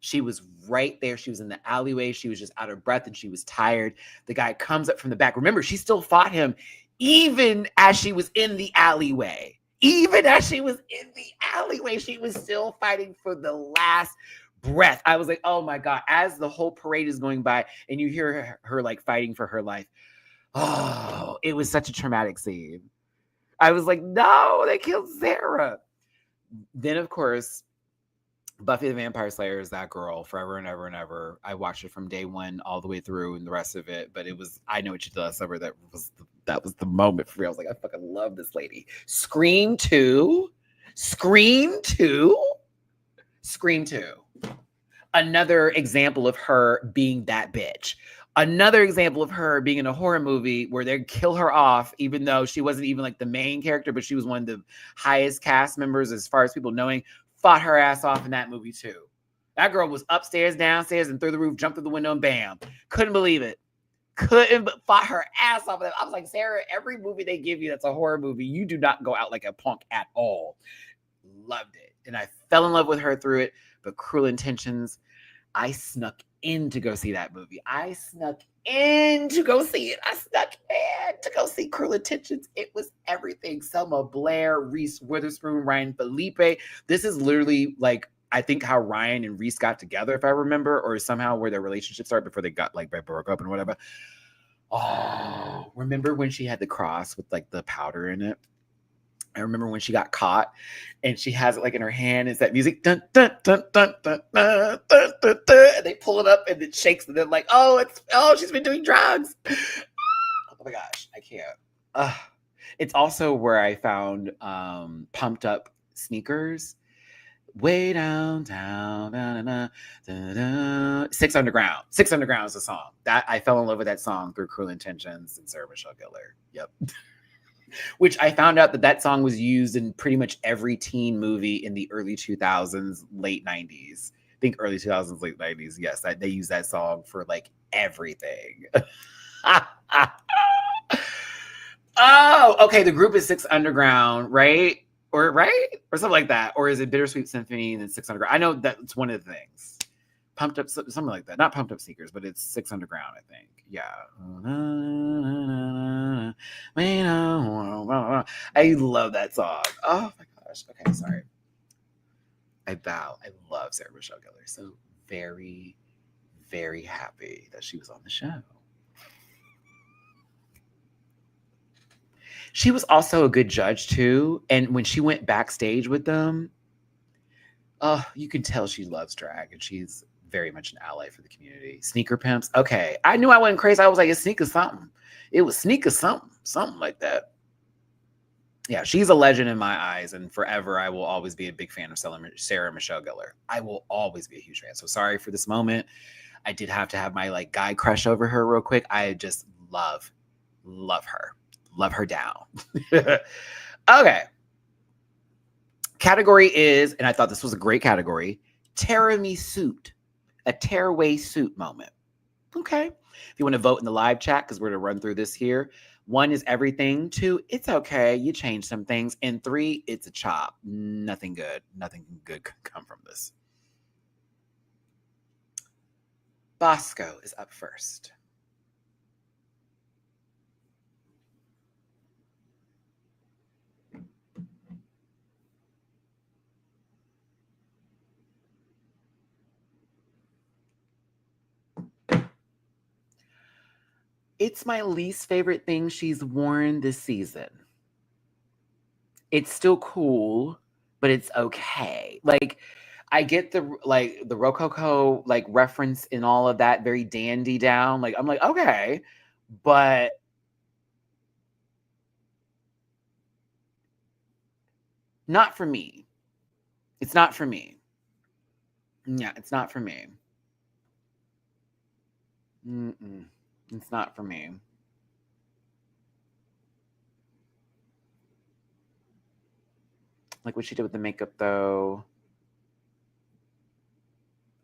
She was right there. She was in the alleyway. She was just out of breath and she was tired. The guy comes up from the back. Remember, she still fought him even as she was in the alleyway. Even as she was in the alleyway, she was still fighting for the last breath. I was like, oh my God, as the whole parade is going by and you hear her like fighting for her life. Oh, it was such a traumatic scene. I was like, no, they killed Sarah. Then, of course, Buffy the Vampire Slayer is that girl forever and ever and ever. I watched it from day one all the way through and the rest of it. But it was, I Know What You Did Last Summer. That was the moment for me. I was like, I fucking love this lady. Scream 2. Another example of her being that bitch. Another example of her being in a horror movie where they kill her off, even though she wasn't even like the main character, but she was one of the highest cast members as far as people knowing, fought her ass off in that movie too. That girl was upstairs, downstairs, and through the roof, jumped through the window, and bam. Couldn't believe it. Couldn't but fought her ass off of that. I was like, Sarah, every movie they give you that's a horror movie, you do not go out like a punk at all. Loved it. And I fell in love with her through it. But Cruel Intentions, I snuck in to go see that movie. I snuck in to go see it. I snuck in to go see Cruel Intentions. It was everything. Selma Blair, Reese Witherspoon, Ryan Felipe. This is literally like, I think how Ryan and Reese got together, if I remember, or somehow where their relationship started before they got like broke up and whatever. Oh, remember when she had the cross with like the powder in it? I remember when she got caught and she has it like in her hand. It's that music. Dun, dun, dun, dun, dun, dun, dun, dun, dun, and they pull it up and it shakes. And they're like, oh, she's been doing drugs. Oh my gosh, I can't. It's also where I found Pumped Up Sneakers. Way down, down, down, down, down, down. Six Underground. Six Underground is a song. That I fell in love with that song through Cruel Intentions and Sarah Michelle Gellar. Yep. Which I found out that song was used in pretty much every teen movie in the early 2000s, late 90s. I think early 2000s, late 90s. Yes, they use that song for like everything. Oh, okay. The group is Six Underground, right? Or something like that. Or is it Bittersweet Symphony and then Six Underground? I know that's one of the things. Pumped Up, something like that. Not Pumped Up Sneakers, but it's Six Underground, I think. Yeah. I love that song. Oh my gosh. Okay, sorry. I love Sarah Michelle Gellar. So very, very happy that she was on the show. She was also a good judge too. And when she went backstage with them, you can tell she loves drag and she's very much an ally for the community. Sneaker Pimps. Okay. I knew I wasn't crazy. I was like, it's Sneaker something. It was Sneaker something. Something like that. Yeah, she's a legend in my eyes. And forever, I will always be a big fan of Sarah Michelle Gellar. I will always be a huge fan. So sorry for this moment. I did have to have my like guy crush over her real quick. I just love her. Love her down. Okay. Category is, and I thought this was a great category, tear-me suit. A tearaway suit moment. Okay. If you want to vote in the live chat, because we're going to run through this here. 1 is everything. 2, it's okay. You change some things. And 3, it's a chop. Nothing good. Nothing good could come from this. Bosco is up first. It's my least favorite thing she's worn this season. It's still cool, but it's okay. Like, I get the Rococo like reference and all of that, very dandy down. Like, I'm like, okay, but not for me. It's not for me. Yeah, it's not for me. Mm-mm. It's not for me. Like what she did with the makeup, though.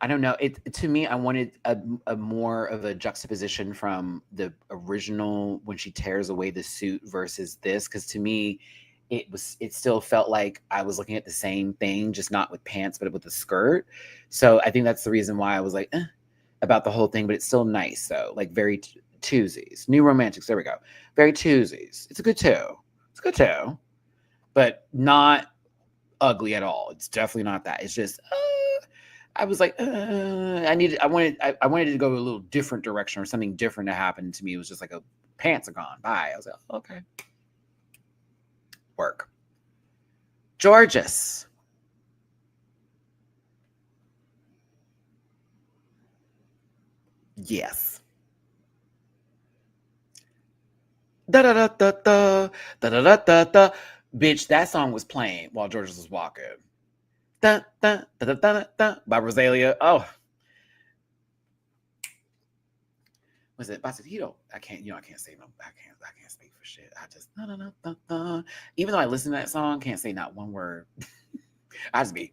I don't know. It to me, I wanted a more of a juxtaposition from the original when she tears away the suit versus this, because to me, it still felt like I was looking at the same thing, just not with pants, but with the skirt. So I think that's the reason why I was like about the whole thing, but it's still nice though. Like very twosies, new romantics. There we go. Very twosies. It's a good two. It's a good two, but not ugly at all. It's definitely not that. It's just I was like, I wanted to go a little different direction or something different to happen to me. It was just like a pants are gone. Bye. I was like, okay. Work. Georges. Yes. Da da da da da da da da da da. Bitch, that song was playing while Georges was walking. Da da da da da da by Rosalia. Oh, was it Basitito? I can't, I can't say no. I can't speak for shit. I just no no no no no. Even though I listen to that song, can't say not one word. I just be.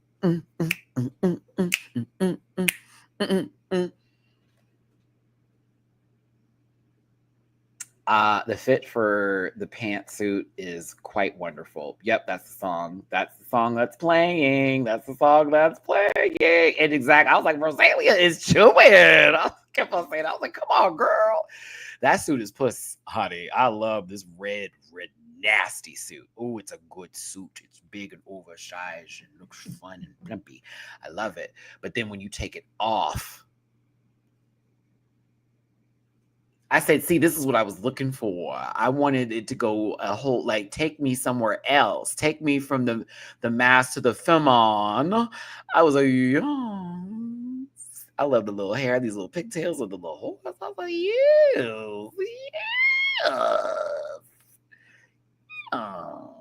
The fit for the pantsuit is quite wonderful. Yep, that's the song. That's the song that's playing. That's the song that's playing. And exactly, I was like, Rosalia is chewing. I kept on saying, I was like, come on, girl. That suit is puss, honey. I love this red, nasty suit. Oh, it's a good suit. It's big and oversized and looks fun and plumpy. I love it. But then when you take it off, I said, see, this is what I was looking for. I wanted it to go a whole, like, take me somewhere else. Take me from the mask to the femme. I was like, yes. I love the little hair, these little pigtails with the little horse. I was like, yes. Yes. Oh.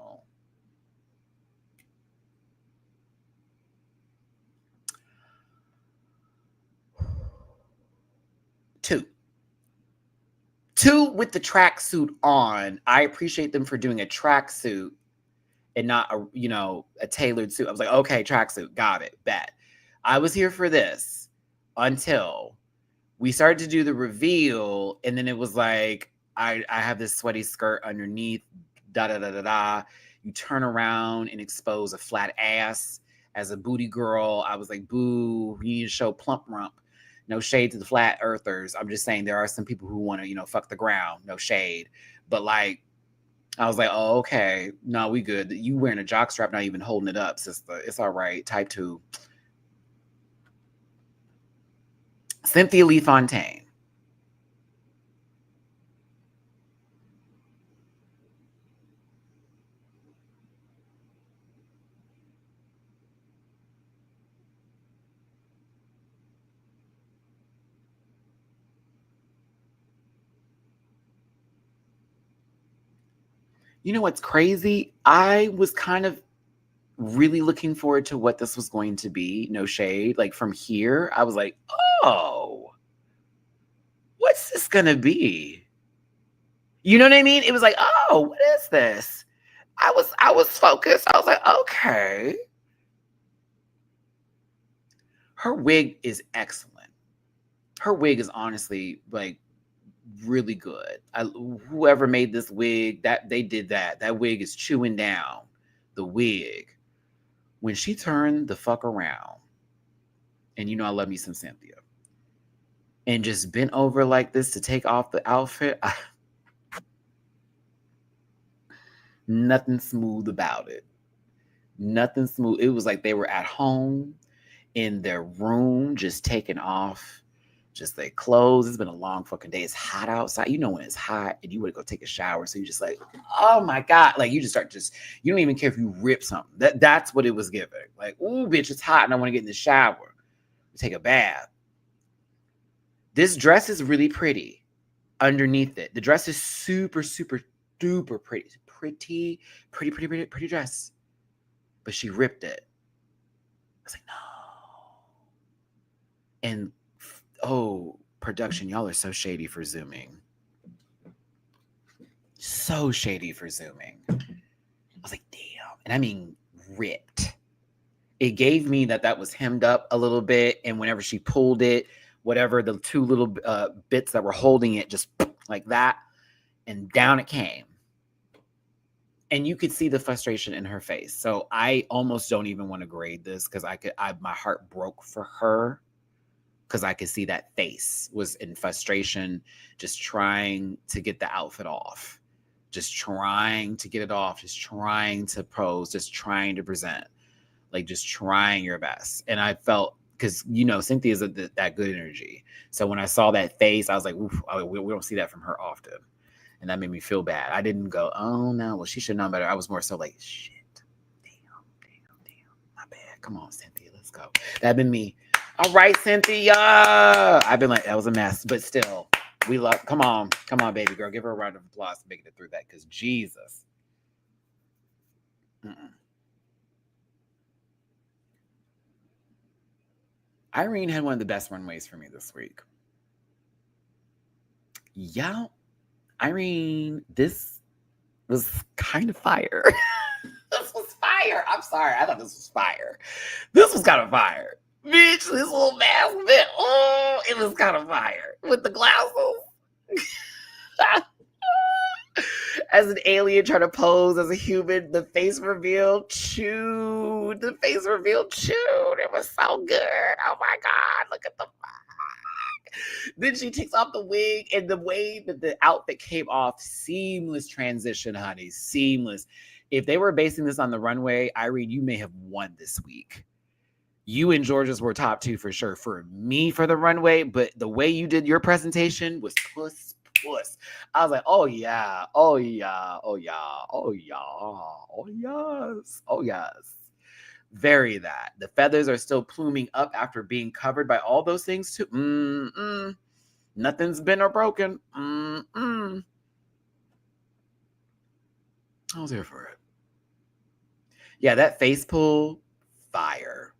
Two with the tracksuit on. I appreciate them for doing a tracksuit and not a tailored suit. I was like, okay, tracksuit, got it, bet. I was here for this until we started to do the reveal, and then it was like, I have this sweaty skirt underneath, da da da da da. You turn around and expose a flat ass as a booty girl. I was like, boo, you need to show plump rump. No shade to the flat earthers. I'm just saying there are some people who want to, fuck the ground. No shade. But like, I was like, oh, okay. No, we good. You wearing a jock strap, not even holding it up, sister. It's all right. Type 2. Cynthia Lee Fontaine. You know what's crazy? I was kind of really looking forward to what this was going to be. No shade. Like from here, I was like, oh, what's this gonna be? You know what I mean? It was like, oh, what is this? I was focused. I was like, okay. Her wig is excellent. Her wig is honestly like really good. Whoever made this wig, that they did that. That wig is chewing down the wig. When she turned the fuck around, and I love me some Cynthia, and just bent over like this to take off the outfit, nothing smooth about it. Nothing smooth. It was like they were at home in their room, just taking off just like clothes. It's been a long fucking day. It's hot outside. You know when it's hot and you want to go take a shower. So you just like, oh my God. Like you just start you don't even care if you rip something. That's what it was giving. Like, ooh, bitch, it's hot and I want to get in the shower. Take a bath. This dress is really pretty underneath it. The dress is super, super duper pretty. Pretty dress. But she ripped it. I was like, no. And production, y'all are so shady for zooming. So shady for zooming. I was like, damn. And I mean, ripped. It gave me that was hemmed up a little bit. And whenever she pulled it, whatever, the two little bits that were holding it, just like that. And down it came. And you could see the frustration in her face. So I almost don't even want to grade this because my heart broke for her. Because I could see that face was in frustration, just trying to get the outfit off, just trying to get it off, just trying to pose, just trying to present, like just trying your best. And I felt, because, Cynthia's that good energy. So when I saw that face, I was like, oof, we don't see that from her often. And that made me feel bad. I didn't go, oh no, well, she should know better. I was more so like, shit, damn, my bad. Come on, Cynthia, let's go. That'd been me. All right, Cynthia. I've been like, that was a mess, but still, we love. Come on, baby girl. Give her a round of applause for making it through that, because Jesus. Irene had one of the best runways for me this week. Yeah, Irene, this was kind of fire. This was fire. I'm sorry. I thought this was fire. This was kind of fire. Bitch, this little mask bit. Oh, it was kind of fire. With the glasses. As an alien trying to pose as a human, the face reveal chewed. The face reveal chewed. It was so good. Oh my God, look at the fuck. Then she takes off the wig, and the way that the outfit came off, seamless transition, honey. Seamless. If they were basing this on the runway, Irene, you may have won this week. You and Georgia's were top two for sure for me for the runway, but the way you did your presentation was puss. I was like, oh yeah, oh yeah, oh yeah, oh yeah, oh yes, oh yes. Very that. The feathers are still pluming up after being covered by all those things too. Nothing's been or broken. I was here for it. Yeah, that face pull, fire.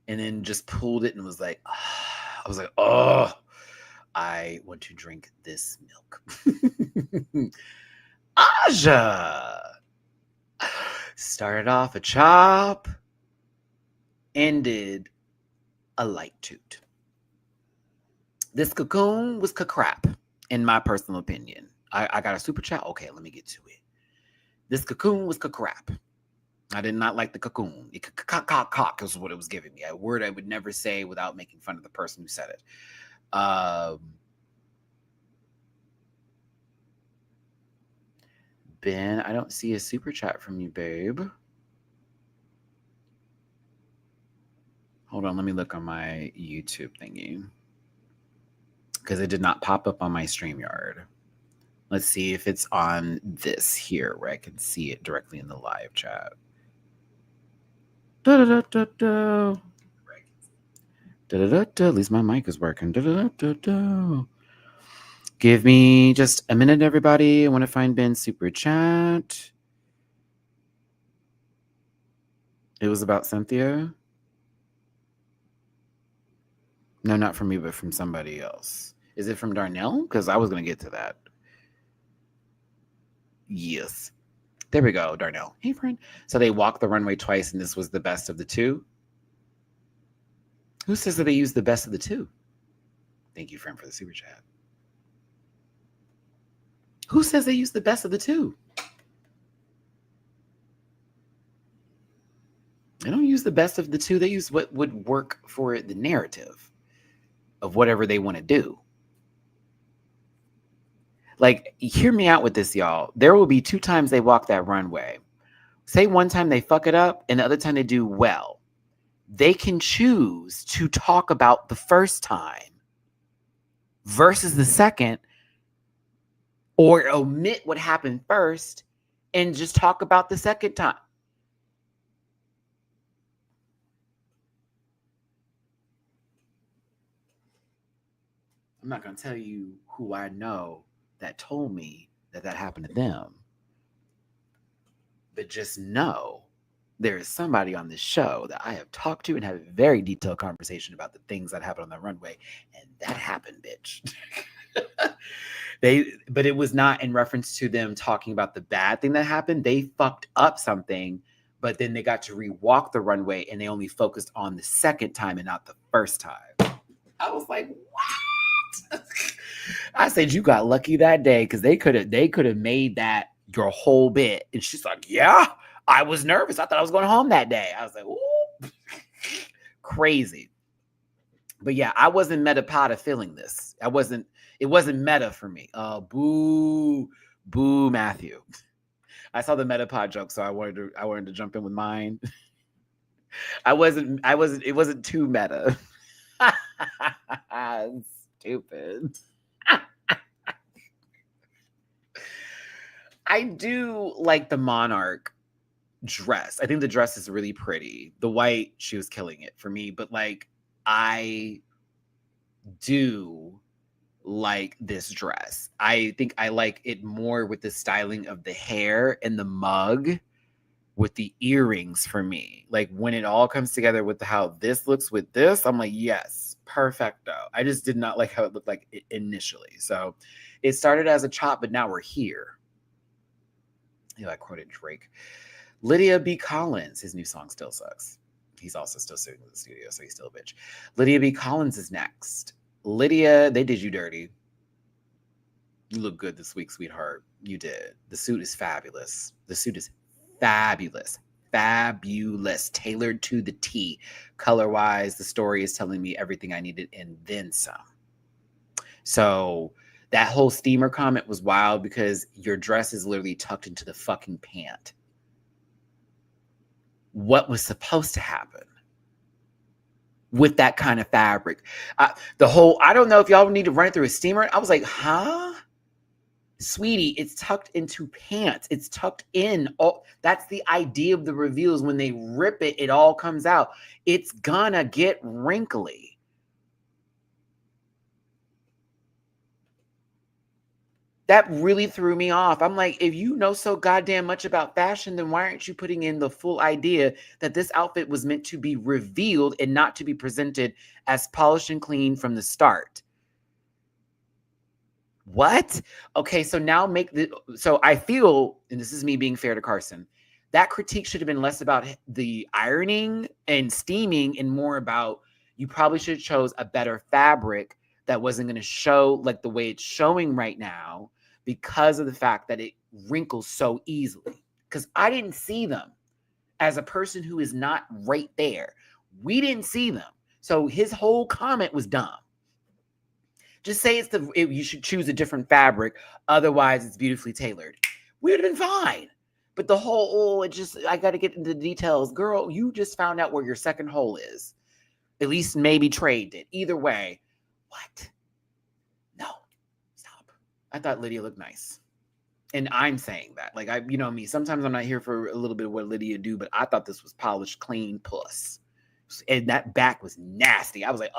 And then just pulled it and was like, I was like, oh, I want to drink this milk. Aja started off a chop, ended a light toot. This cocoon was crap, in my personal opinion. I got a super chat. Okay, let me get to it. This cocoon was crap. I did not like the cocoon. Cock is what it was giving me. A word I would never say without making fun of the person who said it. Ben, I don't see a super chat from you, babe. Hold on, let me look on my YouTube thingy. Because it did not pop up on my StreamYard. Let's see if it's on this here where I can see it directly in the live chat. At least my mic is working. Give me just a minute, everybody. I want to find Ben's super chat. It was about Cynthia. No, not from me, but from somebody else. Is it from Darnell? Because I was going to get to that. Yes. There we go, Darnell. Hey, friend. So they walked the runway twice, and this was the best of the two? Who says that they used the best of the two? Thank you, friend, for the super chat. Who says they used the best of the two? They don't use the best of the two. They use what would work for the narrative of whatever they want to do. Like, hear me out with this, y'all. There will be 2 times they walk that runway. Say one time they fuck it up and the other time they do well. They can choose to talk about the first time versus the second, or omit what happened first and just talk about the second time. I'm not going to tell you who I know that told me that happened to them. But just know there is somebody on this show that I have talked to and had a very detailed conversation about the things that happened on the runway. And that happened, bitch. But it was not in reference to them talking about the bad thing that happened. They fucked up something, but then they got to rewalk the runway and they only focused on the second time and not the first time. I was like, what? I said, you got lucky that day, because they could have made that your whole bit. And she's like, yeah, I was nervous. I thought I was going home that day. I was like, ooh, crazy. But yeah, I wasn't meta-pata feeling this. It wasn't meta for me. Boo, Matthew. I saw the meta-pod joke, so I wanted to jump in with mine. It wasn't too meta. Stupid. I do like the Monarch dress. I think the dress is really pretty. The white, she was killing it for me. But like, I do like this dress. I think I like it more with the styling of the hair and the mug with the earrings for me. Like when it all comes together with how this looks with this, I'm like, yes, perfecto. I just did not like how it looked like initially. So it started as a chop, but now we're here. I quoted Drake. Lydia B. Collins, his new song still sucks. He's also still sitting in the studio, so he's still a bitch. Lydia B. Collins is next. Lydia, they did you dirty. You look good this week, sweetheart. You did. The suit is fabulous. The suit is fabulous. Fabulous. Tailored to the T. Color-wise, the story is telling me everything I needed and then some. So that whole steamer comment was wild because your dress is literally tucked into the fucking pant. What was supposed to happen with that kind of fabric? I don't know if y'all need to run it through a steamer. I was like, huh? Sweetie, it's tucked into pants. It's tucked in. Oh, that's the idea of the reveals. When they rip it, it all comes out. It's gonna get wrinkly. That really threw me off. I'm like, if you know so goddamn much about fashion, then why aren't you putting in the full idea that this outfit was meant to be revealed and not to be presented as polished and clean from the start? What? Okay, so now so I feel, and this is me being fair to Carson, that critique should have been less about the ironing and steaming and more about, you probably should have chose a better fabric that wasn't going to show like the way it's showing right now, because of the fact that it wrinkles so easily. Because I didn't see them. As a person who is not right there, we didn't see them. So his whole comment was dumb. Just say you should choose a different fabric, otherwise it's beautifully tailored. We would have been fine. But the whole, I got to get into the details. Girl, you just found out where your second hole is. At least maybe Trade did. Either way, what? No. I thought Lydia looked nice. And I'm saying that. Like, you know me, sometimes I'm not here for a little bit of what Lydia do, but I thought this was polished, clean puss. And that back was nasty. I was like,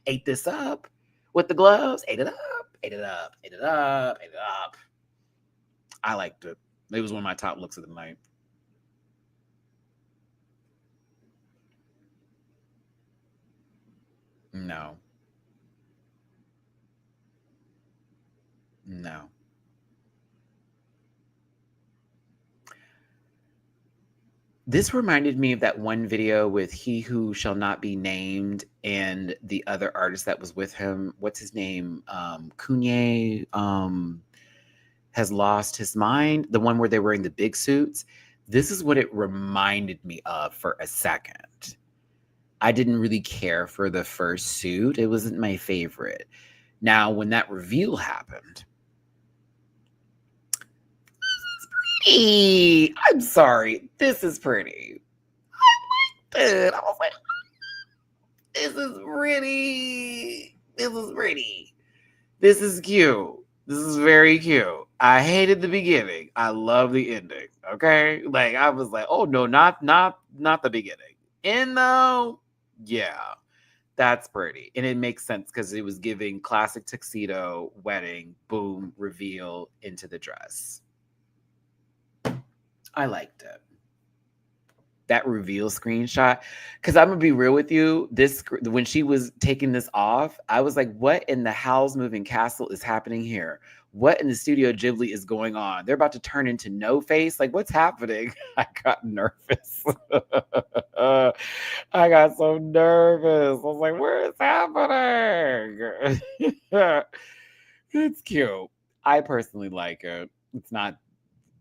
ate this up with the gloves. Ate it up. I liked it. It was one of my top looks of the night. No. This reminded me of that one video with He Who Shall Not Be Named and the other artist that was with him. What's his name? Kanye has lost his mind. The one where they're wearing the big suits. This is what it reminded me of for a second. I didn't really care for the first suit. It wasn't my favorite. Now, when that reveal happened, I'm sorry. This is pretty. I liked it. I was like, this is pretty. this is pretty. This is cute. This is very cute. I hated the beginning. I love the ending. Okay. Like I was like, oh no, not the beginning. And though, yeah, that's pretty. And it makes sense because it was giving classic tuxedo, wedding, boom, reveal into the dress. I liked it. That reveal screenshot, because I'm gonna be real with you, this when she was taking this off, I was like, what in the Howl's Moving Castle is happening here? What in the Studio Ghibli is going on? They're about to turn into No Face. Like, what's happening? I got nervous. I got so nervous. I was like, where is happening? It's cute. I personally like it. It's not,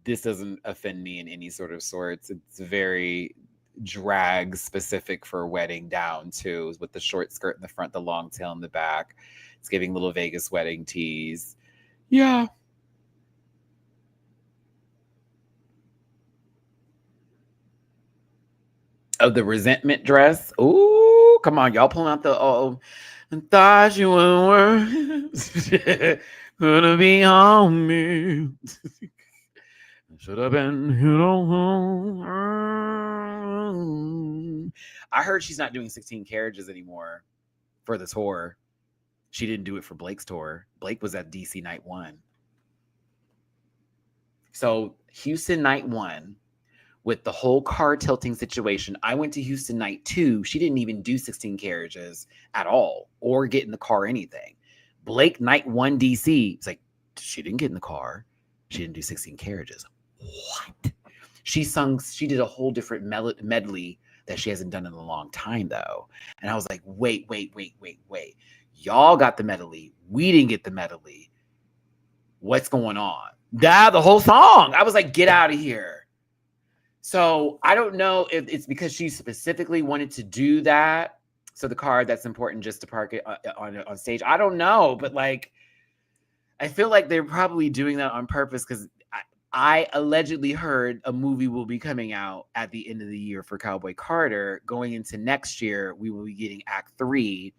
this doesn't offend me in any sort of sorts. It's very drag specific for a wedding down too, with the short skirt in the front, the long tail in the back. It's giving little Vegas wedding tees. Yeah. Oh, the resentment dress. Ooh, come on, y'all pulling out the I thought you were gonna be on me. Should have been, I heard she's not doing 16 carriages anymore for the tour. She didn't do it for Blake's tour. Blake was at DC night 1. So Houston night 1, with the whole car tilting situation, I went to Houston night 2. She didn't even do 16 carriages at all or get in the car or anything. Blake night 1 DC, it's like, she didn't get in the car. She didn't do 16 carriages. What? She did a whole different medley that she hasn't done in a long time though. And I was like, wait. Y'all got the medley. We didn't get the medley. What's going on? The whole song. I was like, get out of here. So I don't know if it's because she specifically wanted to do that. So the car that's important just to park it on stage. I don't know, but like, I feel like they're probably doing that on purpose because I allegedly heard a movie will be coming out at the end of the year for Cowboy Carter. Going into next year, we will be getting Act 3.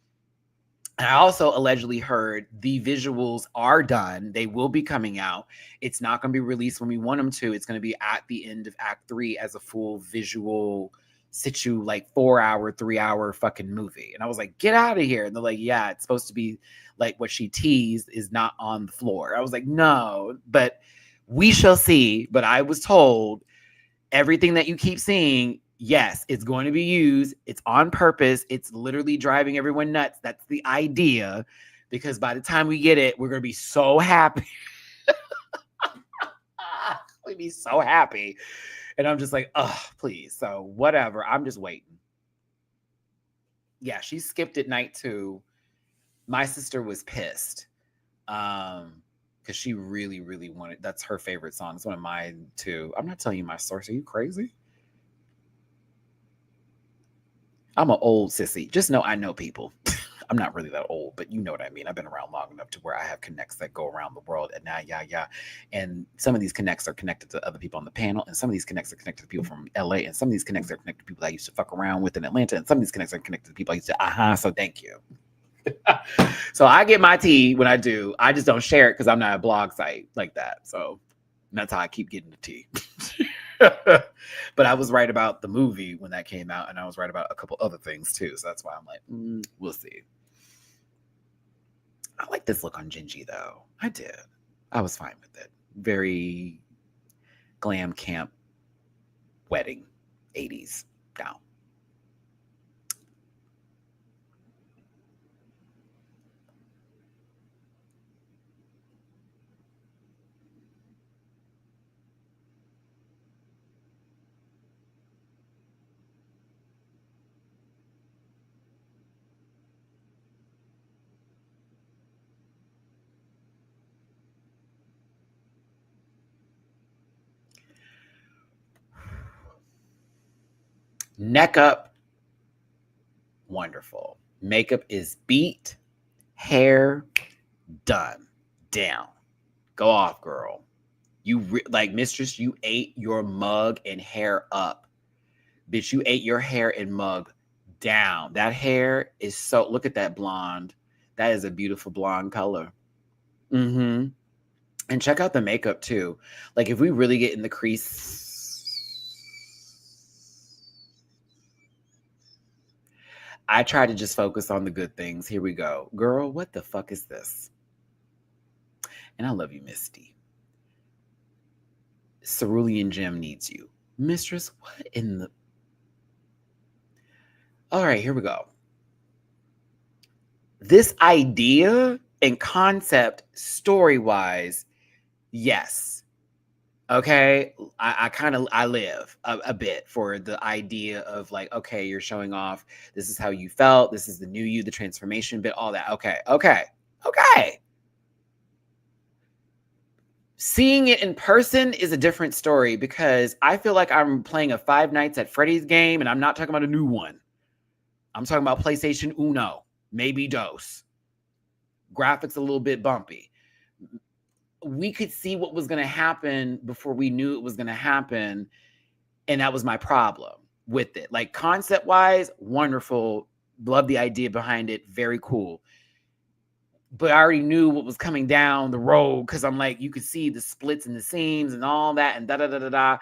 And I also allegedly heard the visuals are done. They will be coming out. It's not going to be released when we want them to. It's going to be at the end of Act 3 as a full visual like 4-hour, 3-hour fucking movie. And I was like, get out of here. And they're like, yeah, it's supposed to be like what she teased is not on the floor. I was like, no, but we shall see. But I was told everything that you keep seeing, yes, it's going to be used. It's on purpose. It's literally driving everyone nuts. That's the idea. Because by the time we get it, we're going to be so happy. We'd be so happy. And I'm just like, oh, please. So whatever. I'm just waiting. Yeah, she skipped it night 2. My sister was pissed. Because she really, really wanted, that's her favorite song. It's one of mine too. I'm not telling you my source. Are you crazy? I'm an old sissy. Just know I know people. I'm not really that old, but you know what I mean. I've been around long enough to where I have connects that go around the world. And yeah. And some of these connects are connected to other people on the panel. And some of these connects are connected to people from LA. And some of these connects are connected to people that I used to fuck around with in Atlanta. And some of these connects are connected to people I used to, so thank you. So I get my tea when I do. I just don't share it because I'm not a blog site like that. So that's how I keep getting the tea. But I was right about the movie when that came out, and I was right about a couple other things too. So that's why I'm like, we'll see. I like this look on Gingy though. I did. I was fine with it. Very glam camp wedding 80s gown. Neck up, wonderful. Makeup is beat, hair done, down. Go off, girl. You like, mistress, you ate your mug and hair up. Bitch, you ate your hair and mug down. That hair is so, look at that blonde. That is a beautiful blonde color. Mm-hmm. And check out the makeup too. Like if we really get in the crease, I try to just focus on the good things. Here we go. Girl, what the fuck is this? And I love you, Misty. Cerulean Gem needs you. Mistress, what in the... All right, here we go. This idea and concept, story-wise, yes. Okay, I live a bit for the idea of like, okay, you're showing off. This is how you felt. This is the new you, the transformation bit, all that. Okay. Seeing it in person is a different story because I feel like I'm playing a Five Nights at Freddy's game, and I'm not talking about a new one. I'm talking about PlayStation Uno, maybe Dos. Graphics a little bit bumpy. We could see what was going to happen before we knew it was going to happen. And that was my problem with it. Like concept wise, wonderful. Love the idea behind it. Very cool. But I already knew what was coming down the road because I'm like, you could see the splits and the seams and all that and da-da-da-da-da.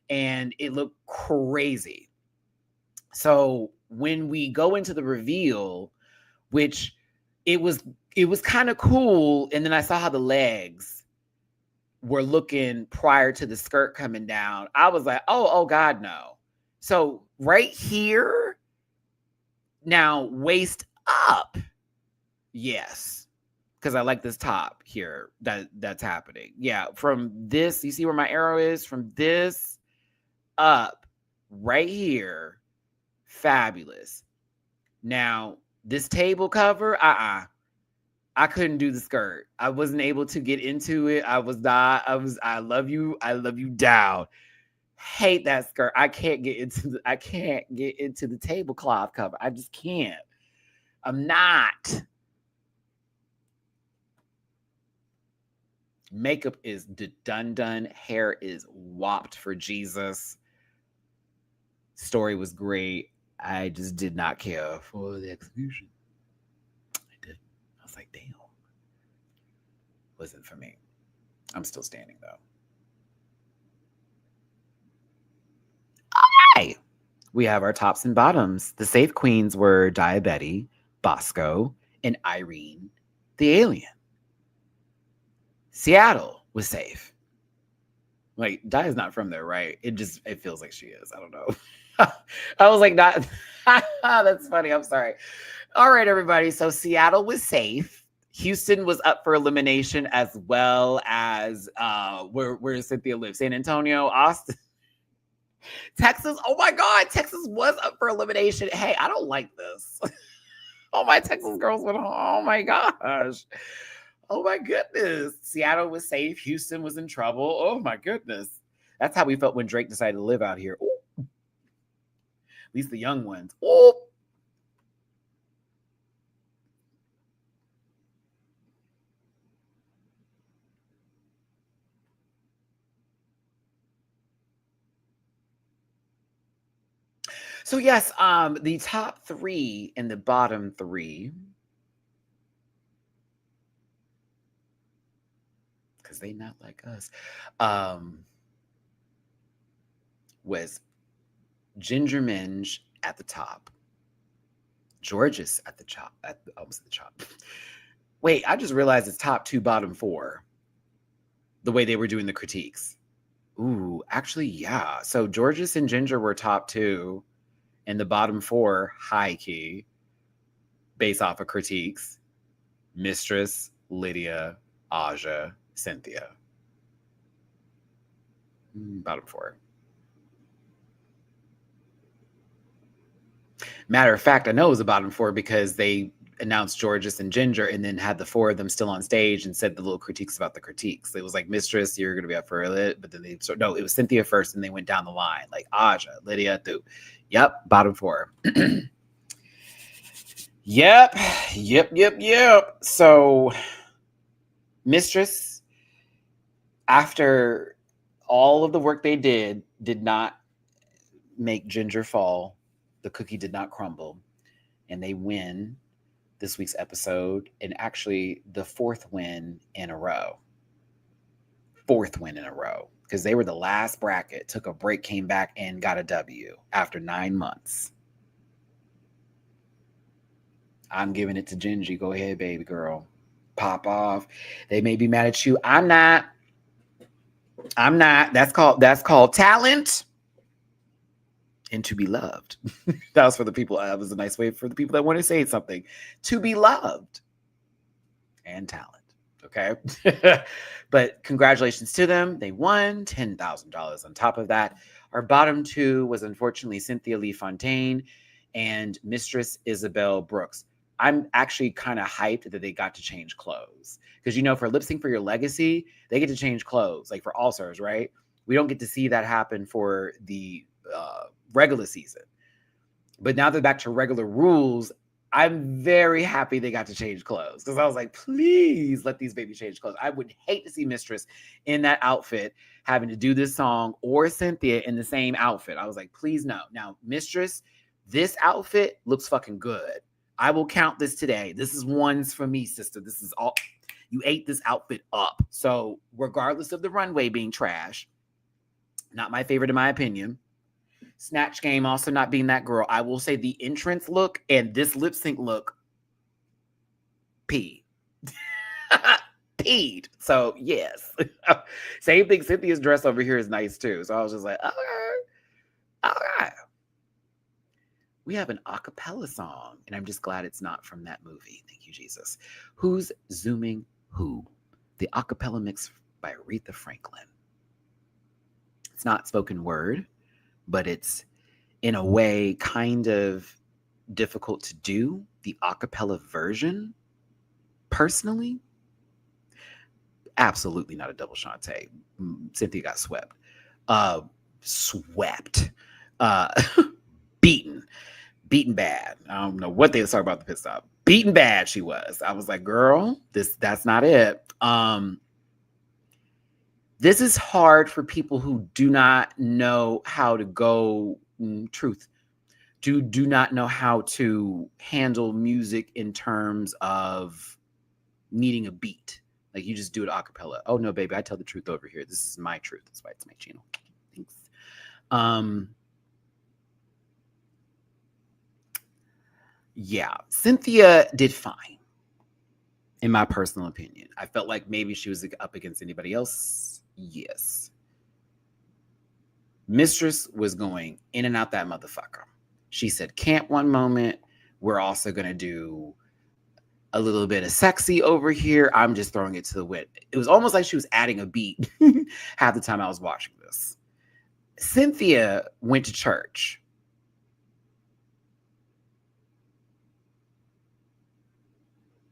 And it looked crazy. So when we go into the reveal, which it was kind of cool. And then I saw how the legs were looking prior to the skirt coming down. I was like, oh God, no. So right here, now waist up. Yes. Because I like this top here that's happening. Yeah. From this, you see where my arrow is? From this up right here. Fabulous. Now, this table cover, I couldn't do the skirt. I wasn't able to get into it. I love you down. Hate that skirt. I can't get into the tablecloth cover. I just can't. I'm not. Makeup is done. Hair is whopped for Jesus. Story was great. I just did not care for the execution. I was like, damn. Wasn't for me. I'm still standing though. Okay. We have our tops and bottoms. The safe queens were Diabetti, Bosco, and Irene, the alien. Seattle was safe. Like, Di is not from there, right? It feels like she is. I don't know. I was like, not. That's funny. I'm sorry. All right, everybody. So Seattle was safe. Houston was up for elimination as well as where Cynthia lives. San Antonio, Austin. Texas. Oh my God. Texas was up for elimination. Hey, I don't like this. Oh, my Texas girls went home. Oh my gosh. Oh my goodness. Seattle was safe. Houston was in trouble. Oh my goodness. That's how we felt when Drake decided to live out here. Ooh. At least the young ones. Oh. So yes, the top three and the bottom three, because they not like us, was Ginger Minge at the top, Georges at the top, almost at the top. Wait, I just realized it's top two, bottom four. The way they were doing the critiques. Ooh, actually, yeah. So Georges and Ginger were top two, and the bottom four, high key, based off of critiques. Mistress, Lydia, Aja, Cynthia. Bottom four. Matter of fact, I know it was a bottom four because they announced Georges and Ginger and then had the four of them still on stage and said the little critiques about the critiques. It was like, Mistress, you're going to be up for it. But then no, it was Cynthia first and they went down the line. Like Aja, Lydia, Thu. Yep, bottom four. Yep. So, Mistress, after all of the work they did not make Ginger fall. The cookie did not crumble. And they win this week's episode, and actually the fourth win in a row. Because they were the last bracket, took a break, came back, and got a W after 9 months. I'm giving it to Gingy. Go ahead, baby girl. Pop off. They may be mad at you. I'm not. That's called talent and to be loved. That was for the people. That was a nice way for the people that want to say something. To be loved and talent. Okay. But congratulations to them. They won $10,000 on top of that. Our bottom two was unfortunately Cynthia Lee Fontaine and Mistress Isabel Brooks. I'm actually kind of hyped that they got to change clothes. Because, for Lip Sync for Your Legacy, they get to change clothes, like for All Stars, right? We don't get to see that happen for the regular season. But now they're back to regular rules. I'm very happy they got to change clothes. Because I was like, please let these babies change clothes. I would hate to see Mistress in that outfit having to do this song, or Cynthia in the same outfit. I was like, please no. Now, Mistress, this outfit looks fucking good. I will count this today. This is ones for me, sister. This is all. You ate this outfit up. So regardless of the runway being trash, not my favorite in my opinion. Snatch Game also not being that girl. I will say the entrance look and this lip sync look, peed. Peed. So yes. Same thing. Cynthia's dress over here is nice too. So I was just like, okay. We have an a cappella song, and I'm just glad it's not from that movie. Thank you, Jesus. Who's Zooming Who? The a cappella mix by Aretha Franklin. It's not spoken word, but it's in a way kind of difficult to do, the a cappella version. Personally, absolutely not a double Shantae. Cynthia got swept. Beaten bad. I don't know what they were talking about the pit stop. Beaten bad she was. I was like, girl, that's not it. This is hard for people who do not know how to go do not know how to handle music in terms of needing a beat. Like you just do it a cappella. Oh no, baby, I tell the truth over here. This is my truth. That's why it's my channel. Thanks. Yeah, Cynthia did fine, in my personal opinion. I felt like maybe she was up against anybody else. Yes. Mistress was going in and out that motherfucker. She said, camp one moment. We're also going to do a little bit of sexy over here. I'm just throwing it to the wind. It was almost like she was adding a beat half the time I was watching this. Cynthia went to church.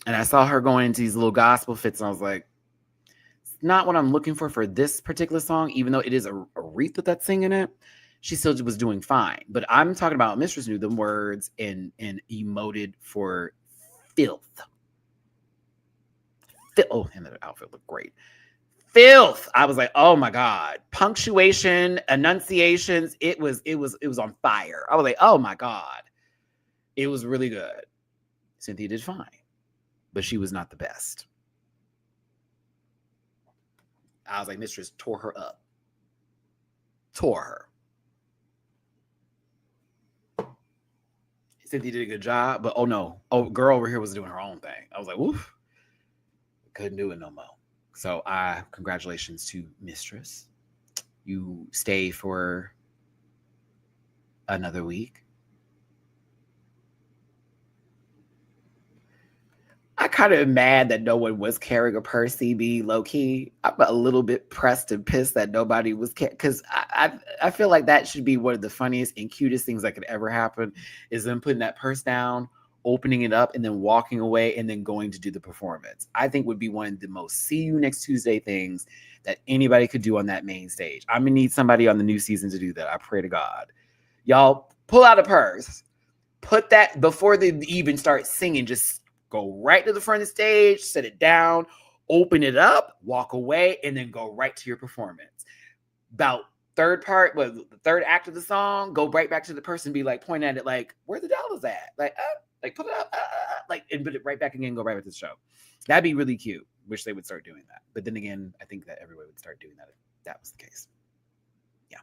And I saw her going into these little gospel fits, and I was like, it's not what I'm looking for this particular song, even though it is Aretha that's singing it. She still was doing fine. But I'm talking about Mistress knew the words and emoted for filth. Oh, and the outfit looked great. Filth. I was like, oh my God. Punctuation, enunciations, it was on fire. I was like, oh my God. It was really good. Cynthia did fine. But she was not the best. I was like, Mistress tore her up. Tore her. Cynthia did a good job, but oh no. Oh, girl over here was doing her own thing. I was like, woof. Couldn't do it no more. So congratulations to Mistress. You stay for another week. I kind of mad that no one was carrying a purse, CB, low key. I'm a little bit pressed and pissed that nobody was because I feel like that should be one of the funniest and cutest things that could ever happen is them putting that purse down, opening it up, and then walking away and then going to do the performance. I think would be one of the most see you next Tuesday things that anybody could do on that main stage. I'm gonna need somebody on the new season to do that. I pray to God. Y'all pull out a purse, put that before they even start singing, just go right to the front of the stage, set it down, open it up, walk away, and then go right to your performance. About the third act of the song, go right back to the person, be like, point at it like, where the dollars at? Like, like put it up, like and put it right back again, go right back to the show. That'd be really cute. Wish they would start doing that. But then again, I think that everybody would start doing that if that was the case. Yeah.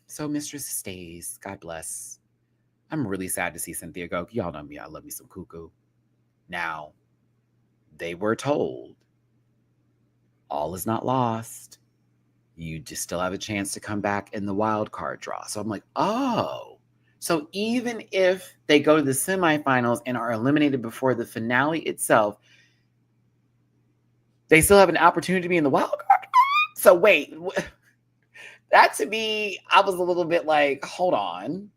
So Mistress stays. God bless. I'm really sad to see Cynthia go. Y'all know me. I love me some cuckoo. Now, they were told all is not lost. You just still have a chance to come back in the wild card draw. So I'm like, oh. So even if they go to the semifinals and are eliminated before the finale itself, they still have an opportunity to be in the wild card. So wait, that to me, I was a little bit like, hold on.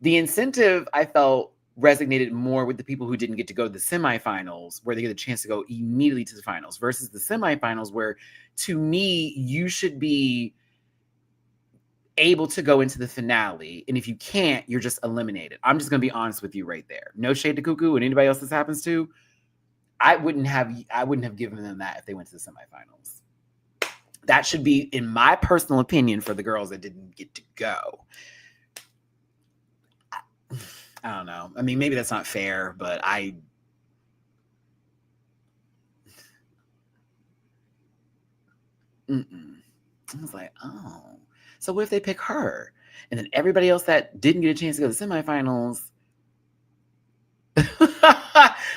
The incentive, I felt, resonated more with the people who didn't get to go to the semifinals, where they get a chance to go immediately to the finals, versus the semifinals, where, to me, you should be able to go into the finale. And if you can't, you're just eliminated. I'm just going to be honest with you right there. No shade to Cuckoo and anybody else this happens to. I wouldn't have given them that if they went to the semifinals. That should be, in my personal opinion, for the girls that didn't get to go. I don't know. I mean, maybe that's not fair, but I was like, oh. So what if they pick her? And then everybody else that didn't get a chance to go to the semifinals.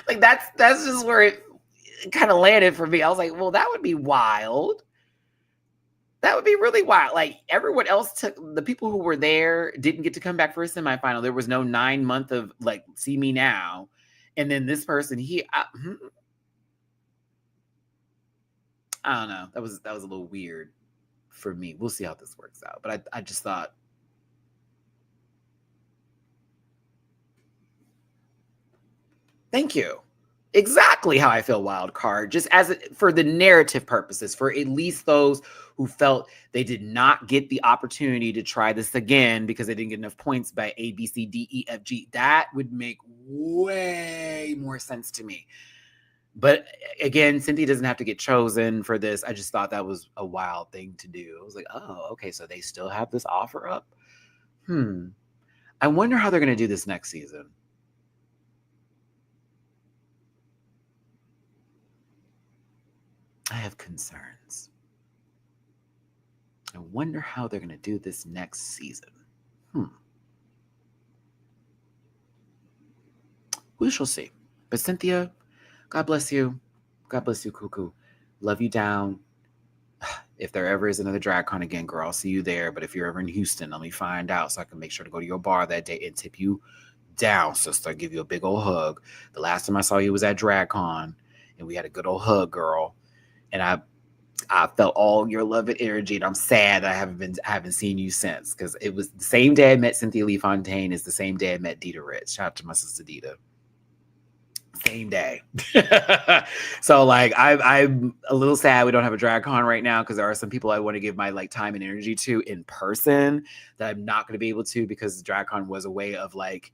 Like that's just where it kind of landed for me. I was like, well, that would be wild. That would be really wild. Like everyone else the people who were there didn't get to come back for a semifinal. There was no 9 month of like, see me now. And then this person, I don't know. That was a little weird for me. We'll see how this works out. But I just thought, thank you. Exactly how I feel wild card, just for the narrative purposes, for at least those who felt they did not get the opportunity to try this again because they didn't get enough points by A, B, C, D, E, F, G. That would make way more sense to me. But again, Cynthia doesn't have to get chosen for this. I just thought that was a wild thing to do. I was like, oh, okay, so they still have this offer up? I wonder how they're going to do this next season. I have concerns. I wonder how they're going to do this next season. We shall see. But Cynthia, God bless you. God bless you, Cuckoo. Love you down. If there ever is another DragCon again, girl, I'll see you there. But if you're ever in Houston, let me find out so I can make sure to go to your bar that day and tip you down, sister. I'll give you a big old hug. The last time I saw you was at DragCon, and we had a good old hug, girl. And I felt all your love and energy, and I'm sad that I haven't seen you since, because it was the same day I met Cynthia Lee Fontaine is the same day I met Dita Rich. Shout out to my sister Dita. Same day. So like I'm a little sad we don't have a DragCon right now, because there are some people I want to give my like time and energy to in person that I'm not going to be able to, because DragCon was a way of like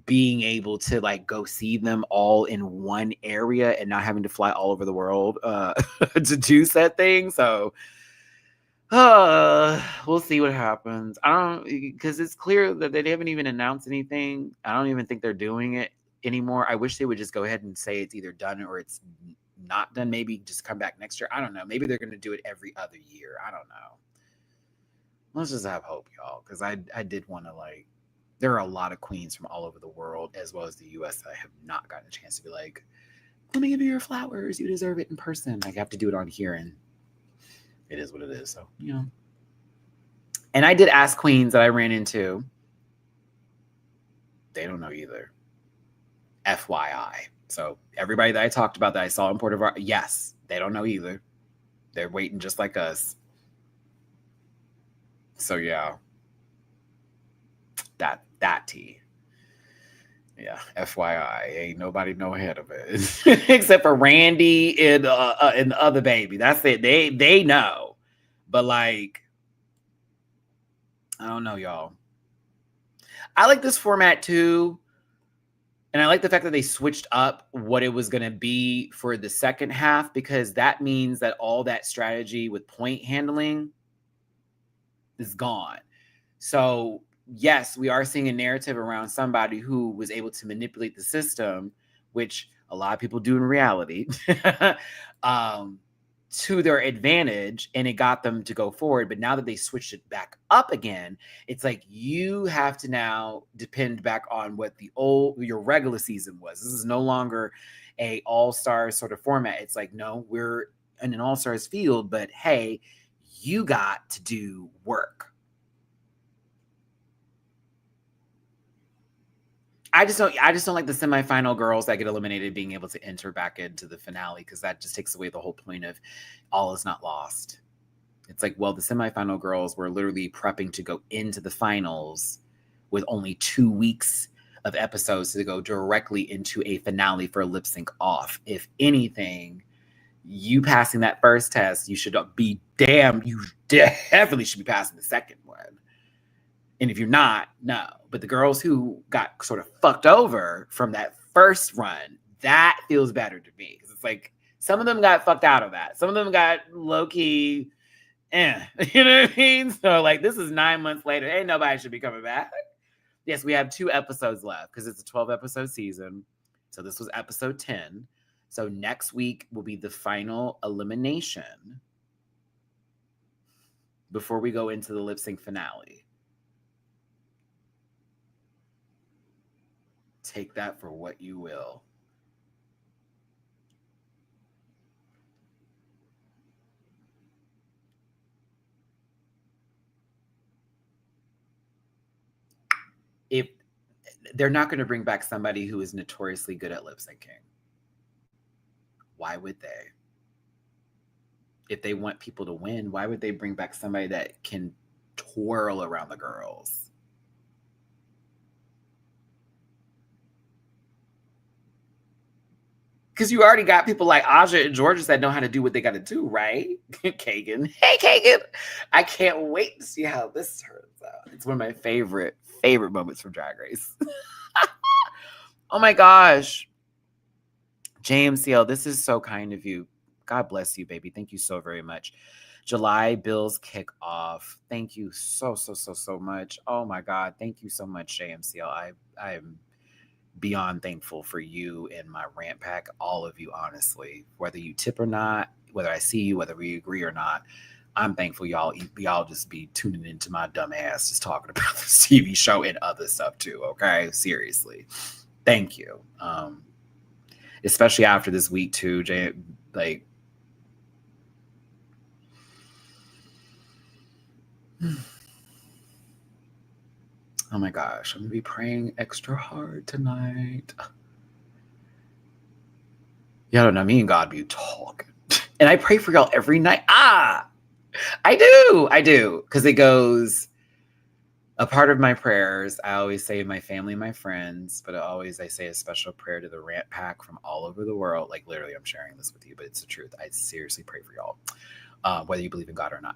being able to like go see them all in one area and not having to fly all over the world to do said thing. So we'll see what happens. Because it's clear that they haven't even announced anything. I don't even think they're doing it anymore. I wish they would just go ahead and say it's either done or it's not done. Maybe just come back next year. I don't know. Maybe they're going to do it every other year. I don't know. Let's just have hope, y'all, because I did want to like, there are a lot of queens from all over the world, as well as the U.S., that I have not gotten a chance to be like, let me give you your flowers. You deserve it in person. Like, I have to do it on here, and it is what it is. So, you know. And I did ask queens that I ran into. They don't know either. FYI. So, everybody that I talked about that I saw in Puerto Vallarta, yes, they don't know either. They're waiting just like us. So, yeah. That tea. Yeah, FYI, ain't nobody know ahead of it except for Randy and the other baby. That's it. They know, but like, I don't know, y'all. I like this format too, and I like the fact that they switched up what it was going to be for the second half, because that means that all that strategy with point handling is gone. So yes, we are seeing a narrative around somebody who was able to manipulate the system, which a lot of people do in reality, to their advantage, and it got them to go forward. But now that they switched it back up again, it's like you have to now depend back on what your regular season was. This is no longer a all-stars sort of format. It's like, no, we're in an all-stars field, but hey, you got to do work. I just don't like the semifinal girls that get eliminated being able to enter back into the finale, because that just takes away the whole point of all is not lost. It's like, well, the semifinal girls were literally prepping to go into the finals with only 2 weeks of episodes to go directly into a finale for a lip sync off. If anything, you passing that first test, you should be you definitely should be passing the second one. And if you're not, no. But the girls who got sort of fucked over from that first run, that feels better to me. Because it's like, some of them got fucked out of that. Some of them got low-key, you know what I mean? So, like, this is 9 months later. Ain't nobody should be coming back. Yes, we have 2 episodes left because it's a 12-episode season. So this was episode 10. So next week will be the final elimination before we go into the lip sync finale. Take that for what you will. If they're not going to bring back somebody who is notoriously good at lip syncing, why would they? If they want people to win, why would they bring back somebody that can twirl around the girls? Because you already got people like Aja and Georges that know how to do what they got to do, right? Kagan. Hey, Kagan. I can't wait to see how this turns out. It's one of my favorite moments from Drag Race. Oh my gosh. JMCL, this is so kind of you. God bless you, baby. Thank you so very much. July Bills kick off. Thank you so much. Oh my God. Thank you so much, JMCL. I am beyond thankful for you and my rant pack, all of you, honestly. Whether you tip or not, whether I see you, whether we agree or not, I'm thankful y'all just be tuning into my dumb ass just talking about this TV show and other stuff too, okay? Seriously. Thank you. Especially after this week too, like, oh my gosh, I'm gonna be praying extra hard tonight. Y'all don't know, me and God be talking. And I pray for y'all every night. I do. Because it goes, a part of my prayers, I always say my family and my friends, but I say a special prayer to the rant pack from all over the world. Like, literally, I'm sharing this with you, but it's the truth. I seriously pray for y'all. Whether you believe in God or not,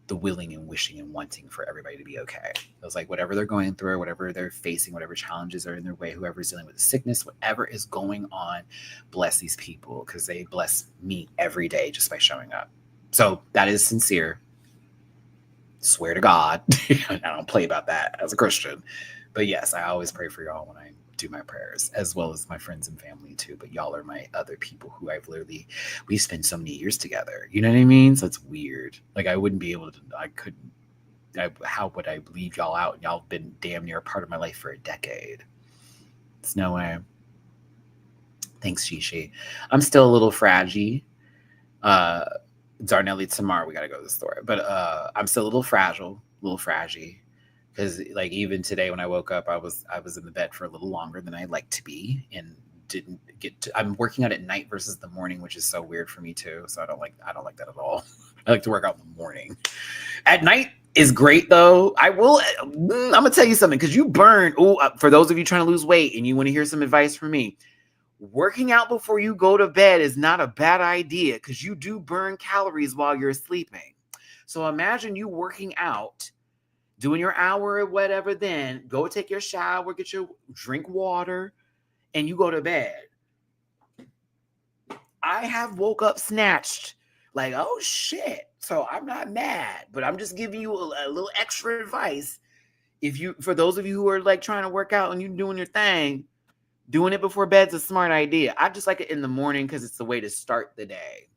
the willing and wishing and wanting for everybody to be okay. It was like, whatever they're going through, whatever they're facing, whatever challenges are in their way, whoever's dealing with sickness, whatever is going on, bless these people, because they bless me every day just by showing up. So that is sincere. Swear to God. I don't play about that as a Christian. But yes, I always pray for y'all when I do my prayers, as well as my friends and family too. But y'all are my other people who we spend so many years together. You know what I mean? So it's weird. Like, I wouldn't be able to, how would I leave y'all out? Y'all have been damn near a part of my life for a decade. It's no way. Thanks, Shishi. I'm still a little fragile. Darnelli, tomorrow we got to go to the store. But I'm still a little fragile. Because, like, even today when I woke up, I was in the bed for a little longer than I'd like to be, and didn't get to. I'm working out at night versus the morning, which is so weird for me too. So I don't like that at all. I like to work out in the morning. At night is great though. I'm gonna tell you something, because you burn. For those of you trying to lose weight and you want to hear some advice from me, working out before you go to bed is not a bad idea, because you do burn calories while you're sleeping. So imagine you working out, doing your hour or whatever, then go take your shower, drink water, and you go to bed. I have woke up snatched, like, oh shit. So I'm not mad, but I'm just giving you a little extra advice. For those of you who are like trying to work out and you're doing your thing, doing it before bed's a smart idea. I just like it in the morning because it's the way to start the day.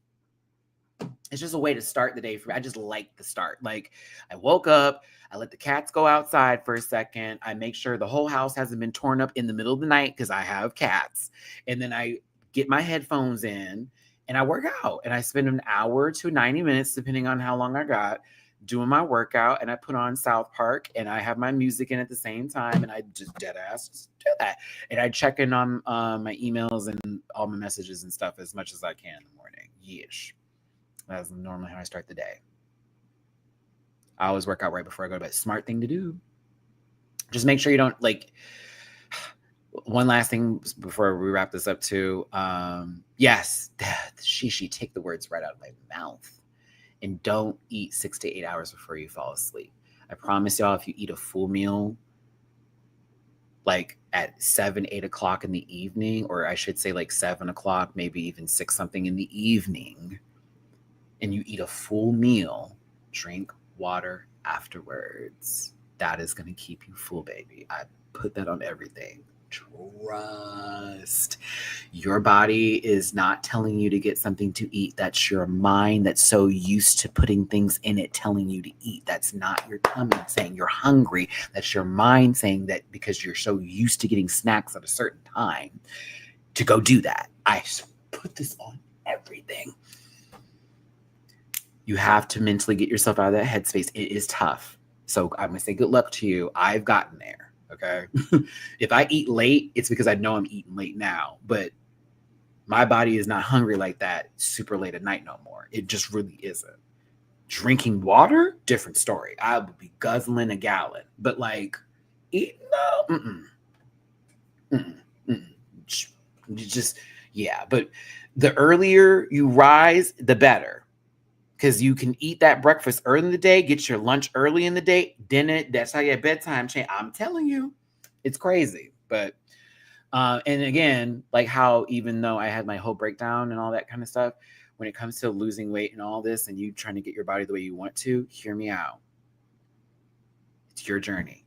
It's just a way to start the day for me. I just like the start. Like, I woke up, I let the cats go outside for a second. I make sure the whole house hasn't been torn up in the middle of the night because I have cats. And then I get my headphones in and I work out. And I spend an hour to 90 minutes, depending on how long I got, doing my workout. And I put on South Park and I have my music in at the same time. And I just dead ass just do that. And I check in on my emails and all my messages and stuff as much as I can in the morning. Yeesh. That's normally how I start the day. I always work out right before I go to bed. Smart thing to do. Just make sure you don't like. One last thing before we wrap this up too. Yes, she take the words right out of my mouth. And don't eat 6 to 8 hours before you fall asleep. I promise y'all, if you eat a full meal, like at 7, 8 o'clock in the evening, or I should say like 7 o'clock, maybe even 6 something in the evening, and you eat a full meal, drink water afterwards. That is going to keep you full, baby. I put that on everything. Trust. Your body is not telling you to get something to eat. That's your mind that's so used to putting things in it telling you to eat. That's not your tummy saying you're hungry. That's your mind saying that because you're so used to getting snacks at a certain time to go do that. I put this on everything. You have to mentally get yourself out of that headspace. It is tough. So I'm going to say good luck to you. I've gotten there. Okay. If I eat late, it's because I know I'm eating late now, but my body is not hungry like that super late at night no more. It just really isn't. Drinking water, different story. I would be guzzling a gallon, but like eating, just, yeah. But the earlier you rise, the better. Because you can eat that breakfast early in the day, get your lunch early in the day, dinner. That's how your bedtime change. I'm telling you, it's crazy. But, and again, like how even though I had my whole breakdown and all that kind of stuff, when it comes to losing weight and all this, and you trying to get your body the way you want to, hear me out. It's your journey.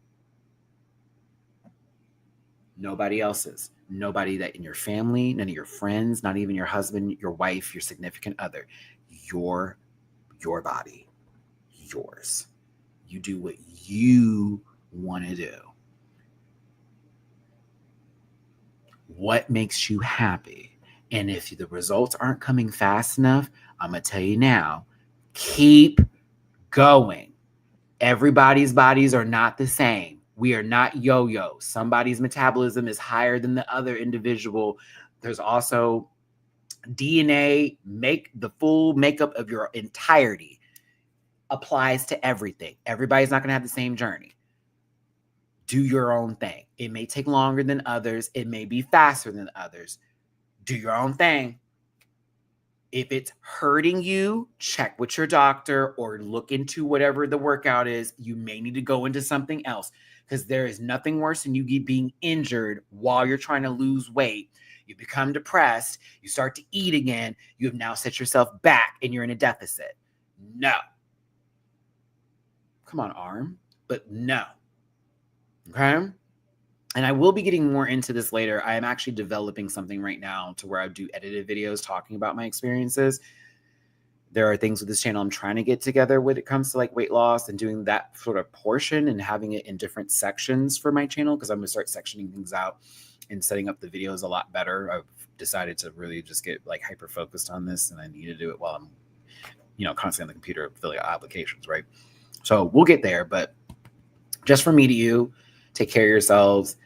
Nobody else's. Nobody that in your family, none of your friends, not even your husband, your wife, your significant other. Your body, yours. You do what you want to do. What makes you happy? And if the results aren't coming fast enough, I'm going to tell you now, keep going. Everybody's bodies are not the same. We are not yo-yos. Somebody's metabolism is higher than the other individual. There's also DNA, make the full makeup of your entirety applies to everything. Everybody's not going to have the same journey. Do your own thing. It may take longer than others. It may be faster than others. Do your own thing. If it's hurting you, check with your doctor or look into whatever the workout is. You may need to go into something else because there is nothing worse than you being injured while you're trying to lose weight. You become depressed. You start to eat again. You have now set yourself back and you're in a deficit. No. Come on, arm. But no. Okay? And I will be getting more into this later. I am actually developing something right now to where I do edited videos talking about my experiences. There are things with this channel I'm trying to get together when it comes to like weight loss and doing that sort of portion and having it in different sections for my channel because I'm going to start sectioning things out and setting up the videos a lot better. I've decided to really just get like hyper focused on this and I need to do it while I'm, constantly on the computer filling out applications, right? So we'll get there, but just from me to you, take care of yourselves.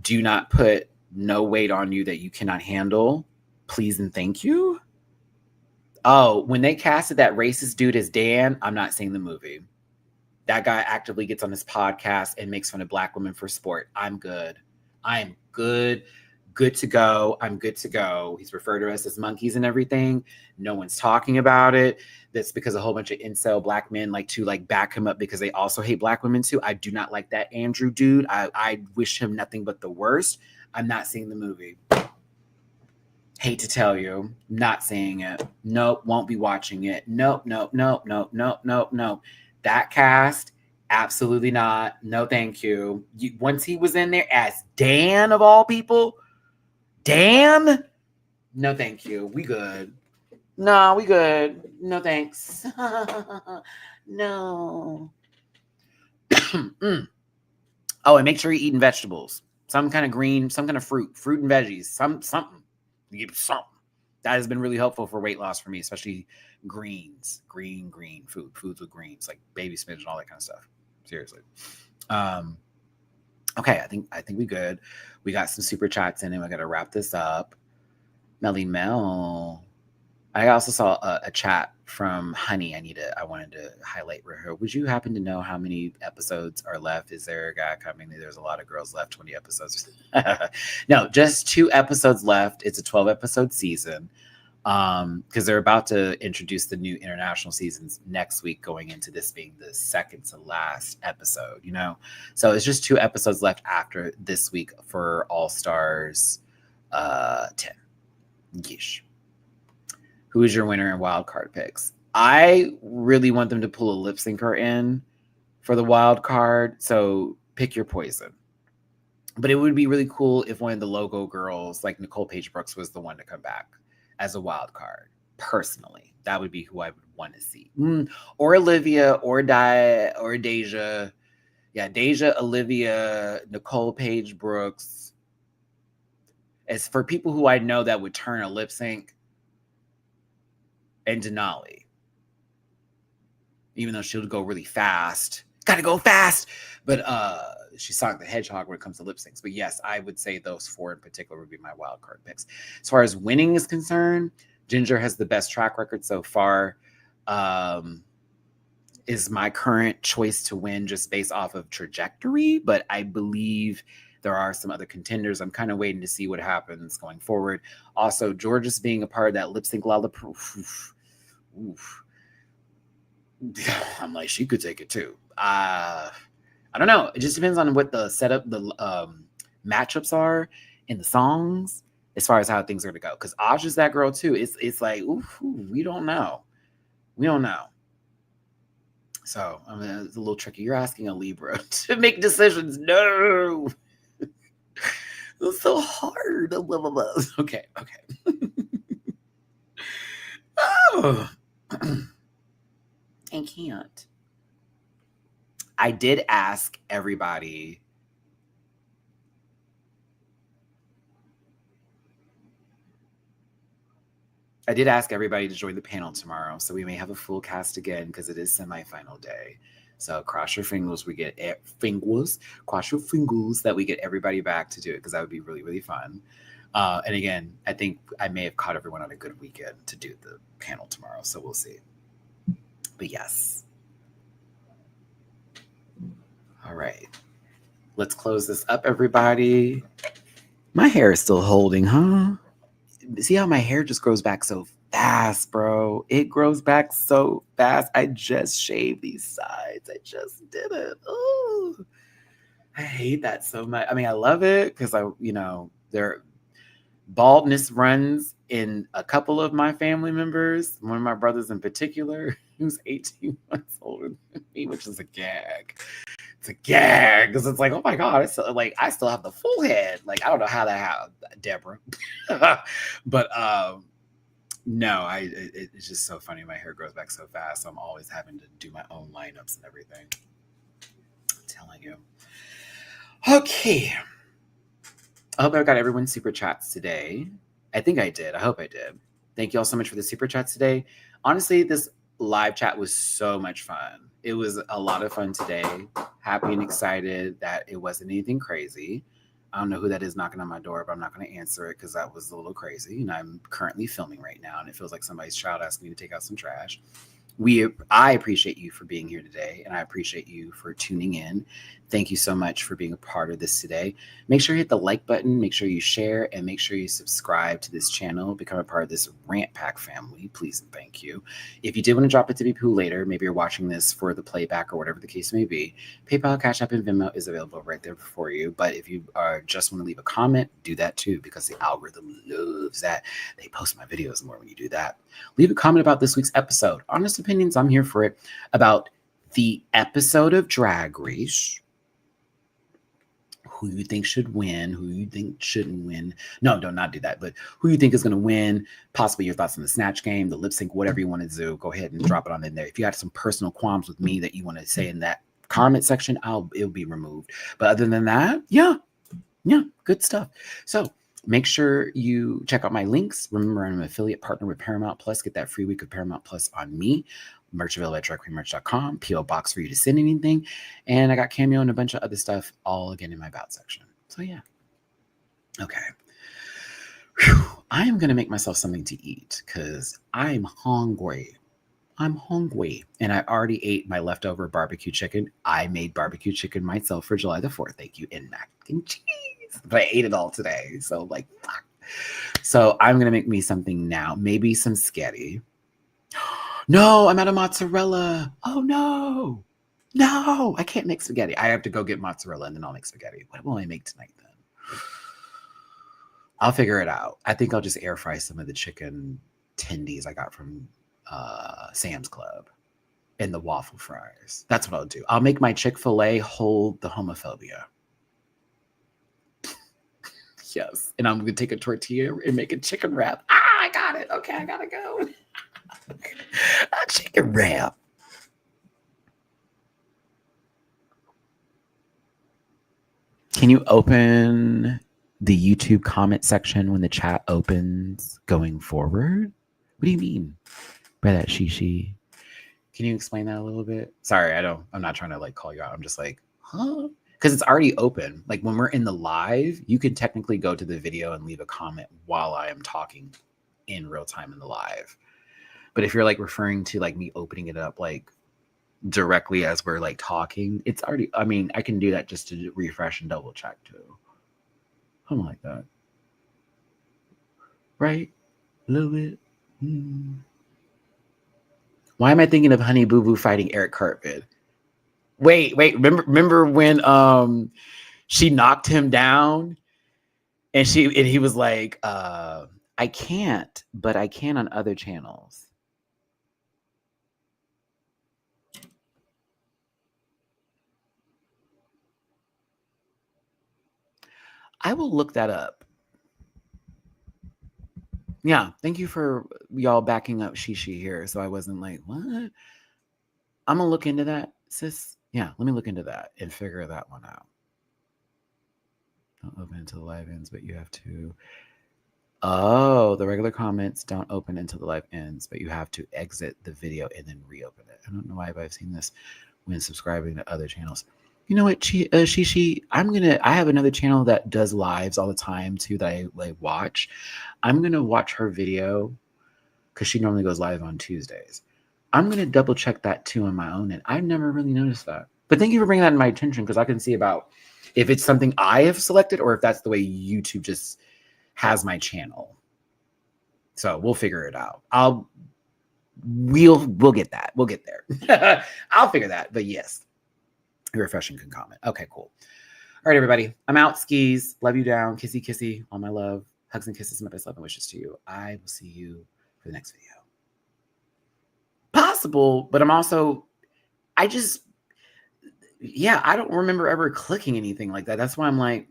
Do not put no weight on you that you cannot handle. Please and thank you. Oh, when they casted that racist dude as Dan, I'm not seeing the movie. That guy actively gets on his podcast and makes fun of Black women for sport. I'm good. I am good. Good to go. I'm good to go. He's referred to us as monkeys and everything. No one's talking about it. That's because a whole bunch of incel Black men like to like back him up because they also hate Black women too. I do not like that Andrew dude. I wish him nothing but the worst. I'm not seeing the movie. Hate to tell you, not seeing it. Nope, won't be watching it. Nope. That cast Absolutely not. No, thank you. Once he was in there as Dan of all people, Dan? No, thank you. We good. No, we good. No, thanks. No. Oh, and make sure you're eating vegetables. Some kind of green, some kind of fruit and veggies, something. You get something. That has been really helpful for weight loss for me, especially greens, green foods with greens, like baby spinach and all that kind of stuff. Seriously. Okay, I think we good. We got some super chats in and we got to wrap this up. Melly Mel. I also saw a chat from Honey. I wanted to highlight her. Would you happen to know how many episodes are left? Is there a guy coming? There's a lot of girls left, 20 episodes. No, just 2 episodes left. It's a 12-episode season. Because they're about to introduce the new international seasons next week, going into this being the second to last episode, you know? So it's just 2 episodes left after this week for All Stars 10. Yeesh. Who is your winner in wild card picks? I really want them to pull a lip syncer in for the wild card. So pick your poison. But it would be really cool if one of the logo girls, like Nicole Paige Brooks, was the one to come back as a wild card. Personally, that would be who I would want to see. Or Olivia, or Deja. Yeah, Deja, Olivia, Nicole Paige Brooks. As for people who I know that would turn a lip sync, and Denali. Even though she'll go really fast. Gotta go fast! But she's Sonic the Hedgehog when it comes to lip syncs. But yes, I would say those 4 in particular would be my wild card picks. As far as winning is concerned, Ginger has the best track record so far. Is my current choice to win just based off of trajectory, but I believe there are some other contenders. I'm kind of waiting to see what happens going forward. Also, Georgia's being a part of that lip sync lollipop. Oof. I'm like, she could take it too. I don't know. It just depends on what the setup, the matchups are in the songs, as far as how things are going to go. Because Aj is that girl too. It's like, oof, we don't know. We don't know. So I mean, it's a little tricky. You're asking a Libra to make decisions. No. It's so hard. Okay. Oh. I can't. I did ask everybody. I did ask everybody to join the panel tomorrow, so we may have a full cast again because it is semifinal day. So cross your fingers, cross your fingers that we get everybody back to do it, because that would be really, really fun. And again, I think I may have caught everyone on a good weekend to do the panel tomorrow, so we'll see. But yes. All right. Let's close this up, everybody. My hair is still holding, huh? See how my hair just grows back so fast, bro? It grows back so fast. I just shaved these sides. I just did it. Oh, I hate that so much. I mean, I love it because their baldness runs in a couple of my family members. One of my brothers in particular, who's 18 months older than me, which is a gag. It's a gag because it's like, oh my god, I still have the full head. Like, I don't know how that happened, Deborah. But no, it's just so funny. My hair grows back so fast. So I'm always having to do my own lineups and everything. I'm telling you. Okay. I hope I got everyone's super chats today. I think I did. I hope I did. Thank you all so much for the super chats today. Honestly, this live chat was so much fun. It was a lot of fun today. Happy and excited that it wasn't anything crazy. I don't know who that is knocking on my door, but I'm not going to answer it because that was a little crazy. And I'm currently filming right now, and it feels like somebody's child asked me to take out some trash. I appreciate you for being here today, and I appreciate you for tuning in. Thank you so much for being a part of this today. Make sure you hit the like button, make sure you share, and make sure you subscribe to this channel, become a part of this Rant Pack family, please and thank you. If you did want to drop it to Poo later, maybe you're watching this for the playback or whatever the case may be, PayPal, Cash App, and Venmo is available right there for you. But if you just want to leave a comment, do that too, because the algorithm loves that. They post my videos more when you do that. Leave a comment about this week's episode. Honest opinions, I'm here for it. About the episode of Drag Race, who you think should win, who you think shouldn't win. No, do not do that. But who you think is going to win, possibly your thoughts on the Snatch Game, the lip sync, whatever you want to do, go ahead and drop it on in there. If you got some personal qualms with me that you want to say in that comment section, it'll be removed. But other than that, yeah, good stuff. So make sure you check out my links. Remember, I'm an affiliate partner with Paramount Plus. Get that free week of Paramount Plus on me. Merch available at dragqueenmerch.com. P.O. box for you to send anything. And I got Cameo and a bunch of other stuff all again in my about section. So yeah. Okay. Whew. I am going to make myself something to eat because I'm hungry. And I already ate my leftover barbecue chicken. I made barbecue chicken myself for July the 4th. Thank you. And mac and cheese. But I ate it all today. So like, fuck. So I'm going to make me something now. Maybe some spaghetti. No, I'm out of mozzarella. Oh, no. No, I can't make spaghetti. I have to go get mozzarella and then I'll make spaghetti. What will I make tonight then? I'll figure it out. I think I'll just air fry some of the chicken tendies I got from Sam's Club and the waffle fries. That's what I'll do. I'll make my Chick-fil-A hold the homophobia. Yes. And I'm going to take a tortilla and make a chicken wrap. I got it. Okay, I got to go. A chicken wrap. Can you open the YouTube comment section when the chat opens going forward? What do you mean by that, Shishi? Can you explain that a little bit? Sorry, I'm not trying to like call you out. I'm just like, huh? Because it's already open. Like when we're in the live, you can technically go to the video and leave a comment while I am talking in real time in the live. But if you're like referring to like me opening it up like directly as we're like talking, it's already, I mean, I can do that just to refresh and double check too. Something like that. Right? A little bit. Why am I thinking of Honey Boo Boo fighting Eric Cartman? Wait, remember when she knocked him down and he was like, I can't, but I can on other channels. I will look that up. Yeah, thank you for y'all backing up Shishi here. So I wasn't like, what? I'm going to look into that, sis. Yeah, let me look into that and figure that one out. Don't open until the live ends, but you have to. Oh, the regular comments don't open until the live ends, but you have to exit the video and then reopen it. I don't know why, but I've seen this when subscribing to other channels. You know what, Shishi? I have another channel that does lives all the time too that I like watch. I'm gonna watch her video because she normally goes live on Tuesdays. I'm gonna double check that too on my own, and I've never really noticed that. But thank you for bringing that to my attention because I can see about if it's something I have selected or if that's the way YouTube just has my channel. So we'll figure it out. We'll get that. We'll get there. I'll figure that. But yes. Refreshing can comment. Okay, cool. All right, everybody. I'm out. Skis. Love you down. Kissy, kissy. All my love. Hugs and kisses. My best love and wishes to you. I will see you for the next video. Possible, but I don't remember ever clicking anything like that. That's why I'm like,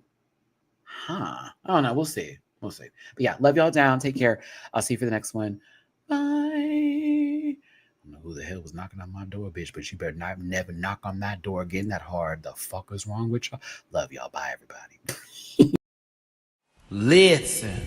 huh. I don't know. We'll see. But yeah, love y'all down. Take care. I'll see you for the next one. Bye. I don't know who the hell was knocking on my door, bitch, but you better never knock on that door again that hard. The fuck is wrong with y'all? Love y'all. Bye, everybody. Listen.